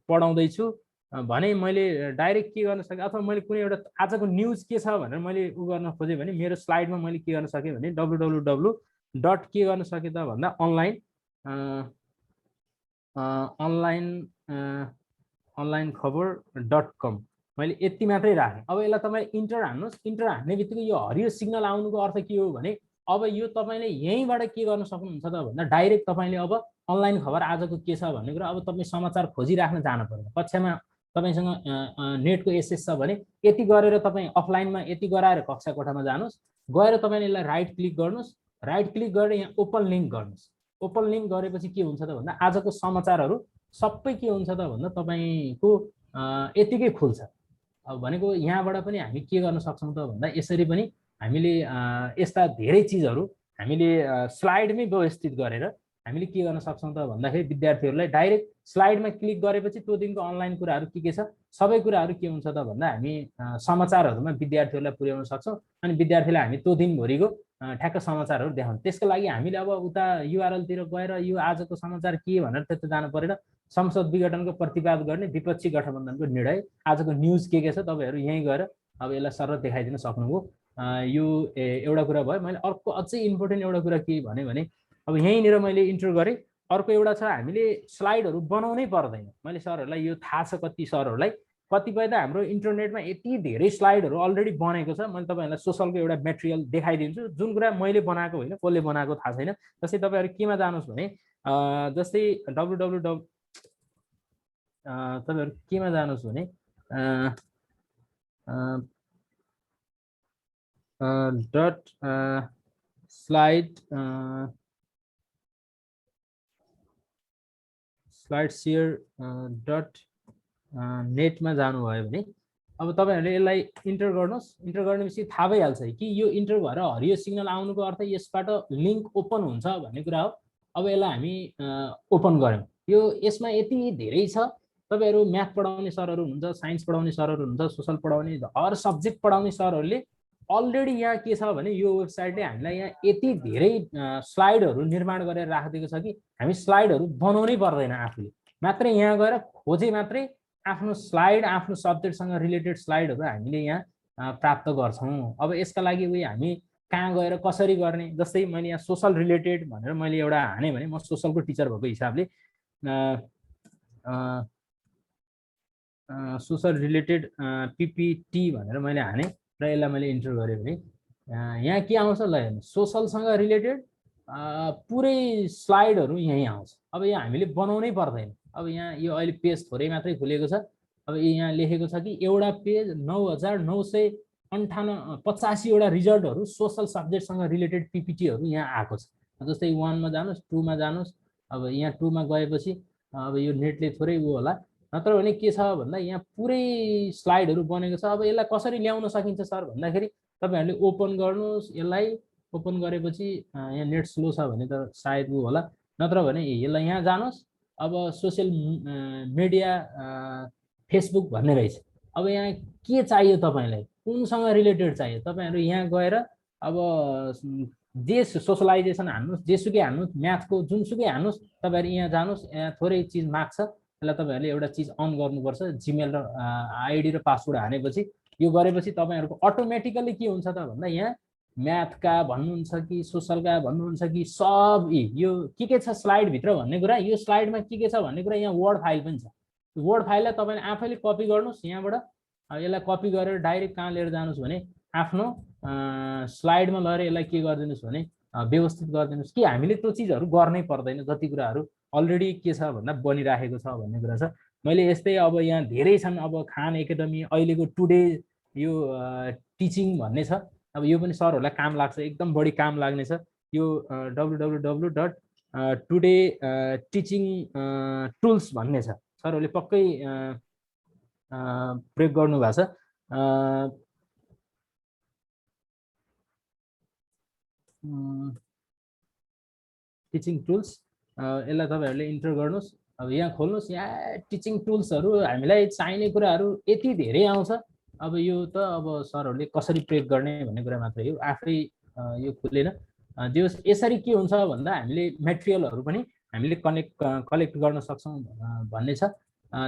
पढाउँदैछु भने मैले डाइरेक्ट के गर्न सकेँ, अथवा मैले कुनै एउटा आजको न्युज के छ भनेर मैले उ गर्न खोजेँ भने मेरो स्लाइडमा मैले के गर्न सकेँ भने www. के गर्न सकेँ त भन्दा onlinekhabar.com मैले यति मात्रै राखेँ। अब यसलाई तपाईँ इन्टर हान्नुहोस्। इन्टर हान्ने बित्तिकै यो हरियो सिग्नल आउनुको अर्थ के हो भने अब यो तपाईँले यहीँबाट के गर्न सक्नुहुन्छ त भन्दा डाइरेक्ट तपाईँले अब अनलाइन खबर आजको के छ भन्ने कुरा, अब तपाईँ समाचार खोजिराख्न जानु पर्दैन। कक्षामा तपाईँसँग नेटको एक्सेस छ भने यति गरेर तपाईँ अफलाइनमा यति गराएर कक्षा कोठामा जानुहोस्, गएर तपाईँले यसलाई राइट क्लिक गर्नुहोस्, राइट क्लिक गरेर यहाँ ओपन लिङ्क गर्नुहोस्। ओपन लिङ्क गरेपछि के हुन्छ त भन्दा आजको समाचारहरू सबै के हुन्छ त भन्दा तपाईँको यतिकै खुल्छ। अब भनेको यहाँबाट पनि हामी के गर्न सक्छौँ त भन्दा यसरी पनि हामीले यस्ता धेरै चिजहरू हामीले स्लाइडमै व्यवस्थित गरेर हामीले के गर्न सक्छौँ त भन्दाखेरि विद्यार्थीहरूलाई डाइरेक्ट स्लाइडमा क्लिक गरेपछि त्यो दिनको अनलाइन कुराहरू के छ सबै कुराहरू के हुन्छ त भन्दा हामी समाचारहरूमा विद्यार्थीहरूलाई पुर्याउन सक्छौँ। अनि विद्यार्थीलाई हामी त्यो दिनभरिको ठ्याक्क समाचारहरू देखाउँ। त्यसको लागि हामीले अब उता युआरएलतिर गएर यो आजको समाचार के भनेर त्यता जानु परेन। संसद विघटनको प्रतिवाद गर्ने विपक्षी गठबन्धनको निर्णय, आजको न्युज के छ तपाईँहरू यहीँ गएर अब यसलाई सरल देखाइदिन सक्नुभयो। यो एउटा कुरा भयो। मैले अर्को अझै इम्पोर्टेन्ट एउटा कुरा के भने अब यहीँनिर मैले इन्टर गरेँ। अर्को एउटा छ, हामीले स्लाइडहरू बनाउनै पर्दैन। मैले सरहरूलाई यो थाहा छ, कति सरहरूलाई कतिपय त हाम्रो इन्टरनेटमा यति धेरै स्लाइडहरू अलरेडी बनेको छ। मैले तपाईँहरूलाई सोसलको एउटा मेटेरियल देखाइदिन्छु, जुन कुरा मैले बनाएको होइन, कसले बनाएको थाहा छैन। जस्तै तपाईँहरू केमा जानुहोस् भने जस्तै तपाईँहरू केमा जानुहोस् भने स्लाइड सेयर नेटमा जानुभयो भने अब तपाईँहरूले यसलाई इन्टर गर्नुहोस्। इन्टर गर्नेपछि थाहा भइहाल्छ कि यो इन्टर भएर हरियो सिग्नल आउनुको अर्थ यसबाट लिङ्क ओपन हुन्छ भन्ने कुरा हो। अब यसलाई हामी ओपन गऱ्यौँ। यो यसमा यति धेरै छ। तपाईँहरू म्याथ पढाउने सरहरू हुनुहुन्छ, साइन्स पढाउने सरहरू हुनुहुन्छ, सोसल पढाउने, हर सब्जेक्ट पढाउने सरहरूले अलरेडी यहाँ के छ भने यो वेबसाइटले हामीलाई यहाँ यति धेरै स्लाइडहरू निर्माण गरेर राखिदिएको छ कि हामी स्लाइडहरू बनाउनै पर्दैन। आफूले मात्रै यहाँ गएर खोजे मात्रै आफ्नो स्लाइड, आफ्नो सब्जेक्टसँग रिलेटेड स्लाइडहरू हामीले यहाँ प्राप्त गर्छौँ। अब यसका लागि हामी कहाँ गएर कसरी गर्ने, जस्तै मैले यहाँ सोसल रिलेटेड भनेर मैले एउटा हाने भने म सोसलको टिचर भएको हिसाबले सोसल रिलेटेड पिपिटी भनेर मैले हाने र यसलाई मैले इन्टर गरेँ भने यहाँ के आउँछ ल हेर्नु, सोसलसँग रिलेटेड पुरै स्लाइडहरू यहीँ आउँछ। अब यहाँ हामीले बनाउनै पर्दैन। अब यहाँ यो अहिले पेज थोरै मात्रै खुलेको छ। अब यहाँ लेखेको छ कि एउटा पेज 9985 वटा रिजल्टहरू सोसल सब्जेक्टसँग रिलेटेड पिपिटीहरू यहाँ आएको छ। जस्तै 1 मा जानुहोस्, 2 मा जानुहोस्। अब यहाँ 2 मा गएपछि अब यो नेटले थोरै उ होला, नत्र भने के छ भन्दा यहाँ पुरै स्लाइडहरू बनेको छ। अब यसलाई कसरी ल्याउन सकिन्छ सर भन्दाखेरि तपाईँहरूले ओपन गर्नुहोस्। यसलाई ओपन गरेपछि यहाँ नेट स्लो छ भने त सायद उ होला, नत्र भने यसलाई यहाँ जानुहोस्। अब सोसियल मिडिया फेसबुक भन्ने रहेछ। अब यहाँ के चाहियो तपाईँलाई, कुनसँग रिलेटेड चाहियो, तपाईँहरू यहाँ गएर अब जे सोसलाइजेसन हान्नुहोस्, जेसुकै हान्नुहोस्, म्याथको जुनसुकै हान्नुहोस्, तपाईँहरू यहाँ जानुहोस्। यहाँ थोरै चिज माग्छ, यसलाई तपाईँहरूले एउटा चिज अन गर्नुपर्छ। जिमेल र आइडी र पासवर्ड हानेपछि यो गरेपछि तपाईँहरूको अटोमेटिकल्ली के हुन्छ त भन्दा यहाँ म्याथका भन्नुहुन्छ कि सोसलका भन्नुहुन्छ कि सब यो के छ स्लाइडभित्र भन्ने कुरा, यो स्लाइडमा के छ भन्ने कुरा यहाँ वर्ड फाइल पनि छ। वर्ड फाइललाई तपाईँले आफैले कपी गर्नुहोस्। यहाँबाट यसलाई कपी गरेर डाइरेक्ट कहाँ लिएर जानुहोस् भने आफ्नो स्लाइडमा लगेर यसलाई के गरिदिनुहोस् भने व्यवस्थित गरिदिनुहोस् कि हामीले त्यो चिजहरू गर्नै पर्दैन, जति कुराहरू अलरेडी के छ भन्दा बनिराखेको छ भन्ने कुरा छ। मैले यस्तै अब यहाँ धेरै छन्, अब खान एकाडेमी अहिलेको टुडे यो टिचिङ भन्ने छ, अब यो पनि सरहरूलाई काम लाग्छ, एकदम बढी काम लाग्ने छ। यो www.today टिचिङ टुल्स भन्ने छ, सरहरूले पक्कै प्रयोग गर्नुभएको छ। टिचिङ टुल्स यसलाई तपाईँहरूले इन्टर गर्नुहोस्। अब यहाँ खोल्नुहोस्, यहाँ टिचिङ टुल्सहरू हामीलाई चाहिने कुराहरू यति धेरै आउँछ। अब यो त अब सरहरूले कसरी प्रयोग गर्ने भन्ने कुरा मात्रै हो, आफै यो खुलेन। जो यसरी के हुन्छ भन्दा हामीले मेटेरियलहरू पनि हामीले कलेक्ट गर्न सक्छौँ भन्ने छ।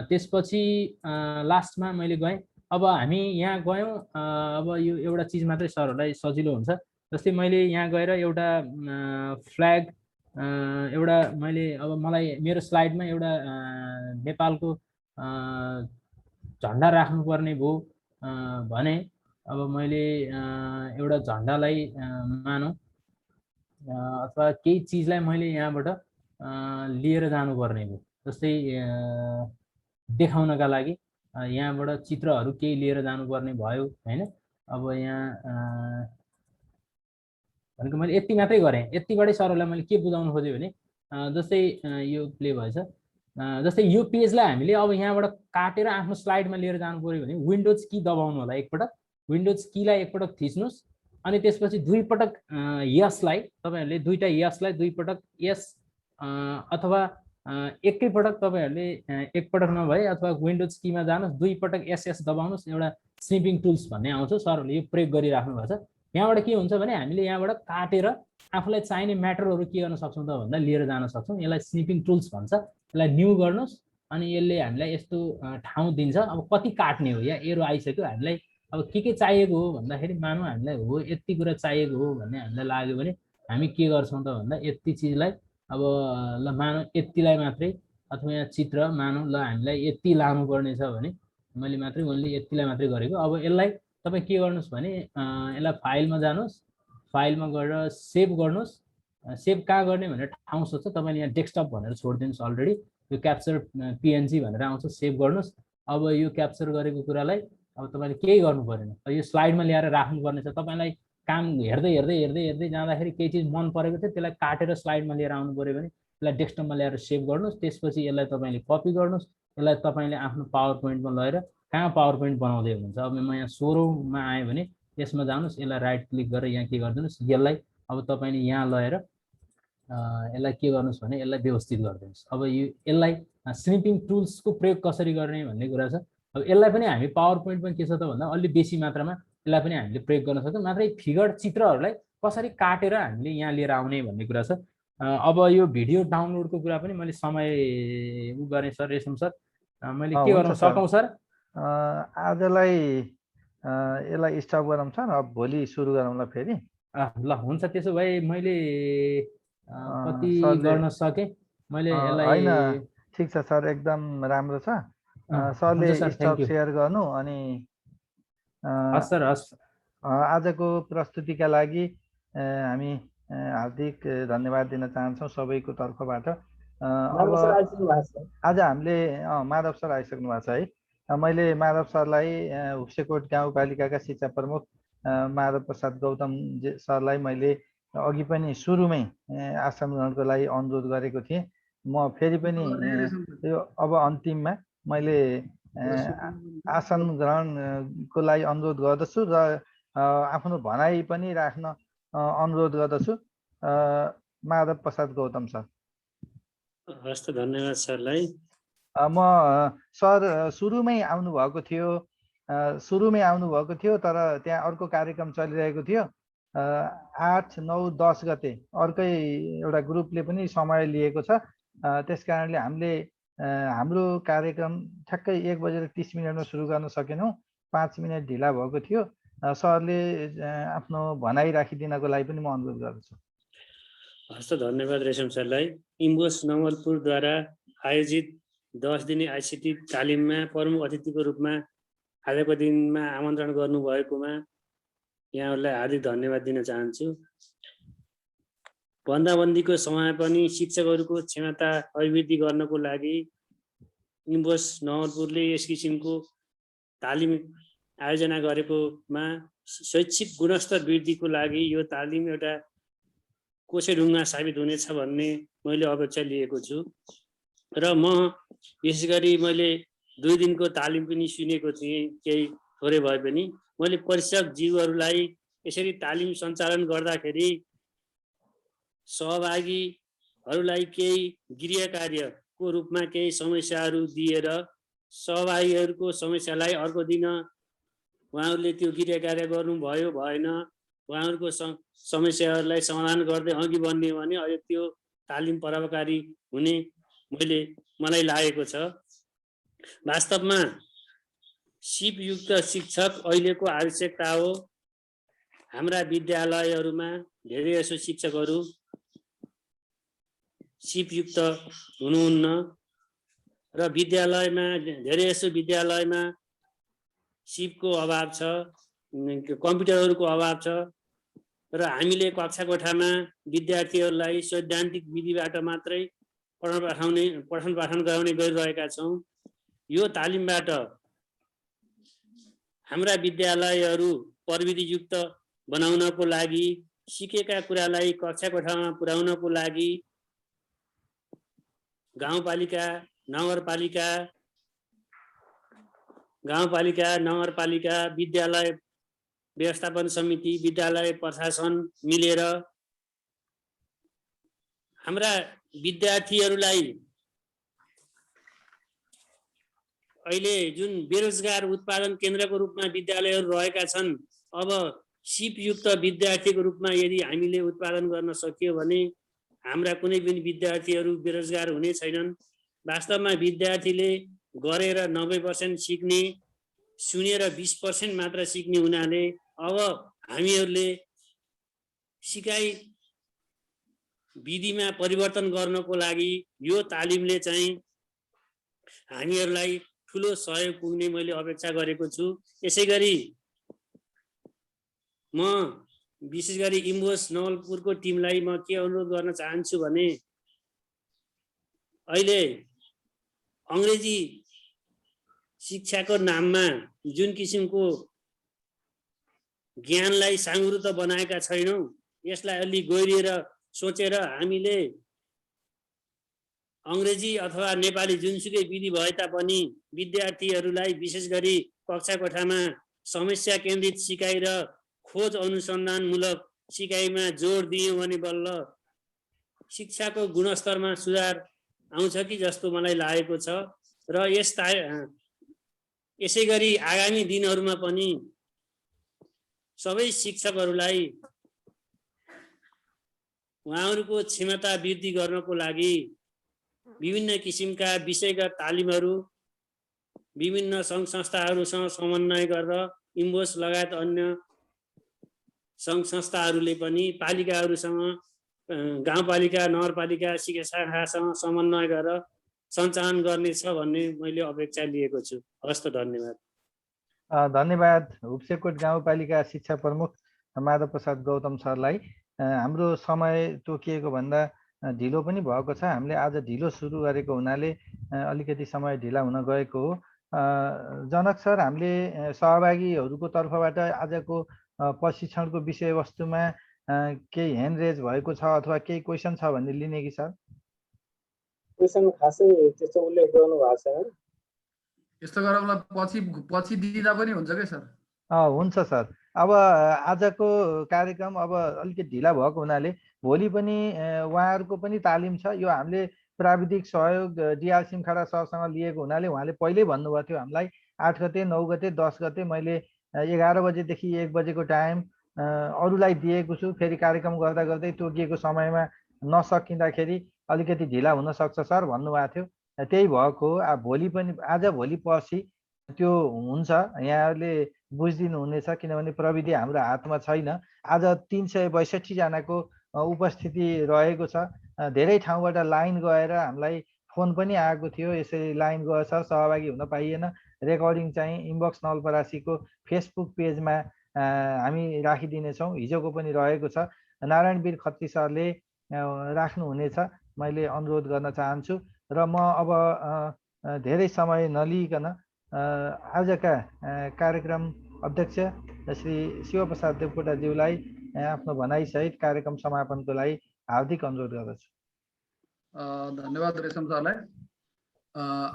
त्यसपछि लास्टमा मैले गएँ, अब हामी यहाँ गयौँ, अब यो एउटा चिज मात्रै सरहरूलाई सजिलो हुन्छ। जस्तै मैले यहाँ गएर एउटा फ्ल्याग एउटा मैले अब मलाई मेरो स्लाइडमा एउटा नेपालको झन्डा राख्नुपर्ने भयो भने अब मैले एउटा झन्डालाई मानौँ अथवा केही चिजलाई मैले यहाँबाट लिएर जानुपर्ने भयो, जस्तै देखाउनका लागि यहाँबाट चित्रहरू केही लिएर जानुपर्ने भयो हैन। अब यहाँ भनेको मैले यति मात्रै गरेँ, यतिबाटै सरहरूलाई मैले के बुझाउन खोजेँ भने जस्तै यो प्ले भएछ, जस्तै यो पेजलाई हामीले अब यहाँबाट काटेर आफ्नो स्लाइडमा लिएर जानु पर्यो भने विन्डोज की दबाउनु होला एकपटक, विन्डोज कीलाई एकपटक थिच्नुहोस् अनि त्यसपछि दुई पटक यसलाई तपाईहरुले दुईटा यसलाई दुई पटक यस अथवा एकै पटक तपाईहरुले एक पटक नभए अथवा विन्डोज कीमा जानुस् दुई पटक एसएस दबाउनुस्, एउटा स्निपिङ टुल्स भन्ने आउँछ, सरहरुले यो प्रयोग गरिराख्नु भएको छ। यहाँबाट के हुन्छ भने हामीले यहाँबाट काटेर आफूलाई चाहिने म्याटरहरु के गर्न सक्छौं त भन्दा लिएर जान सक्छौं। यसलाई स्निपिङ टुल्स भन्छ। यसलाई न्यू गर्नुस् अनि यसले हामीलाई यस्तो ठाउँ दिन्छ। अब कति काट्ने हो, यहाँ एरो आइसक्यो, हामीलाई अब के चाहिएको हो भन्दाखेरि मानौं हामीलाई हो यति कुरा चाहिएको हो भन्ने हामीलाई लाग्यो भने हामी के गर्छौं त भन्दा यति चीजलाई अब ल मानौं यतिलाई मात्रै अथवा यहाँ चित्र मानौं ल हामीलाई यति लानु पर्ने छ भने मैले मात्रै ओन्ली यतिलाई मात्रै गरेको। अब यसलाई तपाई के गर्नुस् भने यसलाई फाइलमा जानुस्, फाइलमा गएर सेभ गर्नुस्। सेभ कहाँ गर्ने भनेर ठाउँ सोध्छ, तपाईले यहाँ डेस्कटप भनेर छोड्दिनुस्। अलरेडी यो क्याप्चर पीएनजी भनेर आउँछ, सेभ गर्नुस्। अब यो क्याप्चर गरेको कुरालाई अब तपाईले केही गर्नु पर्दैन, यो स्लाइडमा ल्याएर राख्नु पर्ने छ। तपाईलाई काम हेर्दै हेर्दै हेर्दै हेर्दै जाँदाखेरि केही चीज मन परेको थियो त्यसलाई काटेर स्लाइडमा लिएर आउनु पर्यो भने यसलाई डेस्कटपमा ल्याएर सेभ गर्नुस्। त्यसपछि यसलाई तपाईले कपी गर्नुस्, यसलाई तपाईले आफ्नो पावर पोइन्टमा लगेर कहाँ पावर पोइन्ट बनाउँदै हुनुहुन्छ। अब म यहाँ 16 मा आए भने यसमा जानुस्, यसलाई राइट क्लिक गरेर यहाँ के गर्दिनुस्, यसलाई अब तपाईले यहाँ लगेर यसलाई के गर्नुस् भने यसलाई व्यवस्थित गर्दिनुस्। अब यो यसलाई स्निपिङ टुल्सको प्रयोग कसरी गर्ने भन्ने कुरा छ। अब यसलाई पनि हामी पावर पोइन्टमा के छ त भन्दा अलि बेसी मात्रामा यसलाई पनि हामीले प्रयोग गर्न सक्छौं। मात्रै फिगर चित्रहरूलाई कसरी काटेर हामीले यहाँ लिएर आउने भन्ने कुरा छ। अब यो भिडियो डाउनलोडको कुरा पनि मैले समय उ गरेँ सर, रेशम सर मैले के गर्न सकौं सर? आजलाई यसलाई स्टप गरौँ सर, अब भोलि सुरु गरौँला फेरि। ल हुन्छ, त्यसो भए मैले कति गर्न सके मैले यसलाई हैन, ठीक छ सर, एकदम राम्रो छ। सरले स्टप शेयर गर्नु अनि हस् सर, हस्। आजको प्रस्तुतिका लागि हामी हार्दिक धन्यवाद दिन चाहन्छौँ सबैको तर्फबाट। आज हामीले माधव सर आइसक्नु भएको छ है। मैले माधव सरलाई हुप्सेकोट गाउँपालिकाका शिक्षा प्रमुख माधव प्रसाद गौतम सरलाई मैले अघि पनि सुरुमै आसन ग्रहणको लागि अनुरोध गरेको थिएँ। म फेरि पनि यो अब अन्तिममा मैले आसन ग्रहणको लागि अनुरोध गर्दछु र आफ्नो भनाइ पनि राख्न अनुरोध गर्दछु। माधव प्रसाद गौतम सर। हस् त, धन्यवाद सरलाई। म सर सुरुमै आउनुभएको थियो तर त्यहाँ अर्को कार्यक्रम चलिरहेको थियो। 8, 9, 10 गते अर्कै एउटा ग्रुपले पनि समय लिएको छ। त्यसकारणले हामीले हाम्रो कार्यक्रम ठ्याक्कै 1:30 मा सुरु गर्न सकेनौँ। 5 मिनेट ढिला भएको थियो। सरले आफ्नो भनाइ राखिदिनको लागि पनि म अनुरोध गर्दछु। हस् त, धन्यवाद रेशम सरलाई। इम्बोस नवलपुरद्वारा आयोजित 10 दिने आइसिटी तालिममा प्रमुख अतिथिको रूपमा आजको दिनमा आमन्त्रण गर्नुभएकोमा यहाँहरूलाई हार्दिक धन्यवाद दिन चाहन्छु। बन्दाबन्दीको समय पनि शिक्षकहरूको क्षमता अभिवृद्धि गर्नको लागि इम्बोस नवलपुरले यस किसिमको तालिम आयोजना गरेकोमा शैक्षिक गुणस्तर वृद्धिको लागि यो तालिम एउटा कोसेढुङ्गा साबित हुनेछ भन्ने मैले अपेक्षा लिएको छु। र म विशेष गरी मैले 2 दिनको तालिम पनि सुनेको थिएँ, केही थोरै भए पनि। मैले प्रशिक्षक जीवहरूलाई यसरी तालिम सञ्चालन गर्दाखेरि सहभागीहरूलाई केही गृह कार्यको रूपमा केही समस्याहरू दिएर सहभागीहरूको समस्यालाई अर्को दिन उहाँहरूले त्यो गृह कार्य गर्नुभयो भएन, उहाँहरूको समस्याहरूलाई समाधान गर्दै अघि बढ्ने भने अहिले त्यो तालिम प्रभावकारी हुने मलाई लागेको छ। वास्तवमा सिपयुक्त शिक्षक अहिलेको आवश्यकता हो। हाम्रा विद्यालयहरूमा धेरैजसो शिक्षकहरू सिपयुक्त हुनुहुन्न र विद्यालयमा धेरैजसो विद्यालयमा सिपको अभाव छ, कम्प्युटरहरूको अभाव छ र हामीले कक्षा कोठामा विद्यार्थीहरूलाई सैद्धान्तिक विधिबाट मात्रै पठन पाठन गराउने गरिरहेका छौँ। यो तालिमबाट हाम्रा विद्यालयहरू प्रविधियुक्त बनाउनको लागि, सिकेका कुरालाई कक्षा कोठामा पुर्याउनको लागि गाउँपालिका, नगरपालिका, विद्यालय व्यवस्थापन समिति, विद्यालय प्रशासन मिलेर हाम्रा विद्यार्थीहरूलाई अहिले जुन बेरोजगार उत्पादन केन्द्रको रूपमा विद्यालयहरू रहेका छन्, अब सिपयुक्त विद्यार्थीको रूपमा यदि हामीले उत्पादन गर्न सकियो भने हाम्रा कुनै पनि विद्यार्थीहरू बेरोजगार हुने छैनन्। वास्तवमा विद्यार्थीले गरेर 90% सिक्ने, सुनेर 20% मात्र सिक्ने हुनाले अब हामीहरूले सिकाइ विधिमा परिवर्तन गर्नको लागि यो तालिमले चाहिँ हामीहरूलाई ठुलो सहयोग पुग्ने मैले अपेक्षा गरेको छु। यसैगरी म विशेष गरी इम्बोस नवलपुरको टिमलाई म के अनुरोध गर्न चाहन्छु भने अहिले अङ्ग्रेजी शिक्षाको नाममा जुन किसिमको ज्ञानलाई साङ्गुरो बनाएका छैनौँ, यसलाई अलि गहिरिएर सोचेर हामीले अङ्ग्रेजी अथवा नेपाली जुनसुकै विधि भए तापनि विद्यार्थीहरूलाई विशेष गरी कक्षा कोठामा समस्या केन्द्रित सिकाइ र खोज अनुसन्धानमूलक सिकाइमा जोड दियौँ भने बल्ल शिक्षाको गुणस्तरमा सुधार आउँछ कि जस्तो मलाई लागेको छ। र यसै गरी आगामी दिनहरूमा पनि सबै शिक्षकहरूलाई उहाँहरूको क्षमता वृद्धि गर्नको लागि विभिन्न किसिमका विषयगत तालिमहरू विभिन्न सङ्घ संस्थाहरूसँग समन्वय गरेर इम्बोस लगायत अन्य सङ्घ संस्थाहरूले पनि पालिकाहरूसँग, गाउँपालिका, नगरपालिका, शिक्षा शाखासँग समन्वय गरेर सञ्चालन गर्नेछ भन्ने मैले अपेक्षा लिएको छु। हस्त धन्यवाद। धन्यवाद हुप्सेकोट गाउँपालिका शिक्षा प्रमुख माधव प्रसाद गौतम सरलाई। हाम्रो समय तोकिएको भन्दा ढिलो पनि भएको छ। हामीले आज ढिलो सुरु गरेको हुनाले अलिकति समय ढिला हुन गएको हो। जनक सर, हामीले सहभागीहरूको तर्फबाट आजको प्रशिक्षणको विषयवस्तुमा केही ह्यान्ड रेज भएको छ अथवा केही क्वेसन छ भन्ने लिने कि सर? क्वेसन खासै त्यस्तो उल्लेख गर्नु भएको छैन। यस्तो गरौँला, पछि दिँदा पनि हुन्छ के सर? हुन्छ सर। अब आजको कार्यक्रम अब अलिकति ढिला भएको हुनाले भोलि पनि उहाँहरूको पनि तालिम छ। यो हामीले प्राविधिक सहयोग डिआर सिमखाडा सरसँग लिएको हुनाले उहाँले पहिल्यै भन्नुभएको थियो हामीलाई 8 गते, 9 गते, 10 गते मैले 11 बजेदेखि 1 बजेको टाइम अरूलाई दिएको छु। फेरि कार्यक्रम गर्दा गर्दै तोकिएको समयमा नसकिँदाखेरि अलिकति ढिला हुन सक्छ सर भन्नुभएको थियो। त्यही भएको हो। भोलि पनि, आज भोलि पर्सि त्यो हुन्छ। यहाँहरूले बुझिदिनु हुनेछ किनभने प्रविधि हाम्रो हातमा छैन। आज 362 जनाको उपस्थिति रहेको छ। धेरै ठाउँबाट लाइन गएर हामीलाई फोन पनि आएको थियो, यसरी लाइन गयो सर, सहभागी हुन पाइएन। रेकर्डिङ चाहिँ इम्बक्स नवलपरासीको फेसबुक पेजमा हामी राखिदिनेछौँ। हिजोको पनि रहेको छ। नारायणवीर खत्री सरले राख्नुहुनेछ, मैले अनुरोध गर्न चाहन्छु। र म अब धेरै समय नलिइकन आजका कार्यक्रम अध्यक्ष श्री शिवप्रसाद देवकोटाज्यूलाई आफ्नो भनाइसहित कार्यक्रम समापनको लागि हार्दिक अनुरोध गर्दछु। धन्यवाद रेशम सरलाई।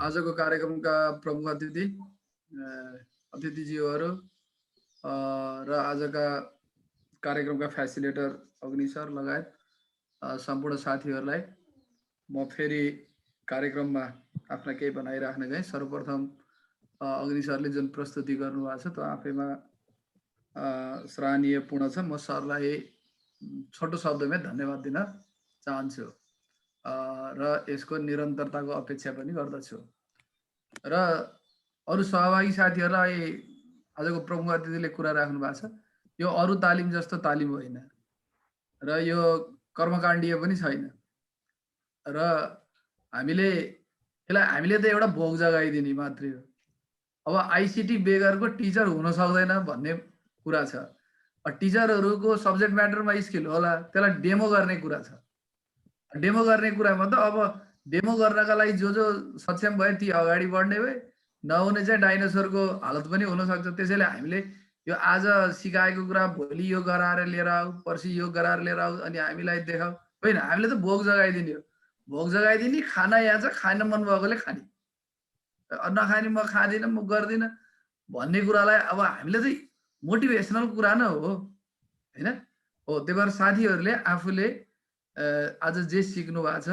आजको कार्यक्रमका प्रमुख अतिथिज्यूहरू र आजका कार्यक्रमका फेसिलिटेटर अग्नि सर लगायत सम्पूर्ण साथीहरूलाई म फेरि कार्यक्रममा आफ्ना केही भनाइ राख्न गएँ। सर्वप्रथम अग्नि सरले जुन प्रस्तुति गर्नुभएको छ त्यो आफैमा सराहनीय पूर्ण छ। म सरलाई छोटो शब्दमै धन्यवाद दिन चाहन्छु र यसको निरन्तरताको अपेक्षा पनि गर्दछु। र अरू सहभागी साथीहरूलाई आजको प्रमुख अतिथिले कुरा राख्नु भएको छ, यो अरू तालिम जस्तो तालिम होइन र यो कर्मकाण्डीय पनि छैन। र हामीले त एउटा भोग जगाइदिने मात्रै हो। अब आइसिटी बेगरको टिचर हुन सक्दैन भन्ने कुरा छ। टिचरहरूको सब्जेक्ट म्याटरमा स्किल होला, त्यसलाई डेमो गर्ने कुरा छ। डेमो गर्ने कुरामा त अब डेमो गर्नका लागि जो सक्षम भए ती अगाडि बढ्ने भए, नहुने चाहिँ डाइनोसरको हालत पनि हुनसक्छ। त्यसैले हामीले यो आज सिकाएको कुरा भोलि यो गराएर लिएर आऊ, पर्सि यो गराएर लिएर आऊ अनि हामीलाई देखाऊ होइन। हामीले त भोग जगाइदिने हो। भोग जगाइदिने, खाना यहाँ छ, खान मन भएकोले खाने, नखाने म खाँदिनँ, म गर्दिनँ भन्ने कुरालाई अब हामीले चाहिँ मोटिभेसनल कुरा न हो होइन हो। त्यही भएर साथीहरूले आफूले आज जे सिक्नु भएको छ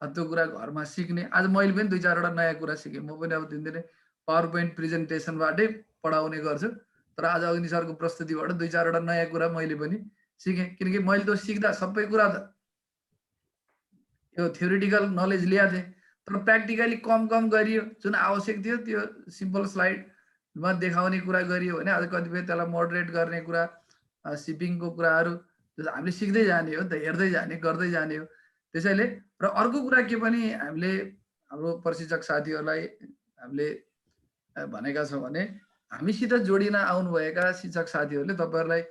त्यो कुरा घरमा सिक्ने। आज मैले पनि 2-4वटा नयाँ कुरा सिकेँ। म पनि अब दिनदिनै पावर पोइन्ट प्रेजेन्टेसनबाटै पढाउने गर्छु। तर आज अग्नि सरको प्रस्तुतिबाट 2-4वटा नयाँ कुरा मैले पनि सिकेँ। किनकि मैले त सिक्दा सबै कुरा त यो थ्योरिटिकल नलेज ल्याएको थिएँ, तर प्र्याक्टिकली कम गरियो। जुन आवश्यक थियो त्यो सिम्पल स्लाइडमा देखाउने कुरा गरियो भने आज कतिपय त्यसलाई मोडरेट गर्ने कुरा, सिपिङको कुराहरू हामीले सिक्दै जाने हो, त हेर्दै जाने, गर्दै जाने हो। त्यसैले र अर्को कुरा के पनि हामीले हाम्रो प्रशिक्षक साथीहरूलाई हामीले भनेका छौँ भने हामीसित जोडिन आउनुभएका शिक्षक साथीहरूले तपाईँहरूलाई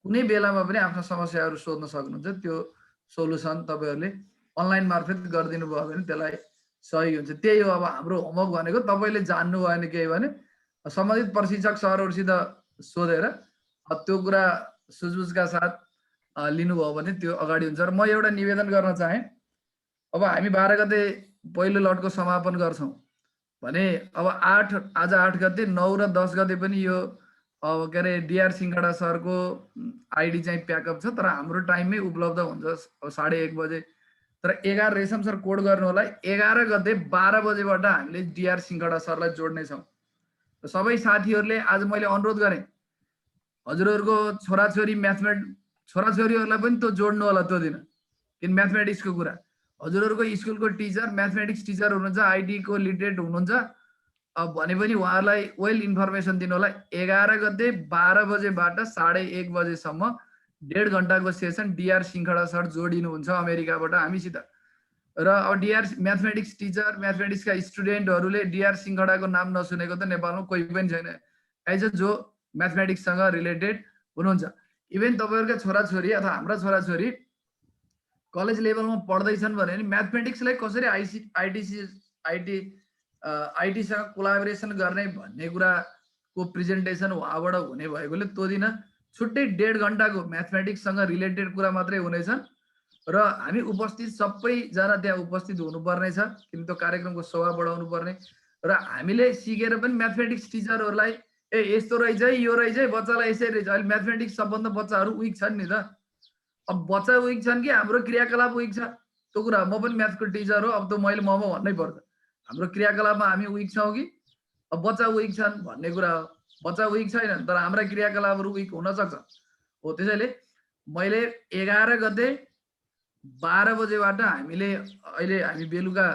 कुनै बेलामा पनि आफ्ना समस्याहरू सोध्न सक्नुहुन्छ। त्यो सोलुसन तपाईँहरूले अनलाइन मार्फत गरिदिनु भयो भने त्यसलाई सही हुन्छ। त्यही हो अब हाम्रो होमवर्क भनेको। तपाईँले जान्नु भएन केही भने सम्बन्धित प्रशिक्षक सरहरूसित सोधेर त्यो कुरा सुझबुझका साथ लिनुभयो भने त्यो अगाडि हुन्छ। र म एउटा निवेदन गर्न चाहेँ, अब हामी 12 गते पहिलो लटको समापन गर्छौँ भने अब आज 8 गते, 9 र 10 गते पनि यो अब के अरे डिआर सिंहडा सरको आइडी चाहिँ प्याकअप छ, तर हाम्रो टाइममै उपलब्ध हुन्छ 1:30 बजे। तर 11 रेशम सर कोड गर्नु होला, 11 गते 12 बजेबाट हामीले डिआर सिंहडा सरलाई जोड्नेछौँ। सबै साथीहरूले आज मैले अनुरोध गरेँ, हजुरहरूको छोराछोरीहरूलाई पनि त्यो जोड्नु होला त्यो दिन, किन म्याथमेटिक्सको कुरा। हजुरहरूको स्कुलको टिचर म्याथमेटिक्स टिचर हुनुहुन्छ, आइटीको लिटरेट हुनुहुन्छ भने पनि उहाँहरूलाई वेल इन्फर्मेसन दिनु होला। 11 गते 12 बजेबाट 1:30 बजेसम्म 1.5 घन्टाको सेसन डिआर सिंहडा सर जोडिनुहुन्छ अमेरिकाबाट हामीसित। र अब डिआर म्याथमेटिक्स टिचर, म्याथमेटिक्सका स्टुडेन्टहरूले डिआर सिंहडाको नाम नसुनेको त नेपालमा कोही पनि छैन एज जो म्याथमेटिक्ससँग रिलेटेड हुनुहुन्छ। इभेन तपाईँहरूका छोराछोरी अथवा हाम्रा छोराछोरी कलेज लेभलमा पढ्दैछन् भने म्याथमेटिक्सलाई कसरी आइटीसँग कोलाबोरेसन गर्ने भन्ने कुराको प्रेजेन्टेसन उहाँबाट हुने भएकोले त्यो दिन छुट्टै 1.5 घन्टाको म्याथमेटिक्ससँग रिलेटेड कुरा मात्रै हुनेछन्। र हामी उपस्थित सबैजना त्यहाँ उपस्थित हुनुपर्ने छ, किन त्यो कार्यक्रमको शोभा बढाउनु पर्ने। र हामीले सिकेर पनि म्याथमेटिक्स टिचरहरूलाई यस्तो रहेछ है, यो रहेछ है, बच्चालाई यसरी रहेछ। अहिले म्याथमेटिक्स सबभन्दा बच्चाहरू विक छन् नि त। अब बच्चा विक छन् कि हाम्रो क्रियाकलाप विक छ त्यो कुरा। म पनि म्याथको टिचर हो, अब त मैले ममा भन्नै पर्छ हाम्रो क्रियाकलापमा हामी विक छौँ कि अब बच्चा विक छन् भन्ने कुरा हो। बच्चा विक छैन, तर हाम्रा क्रियाकलापहरू विक हुन सक्छ हो। त्यसैले मैले 11 गते 12 बजेबाट हामीले हामी बेलुका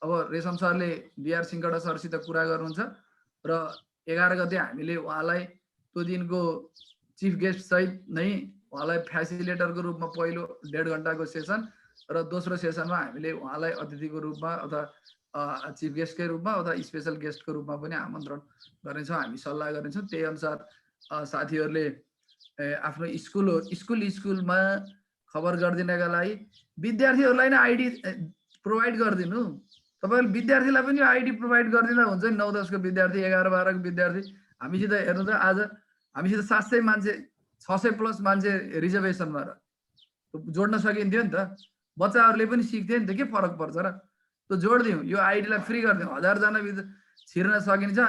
अब रेशम सरले डिआर सिंहडा सरसित कुरा गर्नुहुन्छ र 11 गते हामीले उहाँलाई त्यो दिनको चिफ गेस्ट सहित नै उहाँलाई फेसिलिटेटरको रूपमा पहिलो 1.5 घन्टाको सेसन र दोस्रो सेसनमा हामीले उहाँलाई अतिथिको रूपमा अथवा चिफ गेस्टकै रूपमा अथवा स्पेशल गेस्टको रूपमा पनि आमन्त्रण गर्नेछौँ, हामी सल्लाह गर्नेछौँ। त्यही अनुसार साथीहरूले आफ्नो स्कुलमा खबर गरिदिनका लागि विद्यार्थीहरूलाई नै आइडी प्रोभाइड गरिदिनु। तपाईँले विद्यार्थीलाई पनि आइडी प्रोभाइड गरिदिँदा हुन्छ नि। 9-10 को विद्यार्थी, 11-12 को विद्यार्थी, हामीसित हेर्नु त आज हामीसित 700 मान्छे, 600 प्लस मान्छे रिजर्भेसनमा र जोड्न सकिन्थ्यो नि त। बच्चाहरूले पनि सिक्थे नि त, के फरक पर्छ र। त्यो जोडिदिउँ, यो आइडीलाई फ्री गरिदिउँ, 1000 जना भित्र छिर्न सकिन्छ।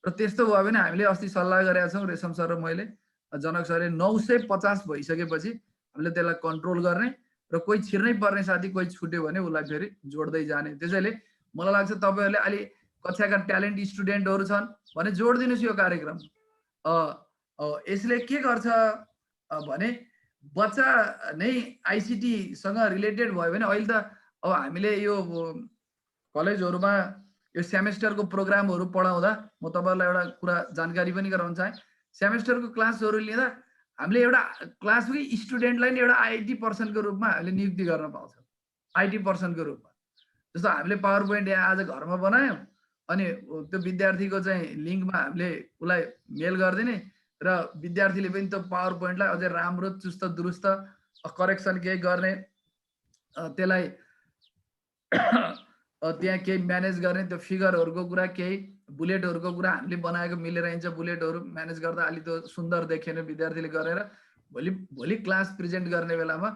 र त्यस्तो भयो भने हामीले अस्ति सल्लाह गरेका छौँ रेशम सर र मैले, जनक सरले 950 भइसकेपछि हामीले त्यसलाई कन्ट्रोल गर्ने र कोही छिर्नै पर्ने साथी कोही छुट्यो भने उसलाई फेरि जोड्दै जाने। त्यसैले मलाई लाग्छ तपाईँहरूले अलि कक्षाका ट्यालेन्ट स्टुडेन्टहरू छन् भने जोडिदिनुहोस् यो कार्यक्रम। यसले के गर्छ भने बच्चा नै आइसिटीसँग रिलेटेड भयो भने अहिले त अब हामीले यो कलेजहरूमा यो सेमेस्टरको प्रोग्रामहरू पढाउँदा म तपाईँहरूलाई एउटा कुरा जानकारी पनि गराउन चाहे। सेमेस्टरको क्लासहरू लिँदा हामीले एउटा क्लासकै स्टुडेन्टलाई नै एउटा आइटी पर्सनको रूपमा हामीले नियुक्ति गर्न पाउँछौँ, आइटी पर्सनको रूपमा। जस्तो हामीले पावर पोइन्ट यहाँ आज घरमा बनायौँ अनि त्यो विद्यार्थीको चाहिँ लिङ्कमा हामीले उसलाई मेल गरिदिने र विद्यार्थीले पनि त्यो पावर पोइन्टलाई अझै राम्रो चुस्त दुरुस्त करेक्सन केही गर्ने, त्यसलाई त्यहाँ केही म्यानेज गर्ने, त्यो फिगरहरूको कुरा, केही बुलेटहरूको कुरा हामीले बनाएको मिलेर हिँड्छ। बुलेटहरू म्यानेज गर्दा अलि त्यो सुन्दर देखिने विद्यार्थीले गरेर भोलि क्लास प्रेजेन्ट गर्ने बेलामा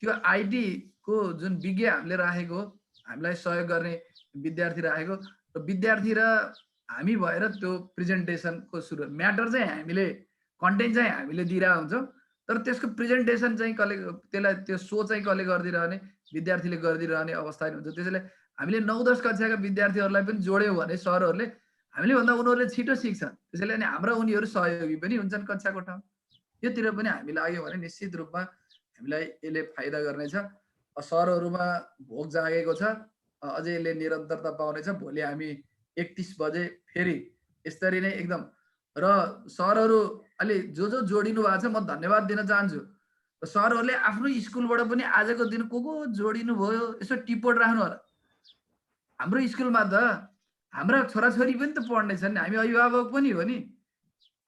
त्यो आइटीको जुन विज्ञ हामीले राखेको, हामीलाई सहयोग गर्ने विद्यार्थी राखेको र विद्यार्थी र हामी भएर त्यो प्रेजेन्टेसनको सुरु। म्याटर चाहिँ हामीले कन्टेन्ट चाहिँ हामीले दिइरहेको हुन्छौँ, तर त्यसको प्रेजेन्टेसन चाहिँ कसले, त्यसलाई त्यो सो चाहिँ कसले गरिदिरहने, विद्यार्थीले गरिदिरहने अवस्था हुन्छ। त्यसैले हामीले 9-10 कक्षाका विद्यार्थीहरूलाई पनि जोड्यौँ भने सरहरूले हामीले भन्दा उनीहरूले छिटो सिक्छन्। त्यसैले अनि हाम्रा उनीहरू सहयोगी पनि हुन्छन् कक्षा कोठामा। योतिर पनि हामी लाग्यौँ भने निश्चित रूपमा हामीलाई यसले फाइदा गर्नेछ। सरहरूमा भोक जागेको छ, अझै यसले निरन्तरता पाउनेछ। भोलि हामी 31 बजे फेरि यसरी नै एकदम, र सरहरू अलि जो जोडिनु भएको छ म धन्यवाद दिन चाहन्छु। सरहरूले आफ्नो स्कुलबाट पनि आजको दिन को जोडिनु भयो यसो टिपोट राख्नु होला। हाम्रो स्कुलमा त हाम्रा छोराछोरी पनि त पढ्ने छन्, हामी अभिभावक पनि हो नि।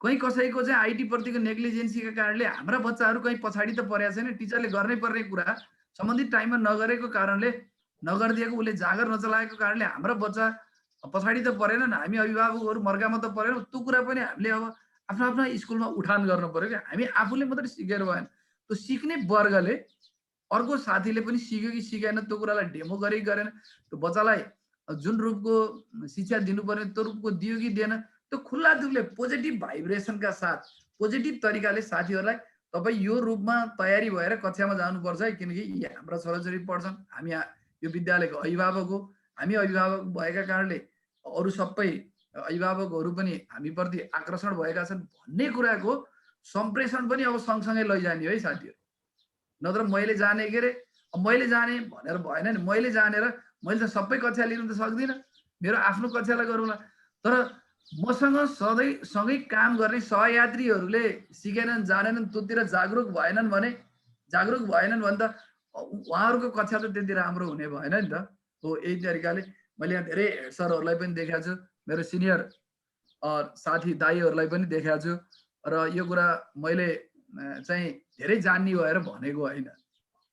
कहीँ कसैको चाहिँ आइटी प्रतिको नेग्लिजेन्सीका कारणले हाम्रा बच्चाहरू कहीँ पछाडि त परेका छैन। टिचरले गर्नै पर्ने कुरा सम्बन्धित टाइममा नगरेको कारणले, नगरिदिएको, उसले जागर नचलाएको कारणले हाम्रा बच्चा पछाडि त परेनन्। हामी अभिभावकहरू मर्कामा त परेनौँ। त्यो कुरा पनि हामीले अब आफ्नो आफ्नो स्कुलमा उठान गर्नु पर्यो क्या। हामी आफूले मात्रै सिकेर भएन, त्यो सिक्ने वर्गले, अर्को साथीले पनि सिक्यो कि सिकेन त्यो कुरालाई डेमो गरेन, त्यो बच्चालाई जुन रूपको शिक्षा दिनुपर्ने त्यो रूपको दियो कि दिएन, त्यो खुल्ला दिलले पोजिटिभ भाइब्रेसनका साथ पोजिटिभ तरिकाले साथीहरूलाई तपाईँ यो रूपमा तयारी भएर कक्षामा जानुपर्छ है, किनकि हाम्रा छोराछोरी पढ्छन्। हामी यो विद्यालयको अभिभावक हो। हामी अभिभावक भएका कारणले अरू सबै अभिभावकहरू पनि हामीप्रति आकर्षण भएका छन् भन्ने कुराको सम्प्रेषण पनि अब सँगसँगै लैजाने है साथीहरू। नत्र मैले जाने के अरे मैले जाने भनेर भएन नि। मैले जानेर मैले त सबै कक्षा लिनु त सक्दिनँ, मेरो आफ्नो कक्षालाई गरौँला। तर मसँग सँगै काम गर्ने सहयात्रीहरूले सिकेनन्, जानेनन्, त्योतिर जागरुक भएनन् भने त उहाँहरूको कक्षा त त्यति राम्रो हुने भएन नि त। हो, यही तरिकाले मैले यहाँ धेरै हेड सरहरूलाई पनि देखाएको छु, मेरो सिनियर साथी दाईहरूलाई पनि देखाएको छु। र यो कुरा मैले चाहिँ धेरै जान्ने भएर भनेको होइन।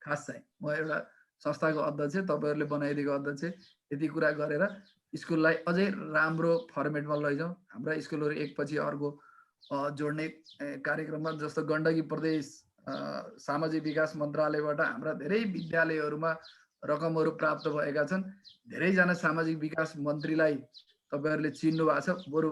खास चाहिँ म एउटा संस्थाको अध्यक्ष, तपाईँहरूले बनाइदिएको अध्यक्ष, यति कुरा गरेर स्कुललाई अझै राम्रो फर्मेटमा लैजाउँ। हाम्रा स्कुलहरू एकपछि अर्को जोड्ने कार्यक्रममा, जस्तो गण्डकी प्रदेश सामाजिक विकास मन्त्रालयबाट हाम्रा धेरै विद्यालयहरूमा रकमहरू प्राप्त भएका छन्। धेरैजना सामाजिक विकास मन्त्रीलाई तपाईँहरूले चिन्नु भएको छ। बरु